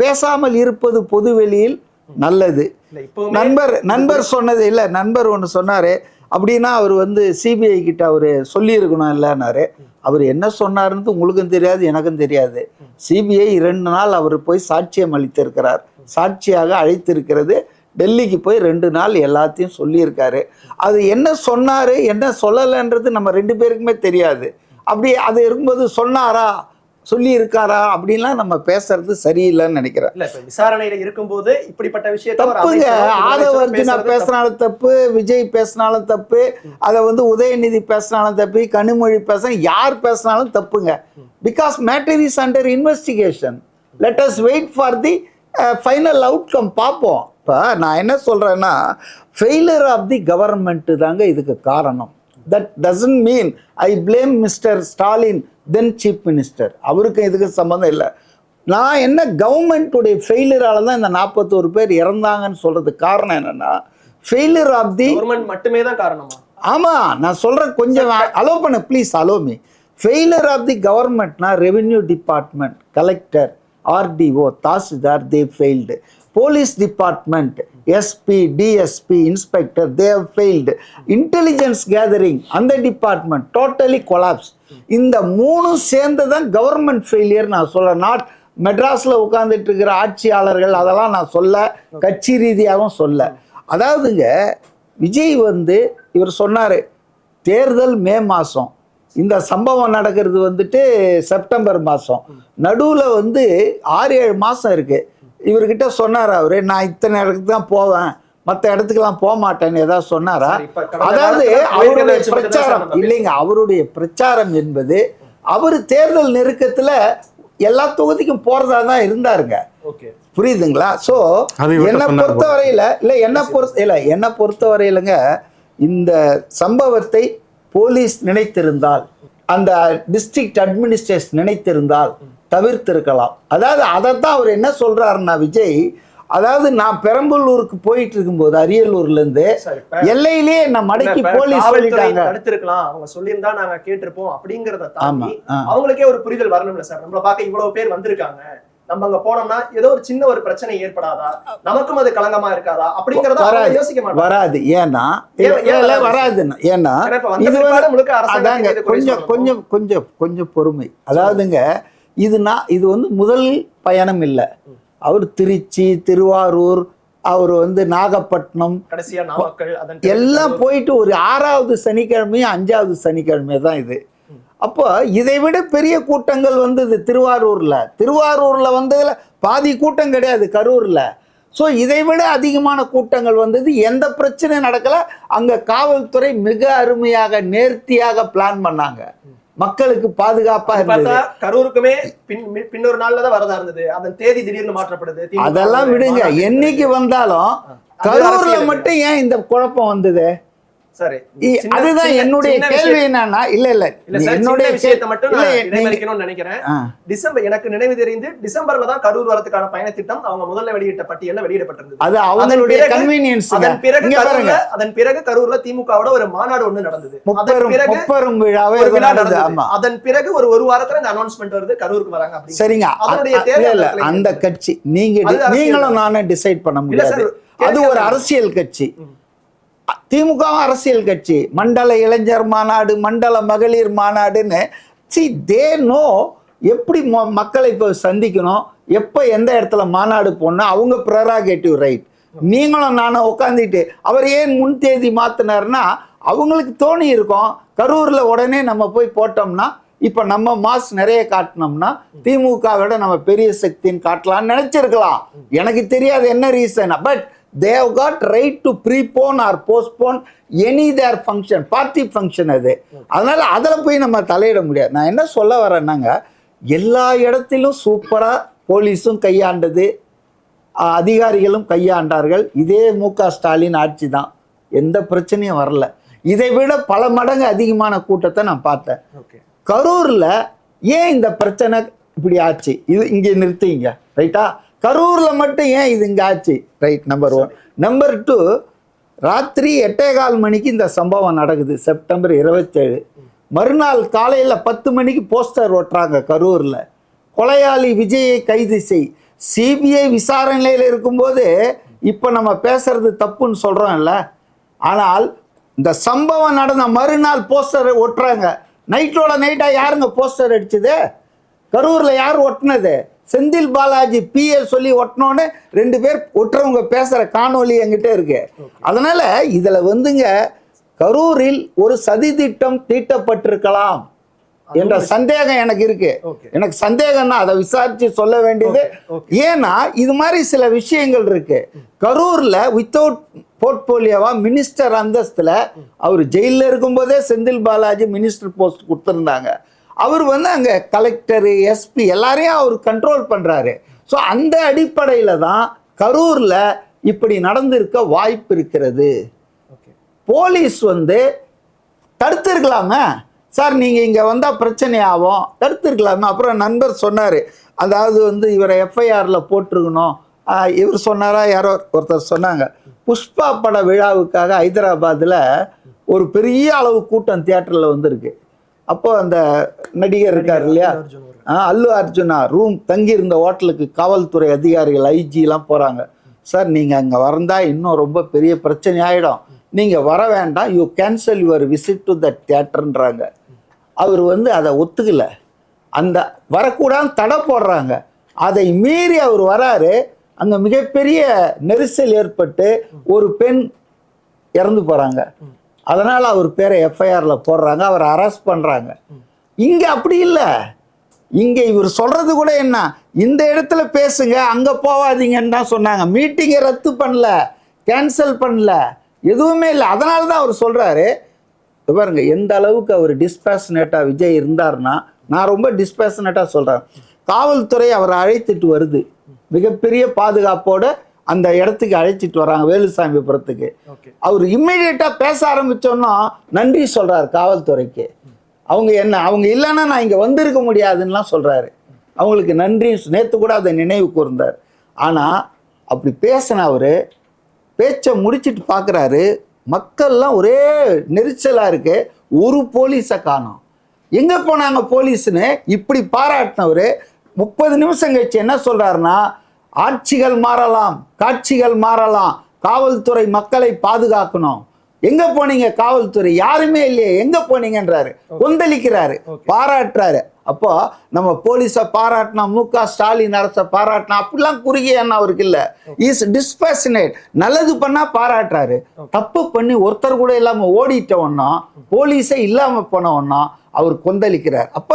பேசாமல் இருப்பது பொது வெளியில் நல்லது. நண்பர் சொன்னது இல்லை, நண்பர் ஒன்று சொன்னார். அப்படின்னா அவர் வந்து சிபிஐ கிட்ட அவர் சொல்லியிருக்கணும் இல்லைன்னாரு. அவர் என்ன சொன்னாருன்னு உங்களுக்கும் தெரியாது, எனக்கும் தெரியாது. சிபிஐ 2 நாள் அவர் போய் சாட்சியம் அளித்திருக்கிறார், சாட்சியாக அழைத்திருக்கிறது. டெல்லிக்கு போய் 2 நாள் எல்லாத்தையும் சொல்லியிருக்காரு. அது என்ன சொன்னார் என்ன சொல்லலைன்றது நம்ம 2 பேருக்குமே தெரியாது. அப்படி அது இருக்கும்போது சொன்னாரா சொல்லியிருக்காரா அப்படின்லாம் நம்ம பேசுறது சரியில்லைன்னு நினைக்கிறேன். விசாரணையில இருக்கும்போது இப்படிப்பட்ட விஷயத்தை தப்புங்க. ஆதவ் அர்ஜுனா பேசினாலும் தப்பு, விஜய் பேசினாலும் தப்பு, அதை வந்து உதயநிதி பேசினாலும் தப்பு, கனிமொழி யார் பேசினாலும் தப்புங்க. Because matter is under investigation. Let us wait for the final outcome பார்ப்போம். இப்போ நான் என்ன சொல்கிறேன்னா, ஃபெயிலியர் ஆஃப் தி கவர்மெண்ட் தாங்க இதுக்கு காரணம். That doesn't mean I blame mister Stalin then chief minister. அவருக்கு இதுக்கு சம்மந்தம் இல்லை. நான் என்ன கவர்மெண்ட்டுடைய ஃபெயிலியரால தான் இந்த 41 பேர் இறந்தாங்கன்னு சொல்கிறதுக்கு காரணம் என்னென்னா, ஃபெயிலியர் ஆஃப் தி கவர்மெண்ட் மட்டுமே தான் காரணமா? ஆமாம், நான் சொல்கிறேன், கொஞ்சம் அலோவ் பண்ண please, allow me. Failure of the கவர்மெண்ட்னா revenue department, collector, RDO, tahsildar, they failed. Police department, SP, DSP, inspector, they have failed. Intelligence gathering, அந்த டிபார்ட்மெண்ட் totally collapsed. இந்த 3 சேர்ந்து தான் கவர்மெண்ட் ஃபெயிலியர் நான் சொல்ல. நாட் மெட்ராஸில் உட்காந்துட்டு இருக்கிற ஆட்சியாளர்கள் அதெல்லாம் நான் சொல்ல, கட்சி ரீதியாகவும் சொல்ல. அதாவதுங்க விஜய் வந்து இவர் சொன்னார் தேர்தல் மே மாதம், இந்த சம்பவம் நடக்கிறது வந்துட்டு செப்டம்பர் மாதம், நடுவில் வந்து 6-7 மாதம் இருக்குது. இவர்கிட்ட சொன்னார் அவர், நான் இத்தனை இடத்துக்கு தான் போவேன், மற்ற இடத்துக்கெல்லாம் போக மாட்டேன்னு ஏதாவது சொன்னாரா? அதாவது அவருடைய பிரச்சாரம் இல்லைங்க, அவருடைய பிரச்சாரம் என்பது அவர் தேர்தல் நெருக்கத்தில் எல்லா தொகுதிக்கும் போகிறதா தான் இருந்தாருங்க. புரியுதுங்களா? ஸோ என்னை பொறுத்தவரையில் என்னை பொறுத்தவரையிலங்க இந்த சம்பவத்தை போலீஸ் நினைத்திருந்தால், அந்த டிஸ்ட்ரிக்ட் அட்மினிஸ்ட்ரேஷன் நினைத்திருந்தால் தவிர்த்திருக்கலாம். அதாவது அதைத்தான் அவர் என்ன சொல்றாருன்னா விஜய், அதாவது நான் பெரம்பலூருக்கு போயிட்டு இருக்கும்போது அரியலூர்ல இருந்து எல்லையிலேயே நான் மடக்கி போலீஸ் சொல்லிட்டாங்க, தடுத்திருக்கலாம், அவங்க சொல்லியிருந்தா நாங்க கேட்டிருப்போம் அப்படிங்கறத தாண்டி அவங்களுக்கே ஒரு புரிதல் வரணும்ல சார். நம்மள பார்க்க இவ்வளவு பேர் வந்திருக்காங்க, நம்ம அங்க போனோம்னா ஏதோ ஒரு சின்ன ஒரு பிரச்சனை ஏற்படாதா, நமக்கும் அது களங்கமா இருக்காதா அப்படிங்கறத யோசிக்க மாட்டோம். வராது. ஏன்னா வராதுன்னா ஏன்னா கொஞ்சம் பொறுமை. அதாவதுங்க இது வந்து முதல் பயணம் இல்லை. அவர் திருச்சி, திருவாரூர், அவர் வந்து நாகப்பட்டினம் எல்லாம் போயிட்டு ஒரு 6வது சனிக்கிழமையும் 5வது சனிக்கிழமை தான் இது. அப்போ இதை விட பெரிய கூட்டங்கள் வந்தது திருவாரூரில் வந்ததுல பாதி கூட்டம் கிடையாது கரூரில். ஸோ இதை விட அதிகமான கூட்டங்கள் வந்தது. எந்த பிரச்சனையும் நடக்கல. அங்கே காவல்துறை மிக அருமையாக நேர்த்தியாக பிளான் பண்ணாங்க. மக்களுக்கு பாதுகாப்பா இருந்தது. கரூருக்குமே பின்னொரு நாள்ல தான் வரதா இருந்தது. அதன் தேதி திடீர்னு மாற்றப்படுது. அதெல்லாம் விடுங்க, என்னைக்கு வந்தாலும் கரூர்ல மட்டும் ஏன் இந்த குழப்பம் வந்தது? சரி, அதுதான் என்னுடைய கேள்வி. என்னன்னா என்னுடைய விஷயத்தை மட்டும் இடைமறிக்கணும்னு நினைக்கிறேன். டிசம்பர் எனக்கு நினைவு தெரிந்து டிசம்பர்ல தான் கரூர் வரதுக்கான பயண திட்டம் அவங்க முதல்ல வெளியிட்ட பட்டியல்ல வெளியிடப்பட்டிருந்தது. அது அவங்களுடைய கன்வீனியன்ஸ். அதன் பிறகு கரூர்ல திமுகவோட ஒரு மாநாடு ஒண்ணு நடந்தது. முப்பெரும் விழாவே நடந்தது. அதன் பிறகு ஒரு வாரத்துல இந்த அனௌன்ஸ்மெண்ட் வருது கரூருக்கு வராங்க அப்படி. சரிங்க, அதனுடைய தேவை அந்த கட்சி நீங்களும் நானும் டிசைட் பண்ண முடியாது. அது ஒரு அரசியல் கட்சி. திமுக அரசியல் கட்சி. மண்டல இளைஞர் மாநாடு, மண்டல மகளிர் மாநாடுன்னு எப்படி மக்களை இப்போ சந்திக்கணும், எப்போ எந்த இடத்துல மாநாடு போடணும், அவங்க ப்ரெராகேட்டிவ் ரைட். நீங்களும் நானும் உட்காந்துட்டு அவர் ஏன் முன் தேதி மாத்தினார்னா அவங்களுக்கு தோணி இருக்கும். கரூரில் உடனே நம்ம போய் போட்டோம்னா இப்போ நம்ம மாஸ் நிறைய காட்டினோம்னா திமுகவோட நம்ம பெரிய சக்தின்னு காட்டலாம்னு நினைச்சிருக்கலாம். எனக்கு தெரியாது என்ன reason. But they have got right to prepone or postpone any their function, party function அது. அதனால அதில் போய் நம்ம தலையிட முடியாது. நான் என்ன சொல்ல வரேன்னாங்க, எல்லா இடத்திலும் சூப்பராக போலீஸும் கையாண்டது, அதிகாரிகளும் கையாண்டார்கள். இதே மு.க. ஸ்டாலின் ஆட்சி தான், எந்த பிரச்சனையும் வரல. இதை விட பல மடங்கு அதிகமான கூட்டத்தை நான் பார்த்தேன். கரூரில் ஏன் இந்த பிரச்சனை இப்படி ஆச்சு, இது இங்கே நிறுத்திங்க ரைட்டா. கரூரில் மட்டும் ஏன் இது இங்கே ஆச்சு, ரைட். நம்பர் 1. நம்பர் 2, ராத்திரி 8:15 மணிக்கு இந்த சம்பவம் நடக்குது, செப்டம்பர் 27. மறுநாள் காலையில் 10 மணிக்கு போஸ்டர் ஓட்டுறாங்க கரூரில், கொலையாளி விஜயை கைது செய். சிபிஐ விசாரணையில் இருக்கும்போது இப்போ நம்ம பேசுறது தப்புன்னு சொல்கிறோம்ல. ஆனால் இந்த சம்பவம் நடந்த மறுநாள் போஸ்டர் ஓட்டுறாங்க. நைட்டோட நைட்டாக யாருங்க போஸ்டர் அடிச்சது? கரூரில் யார் ஒட்டினது? செந்தில் பாலாஜி PA சொல்லி ஒட்டினோன்னு 2 பேர் ஒட்டுறவங்க பேசுகிற காணொலி என்கிட்ட இருக்கு. அதனால இதில் வந்துங்க கரூரில் ஒரு சதி திட்டம் தீட்டப்பட்டிருக்கலாம் என்ற சந்தேகம் எனக்கு இருக்கு. எனக்கு சந்தேகம்னா அதை விசாரிச்சு சொல்ல வேண்டியது. ஏன்னா இது மாதிரி சில விஷயங்கள் இருக்கு. கரூர்ல வித்தவுட் போர்ட்போலியோவா மினிஸ்டர் அந்தஸ்துல அவர் ஜெயிலில் இருக்கும்போதே செந்தில் பாலாஜி மினிஸ்டர் போஸ்ட் கொடுத்துருந்தாங்க. அவர் வந்து அங்கே கலெக்டரு, SP எல்லாரையும் அவர் கண்ட்ரோல் பண்ணுறாரு. ஸோ அந்த அடிப்படையில் தான் கரூரில் இப்படி நடந்திருக்க வாய்ப்பு இருக்கிறது. போலீஸ் வந்து தடுத்துருக்கலாமே சார், நீங்கள் இங்கே வந்தால் பிரச்சனை ஆகும், தடுத்துருக்கலாமே. அப்புறம் நண்பர் சொன்னார், அதாவது வந்து இவரை FIRல போட்டிருக்கணும். இவர் சொன்னாரா யாரோ ஒருத்தர் சொன்னாங்க, புஷ்பா பட விழாவுக்காக ஹைதராபாத்தில் ஒரு பெரிய அளவு கூட்டம் தியேட்டரில் வந்துருக்கு. அப்போ அந்த நடிகர் இருக்கார் இல்லையா, அல்லு அர்ஜுனா ரூம் தங்கியிருந்த ஹோட்டலுக்கு காவல்துறை அதிகாரிகள் IGலாம் போகிறாங்க. சார் நீங்கள் அங்கே வந்தால் இன்னும் ரொம்ப பெரிய பிரச்சனை ஆகிடும், நீங்கள் வர வேண்டாம், you cancel your visit to the தியேட்டர்ன்றாங்க. அவர் வந்து அதை ஒத்துக்கலை, அந்த வரக்கூடாதுன்னு தடை போடுறாங்க. அதை மீறி அவர் வராரு. அங்கே மிகப்பெரிய நெரிசல் ஏற்பட்டு ஒரு பெண் இறந்து போகிறாங்க. அதனால் அவர் பேரை FIRல போடுறாங்க, அவரை அரெஸ்ட் பண்ணுறாங்க. இங்கே அப்படி இல்லை. இங்கே இவர் சொல்கிறது கூட என்ன, இந்த இடத்துல பேசுங்க, அங்கே போகாதீங்கன்னு தான் சொன்னாங்க. மீட்டிங்கை ரத்து பண்ணல, கேன்சல் பண்ணல, எதுவுமே இல்லை. அதனால தான் அவர் சொல்கிறாரு. பாருங்க எந்த அளவுக்கு அவர் டிஸ்பேஷனேட்டாக விஜய் இருந்தார்னா, நான் ரொம்ப டிஸ்பேஷனேட்டாக சொல்கிறேன். காவல்துறை அவரை அழைத்துட்டு வருது, மிகப்பெரிய பாதுகாப்போட அந்த இடத்துக்கு அழைச்சிட்டு வராங்க, வேலுசாமிபுரத்துக்கு. அவர் இம்மிடியேட்டாக பேச ஆரம்பித்தோன்னா நன்றி சொல்கிறார் காவல்துறைக்கு. அவங்க இல்லைன்னா நான் இங்கே வந்திருக்க முடியாதுன்னெலாம் சொல்கிறாரு. அவங்களுக்கு நன்றி நேற்று கூட அதை நினைவு கூர்ந்தார். ஆனால் அப்படி பேசின அவர் பேச்சை முடிச்சுட்டு பார்க்குறாரு, மக்கள்லாம் ஒரே நெரிச்சலாக இருக்கு, ஒரு போலீஸை காணோம். எங்கே போனாங்க போலீஸ்னு இப்படி பாராட்டினவர் 30 நிமிஷம் கழிச்சு என்ன சொல்கிறாருன்னா, ஆட்சிகள் மாறலாம், காட்சிகள் மாறலாம், காவல்துறை மக்களை பாதுகாக்கணும், எங்க போனீங்க காவல்துறை? யாருமே இல்லையே, எங்க போனீங்கன்றாரு, கொந்தளிக்கிறாரு, பாராட்டுறாரு. அப்போ நம்ம போலீஸை பாராட்டினா, முக ஸ்டாலின் அரசை பாராட்டினா அப்படிலாம் குறுகிய எண்ணம் அவருக்கு இல்ல. இஸ் டிஸ்பேஷனேட். நல்லது பண்ணா பாராட்டுறாரு, தப்பு பண்ணி ஒருத்தர் கூட இல்லாம ஓடிட்டவன்னா, போலீஸே இல்லாம போனவன்னா அவர் கொந்தளிக்கிறார். அப்ப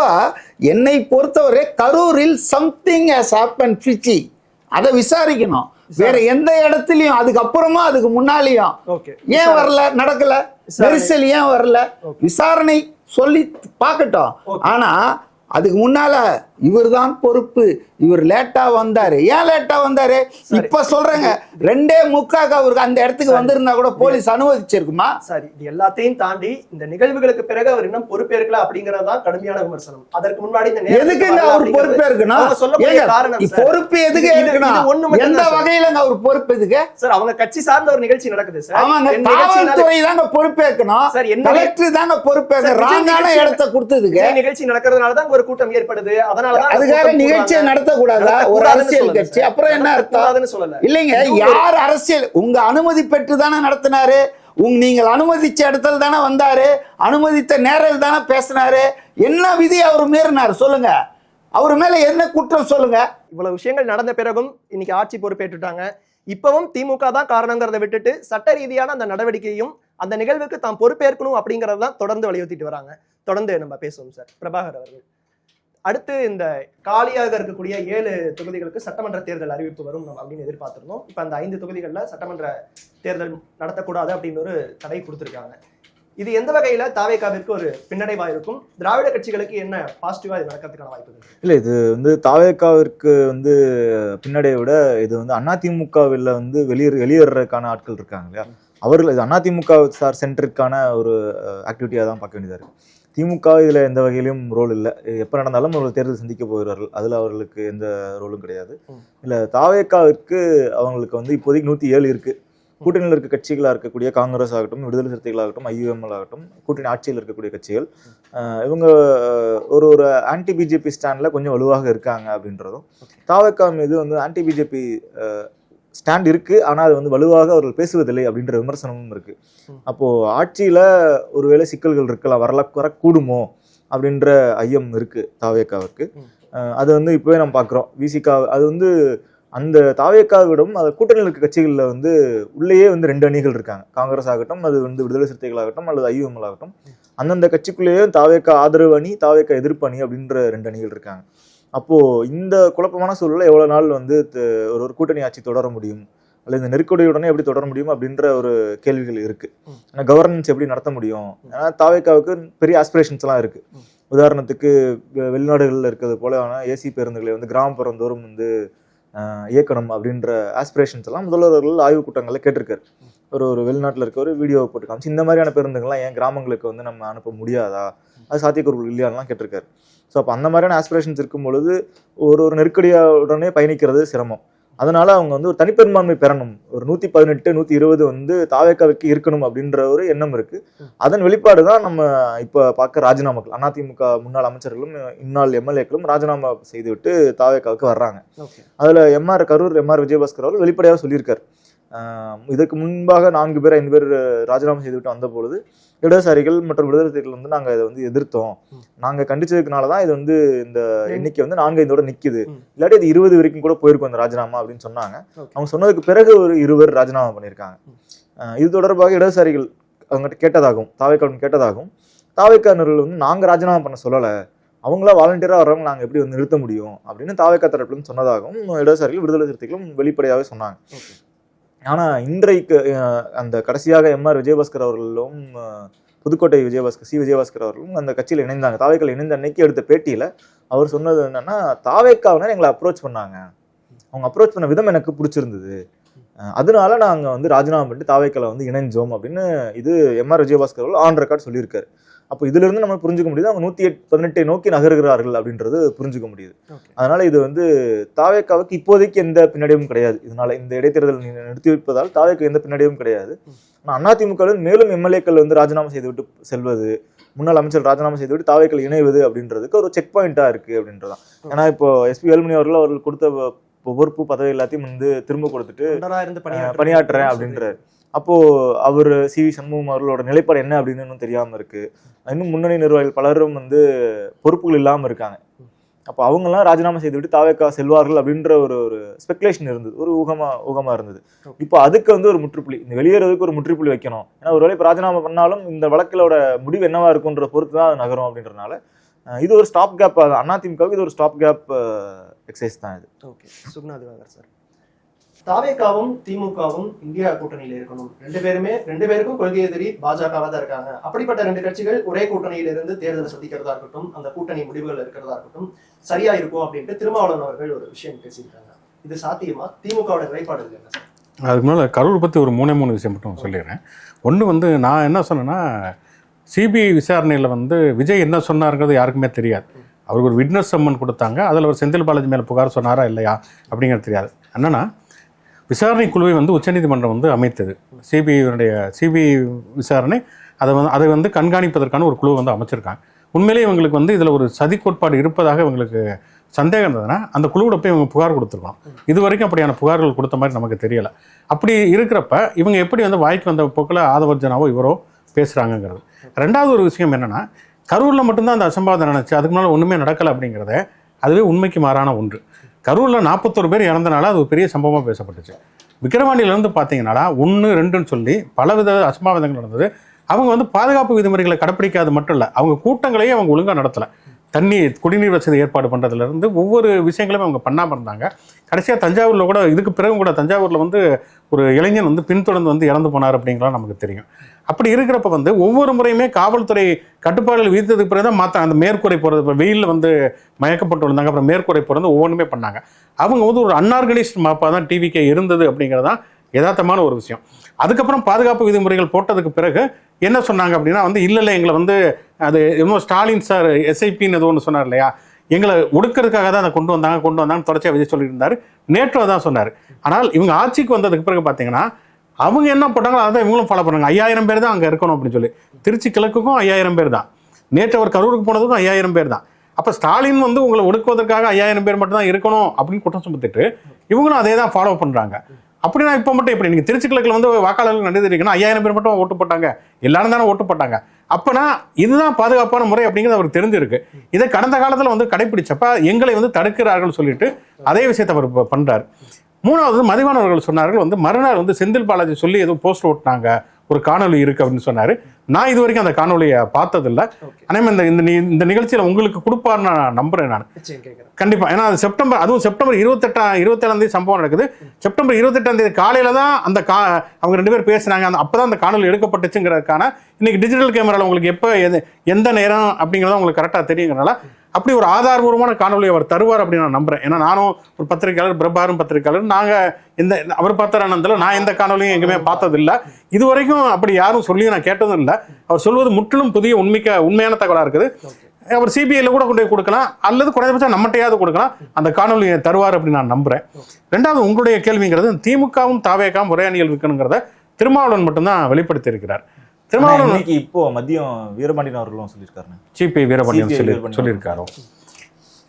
என்னை பொறுத்தவரை கரூரில் சம்திங் ஹஸ் ஹேப்பன் ஃபிச்சி, அதை விசாரிக்கணும். வேற எந்த இடத்துலயும் அதுக்கப்புறமா அதுக்கு முன்னாலேயும் ஏன் வரல, நடக்கல, நெரிசல் ஏன் வரல, விசாரணை சொல்லி பார்க்கட்டும். ஆனா அதுக்கு முன்னால இவர்தான் பொறுப்பு, இவர் லேட்டா வந்தாரு. ஏன் லேட்டா வந்தாரு? இப்ப சொல்றேங்க, 2:45 அவருக்கு அந்த இடத்துக்கு வந்திருந்தா கூட போலீஸ் அனுமதிச்சிருக்குமா? சரி, இது எல்லாத்தையும் தாண்டி இந்த நிகழ்வுகளுக்கு பிறகு அவர் இன்னும் பொறுப்பேற்கல அப்படிங்கறதுதான் கடுமையான விமர்சனம். அதற்கு முன்னாடி எதுக்குங்க அவர் பொறுப்பேற்கணும்? பொறுப்பு எதுக்கு இருக்கணும்? எந்த வகையில அவர் பொறுப்பு எதுக்கு சார்? அவங்க கட்சி சார்ந்த ஒரு நிகழ்ச்சி நடக்குது சார். அவங்க காவல்துறை தாங்க பொறுப்பேற்கணும், கலெக்டர் தாங்க பொறுப்பேற்கணும். ராங்கான இடத்தை கொடுத்ததுக்கு நிகழ்ச்சி நடக்கிறதுனாலதான் ஒரு கூட்டம் ஏற்படுது. அதனாலதான் அதுக்காக நிகழ்ச்சியை நடத்தக்கூடாதா ஒரு அரசியல் கட்சி? அப்புறம் என்ன அர்த்தம்? இல்லைங்க, யார் அரசியல் உங்க அனுமதி பெற்று தானே நடத்தினாரு, நீங்கள் அனுமதிச்ச இடத்துல தானே வந்தாரு, அனுமதித்த நேரில் தானே பேசினாரு. என்ன விதி அவர் மீறினார் சொல்லுங்க? அவர் மேல என்ன குற்றம் சொல்லுங்க? இவ்வளவு விஷயங்கள் நடந்த பிறகும் இன்னைக்கு ஆட்சி பொறுப்பேற்றுட்டாங்க. இப்பவும் திமுக தான் காரணங்கிறத விட்டுட்டு சட்ட ரீதியான அந்த நடவடிக்கையும் அந்த நிகழ்வுக்கு தான் பொறுப்பேற்கணும் அப்படிங்கறது தான் தொடர்ந்து வலியுறுத்திட்டு வராங்க. தொடர்ந்து நம்ம பேசுவோம் சார். பிரபாகர் அவர்கள், அடுத்து இந்த காலியாக இருக்கக்கூடிய 7 தொகுதிகளுக்கு சட்டமன்ற தேர்தல் அறிவிப்பு வரும் அப்படின்னு எதிர்பார்த்திருந்தோம். இப்ப அந்த 5 தொகுதிகள்ல சட்டமன்ற தேர்தல் நடத்தக்கூடாது அப்படின்னு ஒரு தடை கொடுத்திருக்காங்க. இது எந்த வகையில தாவேகாவிற்கு ஒரு பின்னடைவா இருக்கும்? திராவிட கட்சிகளுக்கு என்ன பாசிட்டிவா இது நடக்கிறதுக்கான வாய்ப்புகள்? இல்ல, இது வந்து தாவேகாவிற்கு வந்து பின்னடைவை விட இது வந்து அதிமுகவில் வந்து வெளியேறதுக்கான ஆட்கள் இருக்காங்க இல்லையா, அவர்கள் இது அதிமுக சார் சென்டருக்கான ஒரு ஆக்டிவிட்டியா தான் பார்க்க வேண்டியதா இருக்கு. திமுக இதுல எந்த வகையிலும் ரோல் இல்லை. எப்ப நடந்தாலும் அவர்கள் தேர்தல் சந்திக்க போகிறார்கள், அதுல அவர்களுக்கு எந்த ரோலும் கிடையாது. இல்ல, தாவேகாவிற்கு அவங்களுக்கு வந்து இப்போதைக்கு 107 இருக்கு. கூட்டணியில் இருக்க கட்சிகளாக இருக்கக்கூடிய காங்கிரஸ் ஆகட்டும், விடுதலை சிறுத்தைகளாகட்டும், IUML ஆகட்டும், கூட்டணி ஆட்சியில் இருக்கக்கூடிய கட்சிகள் இவங்க ஒரு ஆன்டி பிஜேபி ஸ்டாண்ட்ல கொஞ்சம் வலுவாக இருக்காங்க அப்படின்றதும், தாவேகா மீது வந்து ஆன்டி பிஜேபி ஸ்டாண்ட் இருக்கு, ஆனா அது வந்து வலுவாக அவர்கள் பேசுவதில்லை அப்படின்ற விமர்சனமும் இருக்கு. அப்போ ஆட்சியில ஒருவேளை சிக்கல்கள் இருக்கலாம், வரக்கூடுமோ அப்படின்ற ஐயம் இருக்கு தாவேகாவிற்கு. அது வந்து இப்பவே நம்ம பாக்குறோம். விசிகா அது வந்து அந்த தாவேகாவிடம் அந்த கூட்டணியில் இருக்க கட்சிகள்ல வந்து உள்ளேயே வந்து 2 அணிகள் இருக்காங்க. காங்கிரஸ் ஆகட்டும், அது வந்து விடுதலை சிறுத்தைகள் ஆகட்டும், அல்லது IUML ஆகட்டும், அந்தந்த கட்சிக்குள்ளேயே தாவேகா ஆதரவு அணி, தாவேகா எதிர்ப்பு அணி அப்படின்ற 2 அணிகள் இருக்காங்க. அப்போ இந்த குழப்பமான சூழல்ல எவ்வளவு நாள் வந்து ஒரு கூட்டணி ஆட்சி தொடர முடியும், அல்லது இந்த நெருக்கடியுடனே எப்படி தொடர முடியும் அப்படின்ற ஒரு கேள்விகள் இருக்கு. ஏன்னா கவர்னன்ஸ் எப்படி நடத்த முடியும்? ஏன்னா தாவேகாவுக்கு பெரிய ஆஸ்பிரேஷன்ஸ் எல்லாம் இருக்கு. உதாரணத்துக்கு வெளிநாடுகளில் இருக்கிறது போல ஏசி பேருந்துகளை வந்து கிராமப்புறந்தோறும் வந்து இயக்கணும் அப்படின்ற ஆஸ்பிரேஷன்ஸ் எல்லாம் முதல்வர்கள் ஆய்வுக் கூட்டங்களில் கேட்டிருக்காரு. ஒரு வெளிநாட்டில் இருக்க ஒரு வீடியோவை போட்டு காமிச்சு இந்த மாதிரியான பேருந்துகள்லாம் ஏன் கிராமங்களுக்கு வந்து நம்ம அனுப்ப முடியாதா, அது சாத்தியக்கூறுகள் இல்லையானலாம் கேட்டிருக்காரு. ஸோ அப்போ அந்த மாதிரியான ஆஸ்பிரேஷன்ஸ் இருக்கும் பொழுது ஒரு நெருக்கடியுடனே பயணிக்கிறது சிரமம். அதனால அவங்க வந்து ஒரு தனிப்பெரும்பான்மை பெறணும், ஒரு 118 120 வந்து தாவேகாவுக்கு இருக்கணும் அப்படின்ற ஒரு எண்ணம் இருக்கு. அதன் வெளிப்பாடு தான் நம்ம இப்ப பார்க்க ராஜினாமாக்கள். அதிமுக முன்னாள் அமைச்சர்களும் இந்நாள் MLA-க்களும் ராஜினாமா செய்துவிட்டு தாவேகாவுக்கு வர்றாங்க. அதுல கரூர் எம்ஆர் விஜயபாஸ்கர் அவர்கள் வெளிப்படையாக சொல்லியிருக்காரு, இதுக்கு முன்பாக 4 பேர் 5 பேர் ராஜினாமா செய்துவிட்டு வந்த பொழுது இடதுசாரிகள் மற்றும் விடுதலைகள் வந்து நாங்க இதை வந்து எதிர்த்தோம், நாங்க கண்டிச்சதுக்குனாலதான் இது வந்து இந்த எண்ணிக்கை வந்து 4-5 நிக்குது, இல்லாட்டி இது 20 வரைக்கும் கூட போயிருக்கும் அந்த ராஜினாமா அப்படின்னு சொன்னாங்க. அவங்க சொன்னதுக்கு பிறகு ஒரு 2 பேர் ராஜினாமா பண்ணியிருக்காங்க. இது தொடர்பாக இடதுசாரிகள் அவங்ககிட்ட கேட்டதாகவும் கேட்டதாகவும் தாவேகாவினர்கள் வந்து நாங்க ராஜினாமா பண்ண சொல்லல, அவங்களா வாலண்டியரா வர்றவங்க நாங்க எப்படி வந்து நிறுத்த முடியும் அப்படின்னு தாவேகா தரப்புல சொன்னதாகவும் இடதுசாரிகள் விடுதலை சிறுத்தைகளும் வெளிப்படையாகவே சொன்னாங்க. ஆனா இன்றைக்கு அந்த கடைசியாக எம்ஆர் விஜயபாஸ்கர் அவர்களும் புதுக்கோட்டை விஜயபாஸ்கர் அவர்களும் அந்த கட்சியில் இணைந்தாங்க. தாவேக்கால இணைந்த அன்னைக்கு எடுத்த பேட்டியில அவர் சொன்னது என்னன்னா, தாவேக்காவினர் எங்களை அப்ரோச் பண்ணாங்க, அவங்க அப்ரோச் பண்ண விதம் எனக்கு பிடிச்சிருந்தது, அதனால நாங்க வந்து ராஜினாமா பண்ணிட்டு தாவேக்கால வந்து இணைஞ்சோம் அப்படின்னு இது எம்ஆர் விஜயபாஸ்கர் அவர்கள் ஆன் ரெக்கார்ட் சொல்லியிருக்காரு. அப்போ இதுல இருந்து நம்ம புரிஞ்சுக்க முடியுது அவங்க 118 நோக்கி நகர்கிறார்கள் அப்படின்றது புரிஞ்சுக்க முடியுது. அதனால இது வந்து தாவேக்காவுக்கு இப்போதைக்கு எந்த பின்னடைவும் கிடையாது. இதனால இந்த இடைத்தேர்தல் நிறுத்தி வைப்பதால் தாவேக்கு எந்த பின்னடைவும் கிடையாது. ஆனா அதிமுக மேலும் MLA-க்கள் வந்து ராஜினாமா செய்துவிட்டு செல்வது, முன்னாள் அமைச்சர் ராஜினாமா செய்துவிட்டு தாவேக்கள் இணைவது அப்படின்றதுக்கு ஒரு செக் பாயிண்டா இருக்கு அப்படின்றதான். ஏன்னா இப்போ SP வேலுமணி அவர்கள் கொடுத்த பொறுப்பு பதவி எல்லாத்தையும் வந்து திரும்ப கொடுத்துட்டு பணியாற்றுறேன் அப்படின்றாரு. அப்போது அவர் சி.வி. சண்முகம் அவர்களோட நிலைப்பாடு என்ன அப்படின்னு இன்னும் தெரியாமல் இருக்குது. இன்னும் முன்னணி நிர்வாகிகள் பலரும் வந்து பொறுப்புகள் இல்லாமல் இருக்காங்க. அப்போ அவங்கெல்லாம் ராஜினாமா செய்துவிட்டு தாவேக்கா செல்வார்கள் அப்படின்ற ஒரு ஸ்பெகுலேஷன் இருந்தது, ஒரு ஊகமா இருந்தது. இப்போ அதுக்கு வந்து ஒரு முற்றுப்புள்ளி, இந்த வெளியேறதுக்கு ஒரு முற்றுப்புள்ளி வைக்கணும். ஏன்னா ஒருவேளை இப்போ ராஜினாமா பண்ணாலும் இந்த வழக்கிலோட முடிவு என்னவா இருக்குன்ற பொறுத்து தான் அது நகரும் அப்படின்றனால இது ஒரு ஸ்டாப் கேப். அதிமுகவுக்கு இது ஒரு ஸ்டாப் கேப் எக்ஸசைஸ் தான் இது. ஓகே, சுகுணா திவாகர் சார், தாவேக்காவும் திமுகவும் இந்தியா கூட்டணியில் இருக்கணும், ரெண்டு பேருக்கும் கொள்கை எதிரி பாஜகவா தான் இருக்காங்க, அப்படிப்பட்ட ரெண்டு கட்சிகள் ஒரே கூட்டணியில இருந்து தேர்தலை சந்திக்கிறதா இருக்கட்டும், அந்த கூட்டணி முடிவுகள் இருக்கிறதா இருக்கட்டும், சரியா இருக்கும் அப்படின்ட்டு திருமாவளவன் அவர்கள் ஒரு விஷயம் பேசியிருக்காங்க. இது சாத்தியமா? திமுகவோட நிலைப்பாடு இல்லைங்க சார். அதுக்கு மேலே கரூர் பற்றி ஒரு மூணு விஷயம் மட்டும் சொல்லிடுறேன். ஒன்று வந்து நான் என்ன சொன்னேன்னா, சிபிஐ விசாரணையில் வந்து விஜய் என்ன சொன்னாருங்கிறது யாருக்குமே தெரியாது. அவருக்கு ஒரு விட்னஸ் சம்மன் கொடுத்தாங்க, அதில் ஒரு செந்தில் பாலாஜி மேலே புகார் சொன்னாரா இல்லையா அப்படிங்கிறது தெரியாது. என்னன்னா விசாரணை குழுவை வந்து உச்சநீதிமன்றம் வந்து அமைத்தது. சிபிஐ விசாரணை அதை வந்து கண்காணிப்பதற்கான ஒரு குழு வந்து அமைச்சிருக்காங்க. உண்மையிலேயே இவங்களுக்கு வந்து இதில் ஒரு சதி கோட்பாடு இருப்பதாக இவங்களுக்கு சந்தேகம் இருந்ததுன்னா அந்த குழுவோட போய் இவங்க புகார் கொடுத்துருக்கணும். இது வரைக்கும் அப்படியான புகார்கள் கொடுத்த மாதிரி நமக்கு தெரியலை. அப்படி இருக்கிறப்ப இவங்க எப்படி வந்து வாய்க்கு வந்த போக்கில் ஆதவர்ஜனாவோ இவரோ பேசுகிறாங்கங்கிறது. ரெண்டாவது ஒரு விஷயம் என்னென்னா, கரூரில் மட்டும்தான் அந்த அசம்பாவிதம் நடந்துச்சு, அதுக்கு மேலே ஒன்றுமே நடக்கலை அப்படிங்கிறத அதுவே உண்மைக்கு மாறான ஒன்று. கரூரில் 41 பேர் இறந்தனால அது ஒரு பெரிய சம்பவமாக பேசப்பட்டுச்சு. விக்கிரவாண்டியிலேருந்து பார்த்தீங்கன்னா 1, 2ன்னு சொல்லி பலவித அசம்பாவிதங்கள் நடந்தது. அவங்க வந்து பாதுகாப்பு விதிமுறைகளை கடைப்பிடிக்காது மட்டும் இல்லை, அவங்க கூட்டங்களையே அவங்க ஒழுங்காக நடத்தலை. குடிநீர் வசதி ஏற்பாடு பண்ணுறதுலேருந்து ஒவ்வொரு விஷயங்களுமே அவங்க பண்ணாமல் இருந்தாங்க. கடைசியாக தஞ்சாவூரில் கூட, இதுக்கு பிறகு கூட தஞ்சாவூரில் வந்து ஒரு இளைஞன் வந்து பின்தொடர்ந்து வந்து இறந்து போனார் அப்படிங்கலாம் நமக்கு தெரியும். அப்படி இருக்கிறப்ப வந்து ஒவ்வொரு முறையுமே காவல்துறை கட்டுப்பாடுகள் விதித்ததுக்கு பிறகு தான் மாற்ற அந்த மேற்கூரை போகிறது. இப்போ வெயிலில் வந்து மயக்கப்பட்டு விழுந்தாங்க, அப்புறம் மேற்கூரை போகிறது ஒவ்வொன்றுமே பண்ணாங்க. அவங்க வந்து ஒரு அன்ஆர்கனைஸ்ட் மாப்பாக தான் டிவிக்கே இருந்தது அப்படிங்கிறது தான் யதார்த்தமான ஒரு விஷயம். அதுக்கப்புறம் பாதுகாப்பு விதிமுறைகள் போட்டதுக்கு பிறகு என்ன சொன்னாங்க அப்படின்னா வந்து இல்லை எங்களை வந்து அது இன்னும் ஸ்டாலின் சார் எஸ்ஐபின்னு எது ஒன்று சொன்னார் இல்லையா, எங்களை ஒடுக்கிறதுக்காக தான் அதை கொண்டு வந்தாங்கன்னு தொடர்ச்சியாக விஜய் சொல்லியிருந்தார். நேற்று அதான் சொன்னார். ஆனால் இவங்க ஆட்சிக்கு வந்ததுக்கு பிறகு பார்த்தீங்கன்னா அவங்க என்ன போட்டாங்களோ அதை இவங்களும் ஃபாலோ பண்ணாங்க. 5000 பேர் தான் அங்கே இருக்கணும் அப்படின்னு சொல்லி. திருச்சி கிழக்குக்கும் 5000 பேர் தான், நேற்று அவர் கரூருக்கு போனதுக்கும் 5000 பேர் தான். அப்போ ஸ்டாலின் வந்து உங்களை ஒடுக்குவதற்காக 5000 பேர் மட்டும் தான் இருக்கணும் அப்படின்னு குற்றம் சுமத்திட்டு இவங்களும் அதே தான் ஃபாலோ பண்ணுறாங்க. அப்படின்னா இப்போ மட்டும் எப்படி நீங்கள் திருச்சி கிழக்கில் வந்து வாக்காளர்கள் நன்றி தெரிவிக்கணும், 5000 பேர் மட்டும் ஓட்டு போட்டாங்க, எல்லாரும் தானே ஓட்டு போட்டாங்க. அப்போனா இதுதான் பாதுகாப்பான முறை அப்படிங்கிறது அவருக்கு தெரிஞ்சிருக்கு. இதை கடந்த காலத்தில் வந்து கடைப்பிடிச்சப்ப எங்களை வந்து தடுக்கிறார்கள் சொல்லிட்டு அதே விஷயத்தை அவர் பண்ணுறாரு. மூணாவது, மதிவாணன் அவர்கள் சொன்னார்கள் வந்து மறுநாள் வந்து செந்தில் பாலாஜி சொல்லி ஏதோ போஸ்டர் ஓட்டினாங்க, ஒரு காணொலி இருக்கு அப்படின்னு சொன்னார். நான் இது வரைக்கும் அந்த காணொலியை பார்த்ததில்லை. ஆனால் இந்த நிகழ்ச்சியில் உங்களுக்கு கொடுப்பாருன்னு நான் நம்புறேன். நான் கண்டிப்பாக, ஏன்னா அது செப்டம்பர் 27 சம்பவம் நடக்குது. செப்டம்பர் 28 காலையில் தான் அந்த அவங்க 2 பேர் பேசுனாங்க. அப்போ தான் அந்த காணொலி எடுக்கப்பட்டுச்சுங்கிறதுக்கான இன்னைக்கு டிஜிட்டல் கேமராவில் உங்களுக்கு எப்போ எந்த நேரம் அப்படிங்கிறத உங்களுக்கு கரெக்டாக தெரியுங்கிறனால அப்படி ஒரு ஆதாரபூர்வமான காணொலி அவர் தருவார் அப்படின்னு நான் நம்புறேன். ஏன்னா நானும் ஒரு பத்திரிகையாளர், பிரபாரும் பத்திரிகையாளர், நாங்கள் அவர் பார்த்தாரானதில் நான் எந்த காணொலியும் எங்கேயுமே பார்த்ததில்லை. இது வரைக்கும் அப்படி யாரும் சொல்லி நான் கேட்டதும் இல்லை. அவர் சொல்வது முற்றிலும் புதிய உண்மையான தகவலாக இருக்குது. அவர் சிபிஐல கூட கொண்டு போய் கொடுக்கலாம், அல்லது குறைந்தபட்சம் நம்மகிட்டையாவது கொடுக்கலாம். அந்த காணொலியை தருவார் அப்படின்னு நான் நம்புறேன். ரெண்டாவது, உங்களுடைய கேள்விங்கிறது திமுகவும் தாவேக்காவும் ஒரே அணியில் இருக்கணுங்கிறத திருமாவளவன் மட்டும்தான் வெளிப்படுத்தி இருக்கிறார். திருமாவளவன் இப்போ மதியம் வீரபாண்டியன் அவர்களும் சொல்லியிருக்காரு, சிபி வீரபாண்டியன் சொல்லியிருக்காரோ.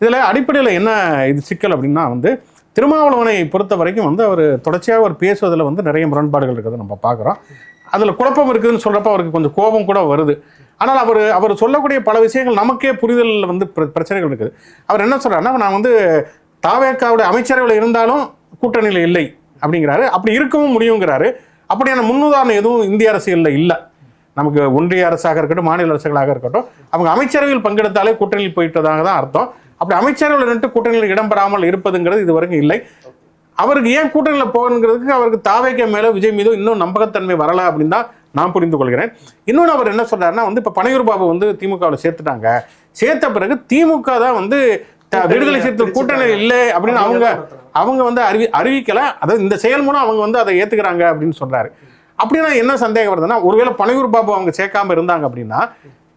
இதில் அடிப்படையில் என்ன இது சிக்கல் அப்படின்னா வந்து திருமாவளவனை பொறுத்த வரைக்கும் வந்து அவர் தொடர்ச்சியாக அவர் பேசுவதில் வந்து நிறைய முரண்பாடுகள் இருக்கிறத நம்ம பார்க்குறோம். அதில் குழப்பம் இருக்குதுன்னு சொல்கிறப்ப அவருக்கு கொஞ்சம் கோபம் கூட வருது. ஆனால் அவர் சொல்லக்கூடிய பல விஷயங்கள் நமக்கே புரிதலில் வந்து பிரச்சனைகள் இருக்குது. அவர் என்ன சொல்கிறாருன்னா, நான் வந்து தாவேக்காவுடைய அமைச்சரவையில் இருந்தாலும் கூட்டணியில் இல்லை அப்படிங்கிறாரு. அப்படி இருக்கவும் முடியுங்கிறாரு. அப்படியான முன்னுதாரணம் எதுவும் இந்திய அரசியலில் இல்லை. நமக்கு ஒன்றிய அரசாக இருக்கட்டும், மாநில அரசுகளாக இருக்கட்டும், அவங்க அமைச்சரவையில் பங்கெடுத்தாலே கூட்டணியில் போயிட்டதாக தான் அர்த்தம். அப்படி அமைச்சரவையில் நின்று கூட்டணியில் இடம்பெறாமல் இருப்பதுங்கிறது இது வரைக்கும் இல்லை. அவருக்கு ஏன் கூட்டணியில் போகணுங்கிறதுக்கு அவருக்கு தாவேக்கா மேலே விஜய் மீது இன்னும் நம்பகத்தன்மை வரலை அப்படின்னு தான் நான் புரிந்து கொள்கிறேன். இன்னொன்று அவர் என்ன சொல்றாருன்னா வந்து இப்போ பனையூர் பாபு வந்து திமுகவில் சேர்த்துட்டாங்க. சேர்த்த பிறகு திமுக தான் வந்து விடுதலை சிறுத்தைகள் கூட்டணி இல்லை அப்படின்னு அவங்க வந்து அறிவிக்கலை. அதாவது இந்த செயல் மூலம் அவங்க வந்து அதை ஏற்றுக்கிறாங்க அப்படின்னு சொல்றாரு. அப்படின்னா என்ன சந்தேகம் வருதுன்னா, ஒருவேளை பனையூர் பாபு அவங்க சேர்க்காம இருந்தாங்க அப்படின்னா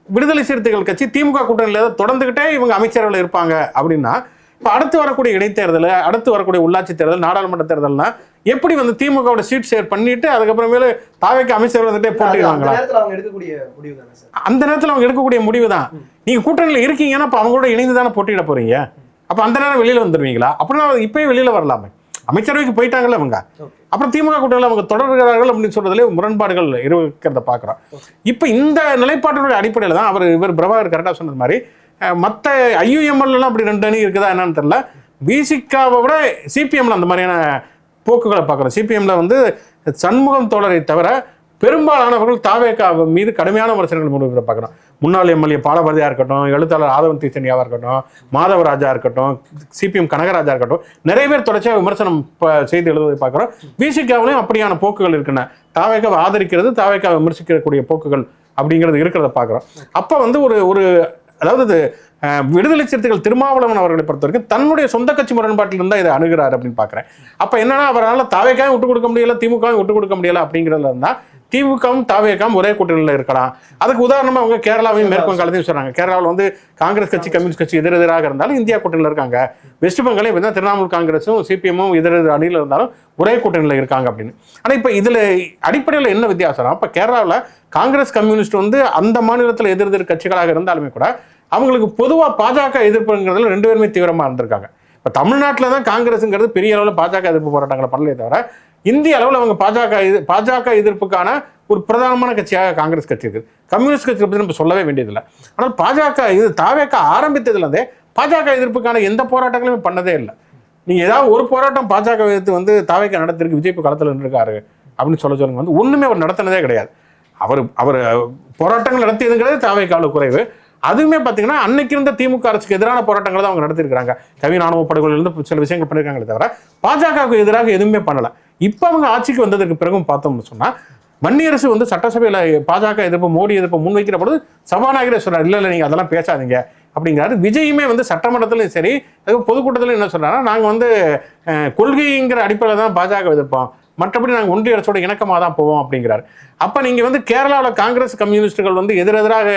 விடுதலை சிறுத்தைகள் கட்சி திமுக கூட்டணியில் தொடர்ந்துகிட்டே இவங்க அமைச்சரவையில் இருப்பாங்க அப்படின்னா இப்போ அடுத்து வரக்கூடிய இடைத்தேர்தல், அடுத்து வரக்கூடிய உள்ளாட்சி தேர்தல், நாடாளுமன்ற தேர்தல்னா எப்படி வந்து திமுகவோட சீட் ஷேர் பண்ணிட்டு அதுக்கப்புறமேல தாவேக்கா அமைச்சர் வந்துட்டே போட்டிடுவாங்களா? அந்த நேரத்தில் அவங்க எடுக்கக்கூடிய முடிவு தான். நீங்க கூட்டணியில் இருக்கீங்கன்னா அப்போ அவங்களோட இணைந்து தானே போட்டியிட போறீங்க. அப்போ அந்த நேரம் வெளியில வந்துடுவீங்களா? அப்படின்னா இப்பயே வெளியில வரலாமே. அமைச்சரவைக்கு போயிட்டாங்கல்ல அவங்க. அப்புறம் திமுக கூட்டணியில் அவங்க தொடர்கிறார்கள் அப்படின்னு சொல்றதுல முரண்பாடுகள் இருக்கிறத பார்க்குறோம். இப்போ இந்த நிலைப்பாட்டினுடைய அடிப்படையில் தான் இவர் பிரபாகர் கரெக்டாக சொன்னது மாதிரி மற்ற ஐயுஎம்எல்லாம் அப்படி 2 அணி இருக்குதா என்னன்னு தெரியல. விசிகாவை விட சிபிஎம்ல அந்த மாதிரியான போக்குகளை பார்க்குறோம். சிபிஎம்ல வந்து சண்முகம் தோழரை தவிர பெரும்பாலானவர்கள் தாவேகா மீது கடுமையான விமர்சனங்கள் முன்வைப்பதை பார்க்குறோம். முன்னாள் எம்எல்ஏ பாலபாரதியாக இருக்கட்டும், எழுத்தாளர் ஆதவன் தீசனியாவாக இருக்கட்டும், மாதவராஜா இருக்கட்டும், சிபிஎம் கனகராஜா இருக்கட்டும், நிறைய பேர் தொடர்ச்சியாக விமர்சனம் செய்து எழுதுவதை பார்க்குறோம். விசிகாவிலையும் அப்படியான போக்குகள் இருக்கின்றன. தாவேகாவை ஆதரிக்கிறது, தாவேகாவை விமர்சிக்கக்கூடிய போக்குகள் அப்படிங்கிறது இருக்கிறத பார்க்குறோம். அப்போ வந்து ஒரு அதாவது விடுதலை சிறுத்தைகள் திருமாவளவன் அவர்களை பொறுத்த வரைக்கும் தன்னுடைய சொந்த கட்சி முரண்பாட்டில் இருந்தால் இதை அணுகிறார் அப்படின்னு பார்க்குறேன். அப்போ என்னன்னா அவரால் தாவேகாவும் விட்டு கொடுக்க முடியல, திமுகவும் விட்டு கொடுக்க முடியல அப்படிங்கிறதுல இருந்தால் திமுகவும் தாவேகாவும் ஒரே கூட்டணியில் இருக்கலாம். அதுக்கு உதாரணமாக அவங்க கேரளாவையும் மேற்கு வங்காளத்தையும் சொல்கிறாங்க. கேரளாவில் வந்து காங்கிரஸ் கட்சி கம்யூனிஸ்ட் கட்சி எதிராக இருந்தாலும் இந்தியா கூட்டணியில் இருக்காங்க. வெஸ்ட் பெங்காலையும் பார்த்தீங்கன்னா திரிணாமுல் காங்கிரஸும் சிபிஎம்மும் எதிர் அணியில் இருந்தாலும் ஒரே கூட்டணியில் இருக்காங்க அப்படின்னு. ஆனால் இப்போ இதில் அடிப்படையில் என்ன வித்தியாசம்? அப்போ கேரளாவில் காங்கிரஸ் கம்யூனிஸ்ட் வந்து அந்த மாநிலத்தில் எதிர் கட்சிகளாக இருந்தாலுமே கூட அவங்களுக்கு பொதுவாக பாஜக எதிர்ப்புங்கிறதுல 2 பேருமே தீவிரமாக இருந்திருக்காங்க. இப்போ தமிழ்நாட்டில் தான் காங்கிரஸுங்கிறது பெரிய அளவில் பாஜக எதிர்ப்பு போராட்டங்களை பண்ணலே தவிர இந்திய அளவில் அவங்க பாஜக எதிர்ப்புக்கான ஒரு பிரதானமான கட்சியாக காங்கிரஸ் கட்சி இருக்குது. கம்யூனிஸ்ட் கட்சியை பற்றி நம்ம சொல்லவே வேண்டியதில்லை. ஆனால் பாஜக தாவேக ஆரம்பித்ததுலேருந்தே பாஜக எதிர்ப்புக்கான எந்த போராட்டங்களுமே பண்ணதே இல்லை. நீங்கள் ஏதாவது ஒரு போராட்டம் பாஜக எதிர்த்து வந்து தாவேக நடத்திருக்கு விஜய் களத்தில் இருக்காரு அப்படின்னு சொல்லுங்க வந்து ஒன்றுமே அவர் நடத்தினதே கிடையாது. அவர் போராட்டங்கள் நடத்தியதுங்கிறது தாவேகாவில் குறைவு. அதுவுமே பார்த்தீங்கன்னா அன்னைக்கு இருந்த திமுக அரசுக்கு எதிரான போராட்டங்கள் தான் அவங்க நடத்திருக்கிறாங்க. கவின் ஆணவ படுகொலையிலிருந்து சில விஷயங்கள் பண்ணியிருக்காங்களே தவிர பாஜகவுக்கு எதிராக எதுவுமே பண்ணலை. இப்போ அவங்க ஆட்சிக்கு வந்ததுக்கு பிறகும் பார்த்தோம்னு சொன்னால் வன்னியரசு வந்து சட்டசபையில் பாஜக எதிர்ப்பு மோடி எதிர்ப்பு முன்வைக்கிற பொழுது சபாநாயகரே சொல்கிறார், இல்லை நீங்கள் அதெல்லாம் பேசாதீங்க அப்படிங்கிறாரு. விஜயுமே வந்து சட்டமன்றத்திலையும் சரி பொதுக்கூட்டத்திலும் என்ன சொல்கிறாங்கன்னா நாங்கள் வந்து கொள்கைங்கிற அடிப்படையில் தான் பாஜக எதிர்ப்போம், மற்றபடி நாங்கள் ஒன்றிய அரசோட இணக்கமாக தான் போவோம் அப்படிங்கிறாரு. அப்போ நீங்கள் வந்து கேரளாவில் காங்கிரஸ் கம்யூனிஸ்டுகள் வந்து எதிரெதிராக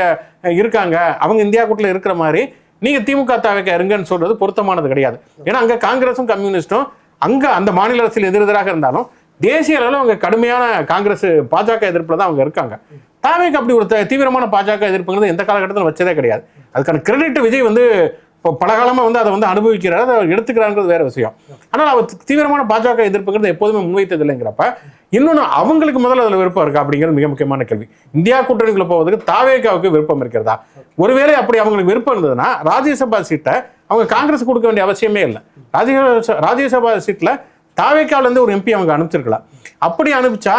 இருக்காங்க, அவங்க இந்தியா கூட்டில் இருக்கிற மாதிரி நீங்கள் திமுக தாவேக இருங்கன்னு சொல்றது பொருத்தமானது கிடையாது. ஏன்னா அங்கே காங்கிரஸும் கம்யூனிஸ்டும் அங்கே அந்த மாநில அரசியல் எதிரெதிராக இருந்தாலும் தேசிய அளவில் அவங்க கடுமையான காங்கிரஸ் பாஜக எதிர்ப்பில் தான் அவங்க இருக்காங்க. தாவேக அப்படி ஒரு தீவிரமான பாஜக எதிர்ப்புங்கிறது எந்த காலகட்டத்தில் வச்சதே கிடையாது. அதுக்கான கிரெடிட் விஜய் வந்து இப்போ பல காலமாக வந்து அதை வந்து அனுபவிக்கிறார், அதை எடுத்துக்கிறாங்கிறது வேற விஷயம். ஆனால் அவர் தீவிரமான பாஜக எதிர்ப்புங்கிறது எப்போதுமே முன்வைத்தது இல்லைங்கிறப்ப இன்னொன்று அவங்களுக்கு முதல்ல அதில் விருப்பம் இருக்கா அப்படிங்கிறது மிக முக்கியமான கேள்வி. இந்தியா கூட்டணிக்குள்ள போவதுக்கு தாவேகாவுக்கு விருப்பம் இருக்கிறதா? ஒருவேளை அப்படி அவங்களுக்கு விருப்பம் இருந்ததுன்னா ராஜ்யசபா சீட்டை அவங்க காங்கிரஸ் கொடுக்க வேண்டிய அவசியமே இல்லை. ராஜ்யசபா சீட்டில் தாவேகாவிலேருந்து ஒரு எம்பி அவங்க அனுப்பிச்சிருக்கலாம். அப்படி அனுப்பிச்சா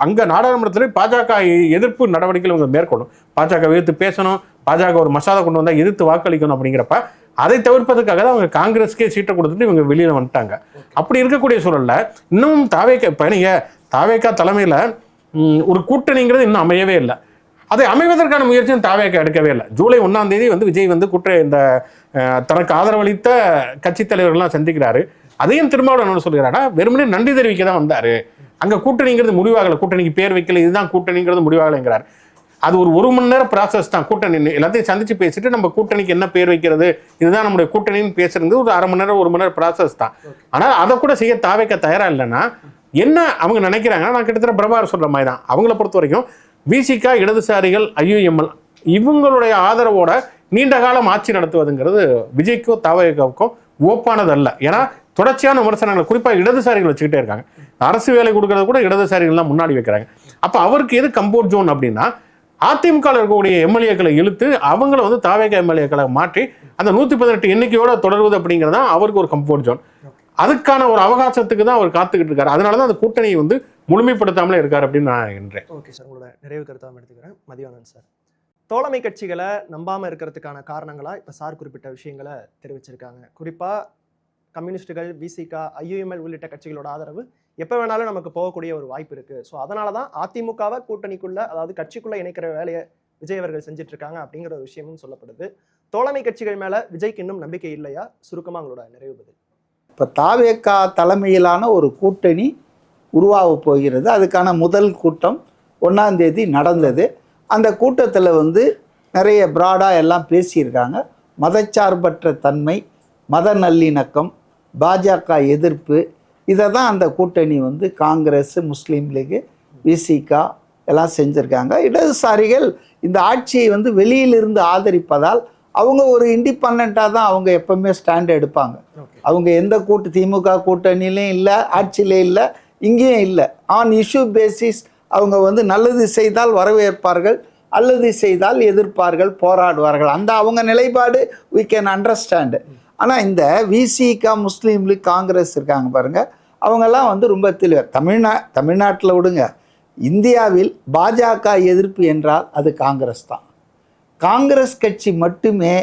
அங்கே நாடாளுமன்றத்தில் பாஜக எதிர்ப்பு நடவடிக்கைகள் இவங்க மேற்கொள்ளும். பாஜக எதிர்த்து பேசணும், பாஜக ஒரு மசோதா கொண்டு வந்தால் எதிர்த்து வாக்களிக்கணும் அப்படிங்கிறப்ப அதை தவிர்ப்பதற்காக தான் அவங்க காங்கிரஸ்க்கே சீட்டை கொடுத்துட்டு இவங்க வெளியில் வந்துட்டாங்க. அப்படி இருக்கக்கூடிய சூழலில் இன்னும் தாவேகா தலைமையில் ஒரு கூட்டணிங்கிறது இன்னும் அமையவே இல்லை. அதை அமைவதற்கான முயற்சியும் தாவேகா எடுக்கவே இல்லை. ஜூலை 1ஆம் தேதி வந்து விஜய் வந்து இந்த தனக்கு ஆதரவளித்த கட்சி தலைவர்கள்லாம் சந்திக்கிறாரு. அதையும் திருமாவளவன் என்ன சொல்கிறாரா, வெறுமனே நன்றி தெரிவிக்க தான் வந்தாரு, அங்கே கூட்டணிங்கிறது முடிவாகலை, கூட்டணிக்கு பேர் வைக்கல, இதுதான் கூட்டணிங்கிறது முடிவாகலைங்கிறார். அது ஒரு மணி நேரம் ப்ராசஸ் தான். கூட்டணி எல்லாத்தையும் சந்திச்சு பேசிட்டு நம்ம கூட்டணிக்கு என்ன பேர் வைக்கிறது, இதுதான் நம்முடைய கூட்டணின்னு பேசுறது ஒரு அரை மணி நேரம் 1 மணி நேரம் ப்ராசஸ் தான். ஆனால் அதை கூட செய்ய தாவேக தயாரா இல்லைன்னா என்ன அவங்க நினைக்கிறாங்கன்னா, நான் கிட்டத்தட்ட பிரபாகர் சொல்ற மாதிரி தான் அவங்கள பொறுத்த வரைக்கும் விசிகா, இடதுசாரிகள், ஐயுஎம்எல் இவங்களுடைய ஆதரவோட நீண்ட காலம் ஆட்சி நடத்துவதுங்கிறது விஜய்க்கும் தாவேகாவுக்கும் ஓப்பானது அல்ல. ஏன்னா தொடர்ச்சியான விமர்சனங்களை குறிப்பாக இடதுசாரிகள் வச்சுக்கிட்டே இருக்காங்க. அரசு வேலை கொடுக்கறது கூட இடதுசாரிகள் தான் முன்னாடி வைக்கிறாங்க. அப்போ அவருக்கு எது கம்போர்ட் ஜோன் அப்படின்னா, அதிமுக இருக்கக்கூடிய எம்எல்ஏக்களை இழுத்து அவங்கள வந்து தாவேக எம்எல்ஏக்களை மாற்றி அந்த 118 எண்ணிக்கையோட தொடர்வது அப்படிங்கிறது தான் அவருக்கு ஒரு கம்போர்ட் ஜோன். அதுக்கான ஒரு அவகாசத்துக்கு தான் அவர் காத்துக்கிட்டு இருக்காரு. அதனால தான் அந்த கூட்டணியை வந்து முழுமைப்படுத்தாமலே இருக்காரு அப்படின்னு நான் என்றேன். ஓகே சார், உங்களோட நிறைவு கருத்தாக எடுத்துக்கிறேன். மதியானன் சார், தோழமை கட்சிகளை நம்பாமல் இருக்கிறதுக்கான காரணங்களாக இப்போ சார் குறிப்பிட்ட விஷயங்களை தெரிவிச்சிருக்காங்க. குறிப்பாக கம்யூனிஸ்டுகள், விசிகா, ஐயுஎம்எல் உள்ளிட்ட கட்சிகளோட ஆதரவு எப்போ வேணாலும் நமக்கு போகக்கூடிய ஒரு வாய்ப்பு இருக்குது. ஸோ அதனால தான் அதிமுகவை கூட்டணிக்குள்ள, அதாவது கட்சிக்குள்ளே இணைக்கிற வேலையை விஜய் அவர்கள் செஞ்சுட்டு இருக்காங்க அப்படிங்கிற ஒரு விஷயமும் சொல்லப்படுது. தோழமை கட்சிகள் மேலே விஜய்க்கு இன்னும் நம்பிக்கை இல்லையா? சுருக்கமாக உங்களோட நிறைவு பதில். இப்போ தாவேகா தலைமையிலான ஒரு கூட்டணி உருவாக போகிறது. அதுக்கான முதல் கூட்டம் 1ஆம் தேதி நடந்தது. அந்த கூட்டத்தில் வந்து நிறைய ப்ராடாக எல்லாம் பேசியிருக்காங்க. மதச்சார்பற்ற தன்மை, மத நல்லிணக்கம், பாஜக எதிர்ப்பு, இதை தான் அந்த கூட்டணி வந்து காங்கிரஸ், முஸ்லீம் லீகு, விசிகா எல்லாம் செஞ்சுருக்காங்க. இடதுசாரிகள் இந்த ஆட்சியை வந்து வெளியிலிருந்து ஆதரிப்பதால் அவங்க ஒரு இண்டிபெண்ட்டாக தான் அவங்க எப்பவுமே ஸ்டாண்ட் எடுப்பாங்க. அவங்க எந்த திமுக கூட்டணியிலையும் இல்லை, ஆட்சியிலே இல்லை, இங்கேயும் இல்லை. ஆன் இஷ்யூ பேசிஸ் அவங்க வந்து நல்லது செய்தால் வரவேற்பார்கள், அல்லது செய்தால் எதிர்ப்பார்கள், போராடுவார்கள். அந்த அவங்க நிலைப்பாடு we can understand. ஆனால் இந்த விசிகா, முஸ்லீம் லீக், காங்கிரஸ் இருக்காங்க பாருங்கள், அவங்கெல்லாம் வந்து ரொம்ப தெளிவாக தமிழ்நாட்டில் விடுங்க, இந்தியாவில் பாஜக எதிர்ப்பு என்றால் அது காங்கிரஸ் தான். காங்கிரஸ் கட்சி மட்டுமே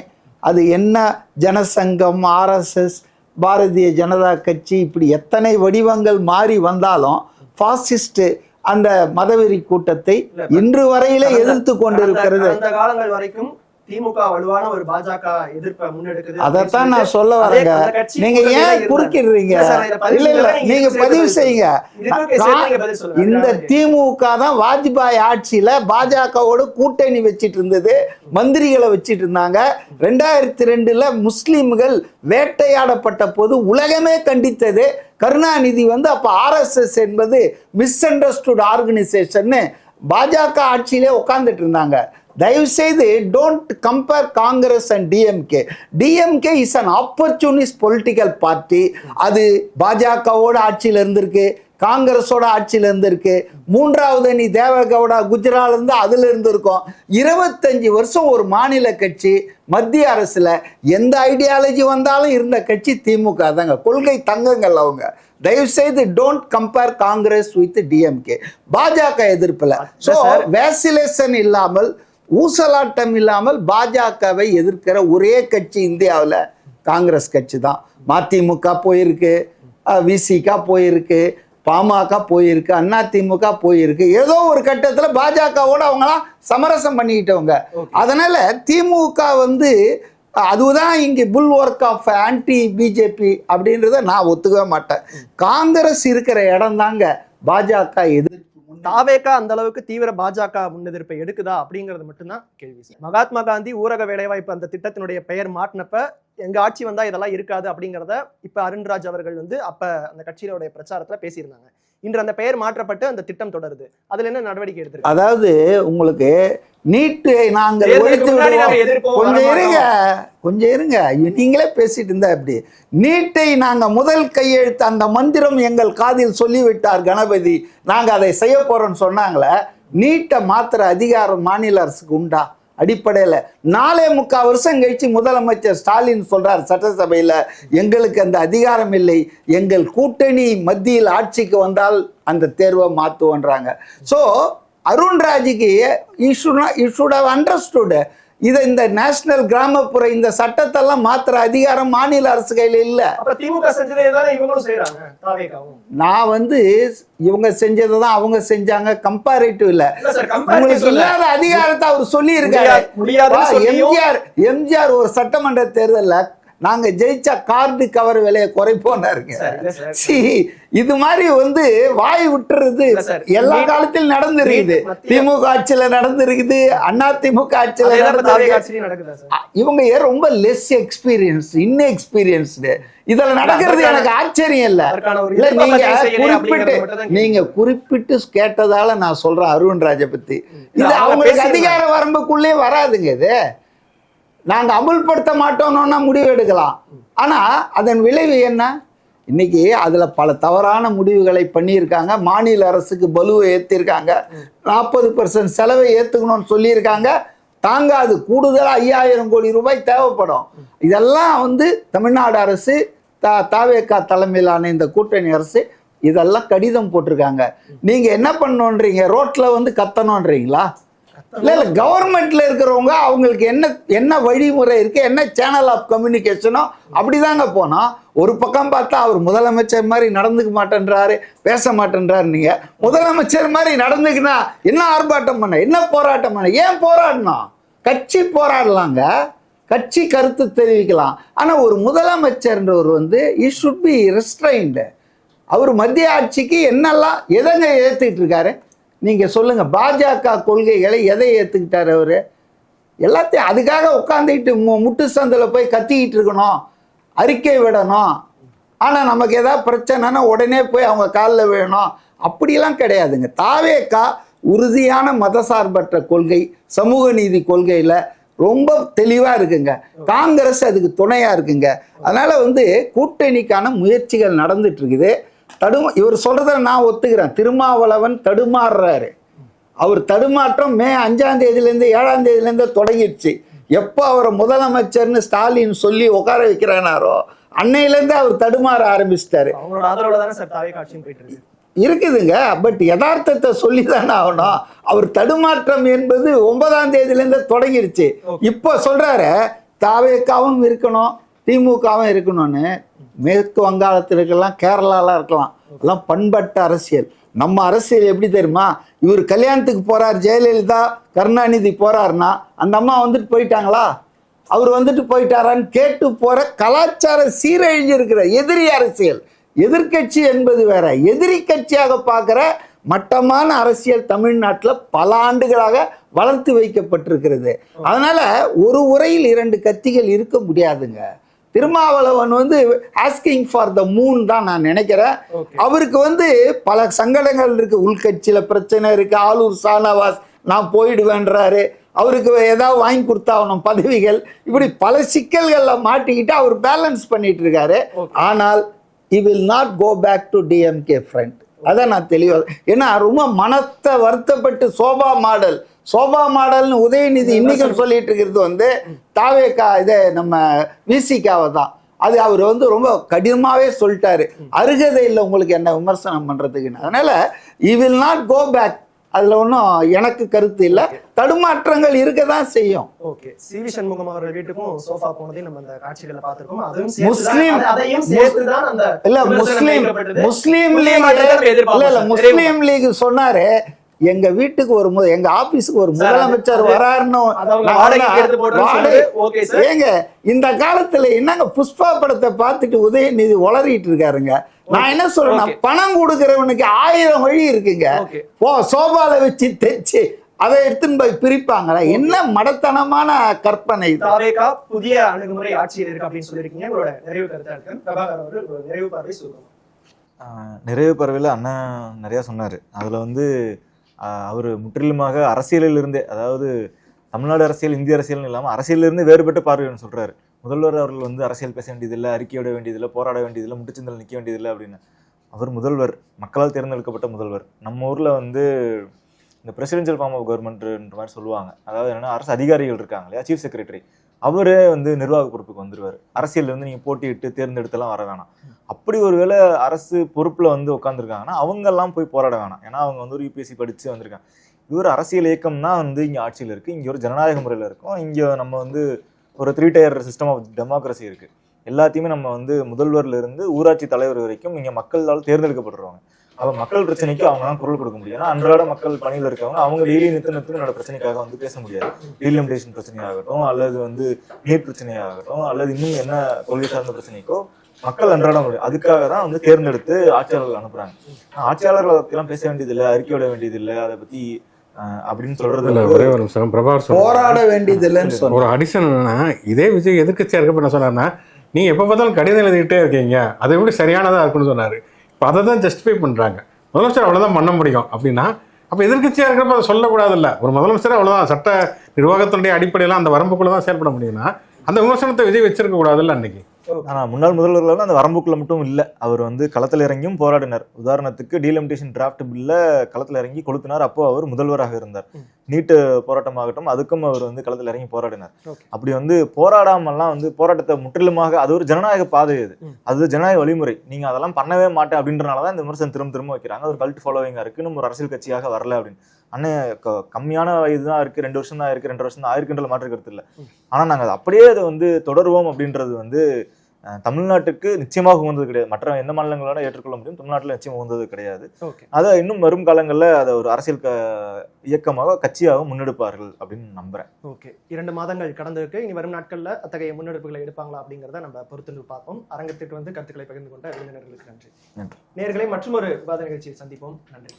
அது என்ன ஜனசங்கம், ஆர்எஸ்எஸ், பாரதிய ஜனதா கட்சி, இப்படி எத்தனை வடிவங்கள் மாறி வந்தாலும் பாசிஸ்ட் அந்த மதவெறி கூட்டத்தை இன்று வரையில எதிர்த்து கொண்டிருக்கிறது. அந்த காலங்கள் வரைக்கும் திமுக வலுவான ஒரு பாஜக எதிர்ப்பை முன்னெடுக்குது. அதைத்தான் நான் சொல்ல வரேங்க. நீங்க ஏன் குறுக்கிடுறீங்க? இல்ல இல்ல, நீங்க பதிவு செய்யுங்க. இந்த திமுக தான் வாஜ்பாய் ஆட்சியில பாஜகவோட கூட்டணி வச்சிட்டு இருந்தது, மந்திரிகளை வச்சிட்டு இருந்தாங்க. 2002 முஸ்லிம்கள் வேட்டையாடப்பட்ட போது உலகமே கண்டித்தது. கருணாநிதி வந்து அப்ப RSS என்பது மிஸ் அண்டர்ஸ்டுட் ஆர்கனைசேஷன் பாஜக ஆட்சியிலே உட்கார்ந்துட்டு இருந்தாங்க. தயவுசெய்து don't compare Congress and DMK. DMK is an opportunist political party. அது பாஜகவோட ஆட்சியில் இருந்திருக்கு, காங்கிரஸோட ஆட்சியில் இருந்திருக்கு, மூன்றாவது அணி தேவகவுடா குஜராத் இருந்து அதுல இருந்திருக்கும். 25 வருஷம் ஒரு மாநில கட்சி மத்திய அரசுல எந்த ஐடியாலஜி வந்தாலும் இருந்த கட்சி திமுக தாங்க. கொள்கை தங்கங்கள் அவங்க. தயவுசெய்து don't compare Congress with DMK. பாஜக எதிர்ப்பில் ஸோ வேசிலேஷன் இல்லாமல், ஊசலாட்டம் இல்லாமல் பாஜகவை எதிர்க்கிற ஒரே கட்சி இந்தியாவில் காங்கிரஸ் கட்சி தான். மதிமுக போயிருக்கு, விசிகா போயிருக்கு, பாமக போயிருக்கு, அதிமுக போயிருக்கு. ஏதோ ஒரு கட்டத்தில் பாஜகவோட அவங்களாம் சமரசம் பண்ணிக்கிட்டவங்க. அதனால திமுக வந்து அதுதான் இங்கே புல் ஒர்க் ஆஃப் ஆன்டி பிஜேபி அப்படின்றத நான் ஒத்துக்கவே மாட்டேன். காங்கிரஸ் இருக்கிற இடம் தாங்க பாஜக எதிர்ப்பு. தாவேகா அந்த அளவுக்கு தீவிர பாஜக முன்னெதிர்ப்பை எடுக்குதா அப்படிங்கிறது மட்டும்தான் கேள்வி. மகாத்மா காந்தி ஊரக வேலைவாய்ப்பு அந்த திட்டத்தினுடைய பெயர் மாற்றினப்ப எங்க ஆட்சி வந்தா இதெல்லாம் இருக்காது அப்படிங்கிறத இப்ப அருண்ராஜ் அவர்கள் வந்து அப்ப அந்த கட்சியினுடைய பிரச்சாரத்துல பேசியிருந்தாங்க. இன்று அந்த பெயர் மாற்றப்பட்டு அந்த திட்டம் தொடருது. அதுல என்ன நடவடிக்கை எடுத்து? அதாவது உங்களுக்கு நீட்டு நாங்கள் கொஞ்சம் இருங்க, நீங்களே பேசிட்டு இருந்தா எப்படி? நீட்டை நாங்க முதல் கையெழுத்து அந்த மந்திரம் எங்கள் காதில் சொல்லிவிட்டார் கணபதி, நாங்க அதை செய்ய போறோம்னு சொன்னாங்களே. நீட்டை மாத்திர அதிகாரம் மாநில அரசுக்கு உண்டா? அடிப்படையில் 4.25 வருஷம் கழிச்சு முதலமைச்சர் ஸ்டாலின் சொல்றார் சட்டசபையில், எங்களுக்கு அந்த அதிகாரம் இல்லை, எங்கள் கூட்டணி மத்தியில் ஆட்சிக்கு வந்தால் அந்த தேர்வை மாற்றுவோன்றாங்க. ஸோ அருண்ராஜுக்கு யூ ஷுட் ஹவ் அண்டர்ஸ்டுட் இதை, இந்த நேஷனல் கிராமப்புற இந்த சட்டத்தெல்லாம் மாத்திர அதிகாரம் மாநில அரசு கையில் இல்லை. திமுக செஞ்சதை இவங்களும் செய்யறாங்க. நான் வந்து இவங்க செஞ்சதை தான் அவங்க செஞ்சாங்க, கம்பேரிட்டிவ் இல்ல. உங்களுக்கு இல்லாத அதிகாரத்தை அவர் சொல்லி இருக்காரு. எம்ஜிஆர் ஒரு சட்டமன்ற தேர்தலில் நாங்க ஜெயிச்சா கார்டு கவர் விலையை குறைப்போம்னாருங்க. இது மாதிரி வந்து வாய் விட்டுறது எல்லா காலத்திலும் நடந்துருக்குது. திமுக ஆட்சியில நடந்திருக்குது, அதிமுக ஆட்சியில நடந்திருக்கு. இவங்க ரொம்ப லெஸ் எக்ஸ்பீரியன்ஸ், இன்எக்ஸ்பீரியன்ஸ்டு. இதுல நடக்கிறது எனக்கு ஆச்சரியம் இல்ல. நீங்க குறிப்பிட்டு கேட்டதால நான் சொல்றேன் அருண்ராஜை பத்தி. இது அவங்களுக்கு அதிகார வரம்புக்குள்ளே வராதுங்க. இது நாங்கள் அமுல்படுத்த மாட்டோம்னா முடிவு எடுக்கலாம். ஆனால் அதன் விளைவு என்ன? இன்னைக்கு அதில் பல தவறான முடிவுகளை பண்ணியிருக்காங்க. மாநில அரசுக்கு பலுவை ஏற்றிருக்காங்க. 40% செலவை ஏற்றுக்கணும்னு சொல்லியிருக்காங்க. தாங்காது, கூடுதலாக 5000 கோடி ரூபாய் தேவைப்படும். இதெல்லாம் வந்து தமிழ்நாடு அரசு, தாவேகா தலைமையிலான இந்த கூட்டணி அரசு இதெல்லாம் கடிதம் போட்டிருக்காங்க. நீங்கள் என்ன பண்ணணுன்றீங்க? ரோட்டில் வந்து கத்தணுன்றீங்களா? இல்லை இல்லை, கவர்மெண்ட்ல இருக்கிறவங்க அவங்களுக்கு என்ன வழிமுறை இருக்கு, என்ன சேனல் ஆஃப் கம்யூனிகேஷனோ அப்படிதாங்க போனோம். ஒரு பக்கம் பார்த்தா அவர் முதலமைச்சர் மாதிரி நடந்துக்க மாட்டேன்றாரு, பேச மாட்டேன்றாரு. நீங்க முதலமைச்சர் மாதிரி நடந்துக்கினா என்ன ஆர்ப்பாட்டம் பண்ண, என்ன போராட்டம் பண்ண? ஏன் போராடணும்? கட்சி போராடலாங்க, கட்சி கருத்து தெரிவிக்கலாம். ஆனால் ஒரு முதலமைச்சர்ன்றவர் வந்து he should be restrained. அவர் மத்திய ஆட்சிக்கு என்னெல்லாம் எதங்க ஏற்றுக்கிட்டு இருக்காரு நீங்கள் சொல்லுங்கள். பாஜக கொள்கைகளை எதை ஏற்றுக்கிட்டார் அவர்? எல்லாத்தையும். அதுக்காக உட்காந்துக்கிட்டு முட்டு சந்தில் போய் கத்திக்கிட்டு இருக்கணும், அறிக்கை விடணும். ஆனால் நமக்கு ஏதாவது பிரச்சனைனா உடனே போய் அவங்க காலில் விழணும், அப்படிலாம் கிடையாதுங்க. தாவேகா உறுதியான மதசார்பற்ற கொள்கை, சமூக நீதி கொள்கையில் ரொம்ப தெளிவாக இருக்குங்க. காங்கிரஸ் அதுக்கு துணையாக இருக்குங்க. அதனால் வந்து கூட்டணிக்கான முயற்சிகள் நடந்துட்டு இருக்குது. இவர் சொல்றத நான் ஒத்துக்கிறேன். திருமாவளவன் தடுமாறுறாரு. அவர் தடுமாற்றம் மே 5ஆம் தேதியிலேருந்து 7ஆம் தேதியிலேருந்து தொடங்கிடுச்சு. எப்போ அவரை முதலமைச்சர்னு ஸ்டாலின் சொல்லி உட்கார வைக்கிறானாரோ அன்னையிலேருந்து அவர் தடுமாற ஆரம்பிச்சிட்டாரு. அவங்களோட ஆதரவுல தானே சார் தாவே காட்சியும் போயிட்டு இருக்கு. இருக்குதுங்க, பட் யதார்த்தத்தை சொல்லி தானே ஆகணும். அவர் தடுமாற்றம் என்பது 9ஆம் தேதியிலேருந்து தொடங்கிடுச்சு. இப்போ சொல்றாரு தாவேக்காவும் இருக்கணும் திமுகவும் இருக்கணும்னு. மேற்கு வங்காளத்தில் இருக்கலாம், கேரளாலாம் இருக்கலாம், எல்லாம் பண்பட்ட அரசியல். நம்ம அரசியல் எப்படி தெரியுமா? இவர் கல்யாணத்துக்கு போறார், ஜெயலலிதா கருணாநிதி போறாருன்னா அந்த அம்மா வந்துட்டு போயிட்டாங்களா, அவர் வந்துட்டு போயிட்டாரான்னு கேட்டு போற கலாச்சார சீரழிஞ்சு இருக்கிற எதிரி அரசியல். எதிர்கட்சி என்பது வேற, எதிரி கட்சியாக பார்க்குற மட்டமான அரசியல் தமிழ்நாட்டில் பல ஆண்டுகளாக வளர்த்து வைக்கப்பட்டிருக்கிறது. அதனால ஒரு உரையில் 2 கத்திகள் இருக்க முடியாதுங்க. Thirumavalavan asking for the moon தான் நான் நினைக்கிறேன். அவருக்கு பல சங்கடங்கள் இருக்கு, உள்கட்சியில பிரச்சனை இருக்கு, ஆளூர் ஷானவாஸ் நான் போயிடுவேன்றாரு, அவருக்கு ஏதாவது வாங்கி கொடுத்தாகணும் பதவிகள், இப்படி பல சிக்கல்கள்ல மாட்டிக்கிட்டு அவர் பேலன்ஸ் பண்ணிட்டு இருக்காரு. ஆனால் he will not go back to DMK friend. அதான் நான் தெளிவாக, ஏன்னா ரொம்ப மனத்தை வருத்தப்பட்டு சோபா மாடல்னு உதயநிதி இன்னைக்கும் சொல்லிட்டு இருக்கிறது தாவேக்கா இதை நம்ம விசிகாவை தான். அது அவர் ரொம்ப கடினமாகவே சொல்லிட்டாரு. அருகதை இல்லை உங்களுக்கு என்ன விமர்சனம் பண்றதுக்குன்னு. அதனால he will not go back. அதுல ஒன்றும் எனக்கு கருத்து இல்லை. தடுமாற்றங்கள் இருக்க தான் செய்யும். ஓகே, சிவி சண்முகம் அவர்கள் வீட்டுக்கும் சோஃபா போனதையும் நம்ம அந்த காட்சிகளை பார்த்திருக்கோம். அதுவும் முஸ்லீம் லீக் சொன்னாரு எங்க வீட்டுக்கு எங்க ஆபீஸுக்கு ஒரு முதலமைச்சர் வராருன்னு. ஏங்க இந்த காலத்துல என்னங்க புஷ்பா படத்தை பார்த்துட்டு உதயநிதி உளறிட்டு இருக்காருங்க. நான் என்ன சொல்றேன், பணம் கொடுக்கறவனுக்கு 1000 வழி இருக்குங்க. சோபால வச்சு தைச்சு அதை எடுத்துன்னு போய் பிரிப்பாங்களா? என்ன மடத்தனமான கற்பனை. புதிய அணுகுமுறை ஆட்சியில் இருக்கு அப்படின்னு சொல்லியிருக்கீங்க. உங்களோட நிறைவு கருத்து நிறைவு பார்வை சொல்லுங்க. நிறைவு பார்வையில் அண்ணன் நிறையா சொன்னார். அதில் அவர் முற்றிலுமாக அரசியலில் இருந்தே, அதாவது தமிழ்நாடு அரசியல் இந்திய அரசியல்னு இல்லாமல் அரசியலிருந்து வேறுபட்டு பார்வைன்னு சொல்கிறாரு. முதல்வர் அவர்கள் அரசியல் பேச வேண்டியதில்லை, அறிக்கையிட வேண்டியதில்லை, போராட வேண்டியதில்லை, முட்டுச்சந்தில் நிற்க வேண்டியதில்லை அப்படின்னு. அவர் முதல்வர், மக்களால் தேர்ந்தெடுக்கப்பட்ட முதல்வர். நம்ம ஊரில் இந்த பிரசிடென்ஷியல் ஃபார்ம் ஆஃப் கவர்மெண்ட்ன்ற மாதிரி சொல்லுவாங்க. அதாவது என்னென்னா அரசு அதிகாரிகள் இருக்காங்க இல்லையா, சீஃப் செக்ரட்டரி, அவரே நிர்வாக பொறுப்புக்கு வந்துடுவார். அரசியல் நீங்கள் போட்டியிட்டு தேர்ந்தெடுத்தெல்லாம் வர வேணாம். அப்படி ஒரு வேளை அரசு பொறுப்பில் உட்காந்துருக்காங்கன்னா அவங்கெல்லாம் போய் போராட வேணாம். ஏன்னா அவங்க ஒரு யூபிஎஸ்சி படித்து வந்திருக்காங்க. இவர் அரசியல் இயக்கம்னா இங்கே ஆட்சியில் இருக்குது, இங்கே ஒரு ஜனநாயக முறையில் இருக்கும், இங்கே நம்ம ஒரு 3 tier சிஸ்டம் ஆஃப் டெமோக்ரஸி இருக்குது. எல்லாத்தையுமே நம்ம முதல்வர்லேருந்து ஊராட்சி தலைவர் வரைக்கும் இங்கே மக்களால் தேர்ந்தெடுக்கப்படுறவங்க. அப்போ மக்கள் பிரச்சனைக்கு அவங்க தான் குரல் கொடுக்க முடியும். ஏன்னா அன்றாட மக்கள் பணியில் இருக்கவங்க அவங்க டெய்லி நிறுத்தினோட பிரச்சனைக்காக பேச முடியாது. டீலிமிட்டேஷன் பிரச்சனையாகட்டும், அல்லது நீட் பிரச்சனையாகட்டும், அல்லது இன்னும் என்ன கொள்கை சார்ந்த பிரச்சனைக்கோ மக்கள் அன்றாட முடியும். அதுக்காக தான் தேர்ந்தெடுத்து ஆட்சியாளர்கள் அனுப்புறாங்க. ஆட்சியாளர்களை பற்றிலாம் பேச வேண்டியதில்லை, அறிக்கையிட வேண்டியதில்லை, அதை பற்றி அப்படின்னு சொல்றது ஒரே ஒரு நிமிஷம். பிரபாகர் போராட வேண்டியதில்லைன்னு ஒரு அடிஷன் என்னன்னா, இதே விஜய் எதிர்க்கட்சியா இருக்கப்ப என்ன சொன்னார்னா, நீங்க எப்ப பார்த்தாலும் கடிதம் எழுதிக்கிட்டே இருக்கீங்க, அதை எப்படி சரியானதா இருக்குன்னு சொன்னாரு. இப்போ அதை தான் ஜஸ்டிஃபை பண்றாங்க. முதலமைச்சர் அவ்வளவுதான் பண்ண முடியும் அப்படின்னா, அப்ப எதிர்க்கட்சியா இருக்கிறப்ப அதை சொல்லக்கூடாது இல்லை. ஒரு முதலமைச்சர் அவ்வளவுதான் சட்ட நிர்வாகத்தினுடைய அடிப்படையில அந்த வரம்புக்குள்ள தான் செயல்பட முடியும்னா, அந்த விமர்சனத்தை விஜய் வச்சிருக்க கூடாதுல்ல அன்னைக்கு. ஆனால் முன்னாள் முதல்வர்கள் அந்த வரம்புக்குள்ள மட்டும் இல்லை, அவர் களத்தில் இறங்கியும் போராடினார். உதாரணத்துக்கு டீலிமிட்டேஷன் டிராஃப்ட் பில்ல களத்தில் இறங்கி கொளுத்தினார். அப்போ அவர் முதல்வராக இருந்தார். நீட்டு போராட்டமாகட்டும், அதுக்கும் அவர் களத்தில் இறங்கி போராடினார். அப்படி போராடாமல்லாம் போராட்டத்தை முற்றிலுமாக, அது ஒரு ஜனநாயக பாதை, அது ஜனநாயக வழிமுறை. நீங்க அதெல்லாம் பண்ணவே மாட்டேன் அப்படின்றனாலதான் இந்த விமர்சனம் திரும்ப வைக்கிறாங்க. ஒரு கல்ட் ஃபாலோவிங்கா இருக்கு, நம்ம ஒரு அரசியல் கட்சியாக வரல அப்படின்னு. அண்ணன் கம்மியான வயது தான் இருக்கு, 2 வருஷம் தான் இருக்கு, 2 வருஷம் தான் ஆயிருக்குன்ற மாற்று கருத்து இல்லை. ஆனா நாங்க அப்படியே அதை தொடருவோம் அப்படின்றது தமிழ்நாட்டுக்கு நிச்சயமாக உகந்தது கிடையாது. மற்ற எந்த மாநிலங்களோட ஏற்றுக்கொள்ள முடியும், தமிழ்நாட்டில் நிச்சயம் உகந்தது கிடையாது. அதை இன்னும் வரும் காலங்களில் அதை ஒரு அரசியல் இயக்கமாக கட்சியாக முன்னெடுப்பார்கள் அப்படின்னு நம்புறேன். ஓகே, 2 மாதங்கள் கடந்திருக்கு. இனி வரும் நாட்களில் அத்தகைய முன்னெடுப்புகளை எடுப்பாங்களா அப்படிங்கிறத நம்ம பொறுத்து பார்ப்போம். அரங்கத்திற்கு கருத்துக்களை பகிர்ந்து கொண்ட விருந்தினர்களுக்கு நன்றி. நேயர்களை மற்றும் ஒரு விவாத நிகழ்ச்சியில் சந்திப்போம். நன்றி.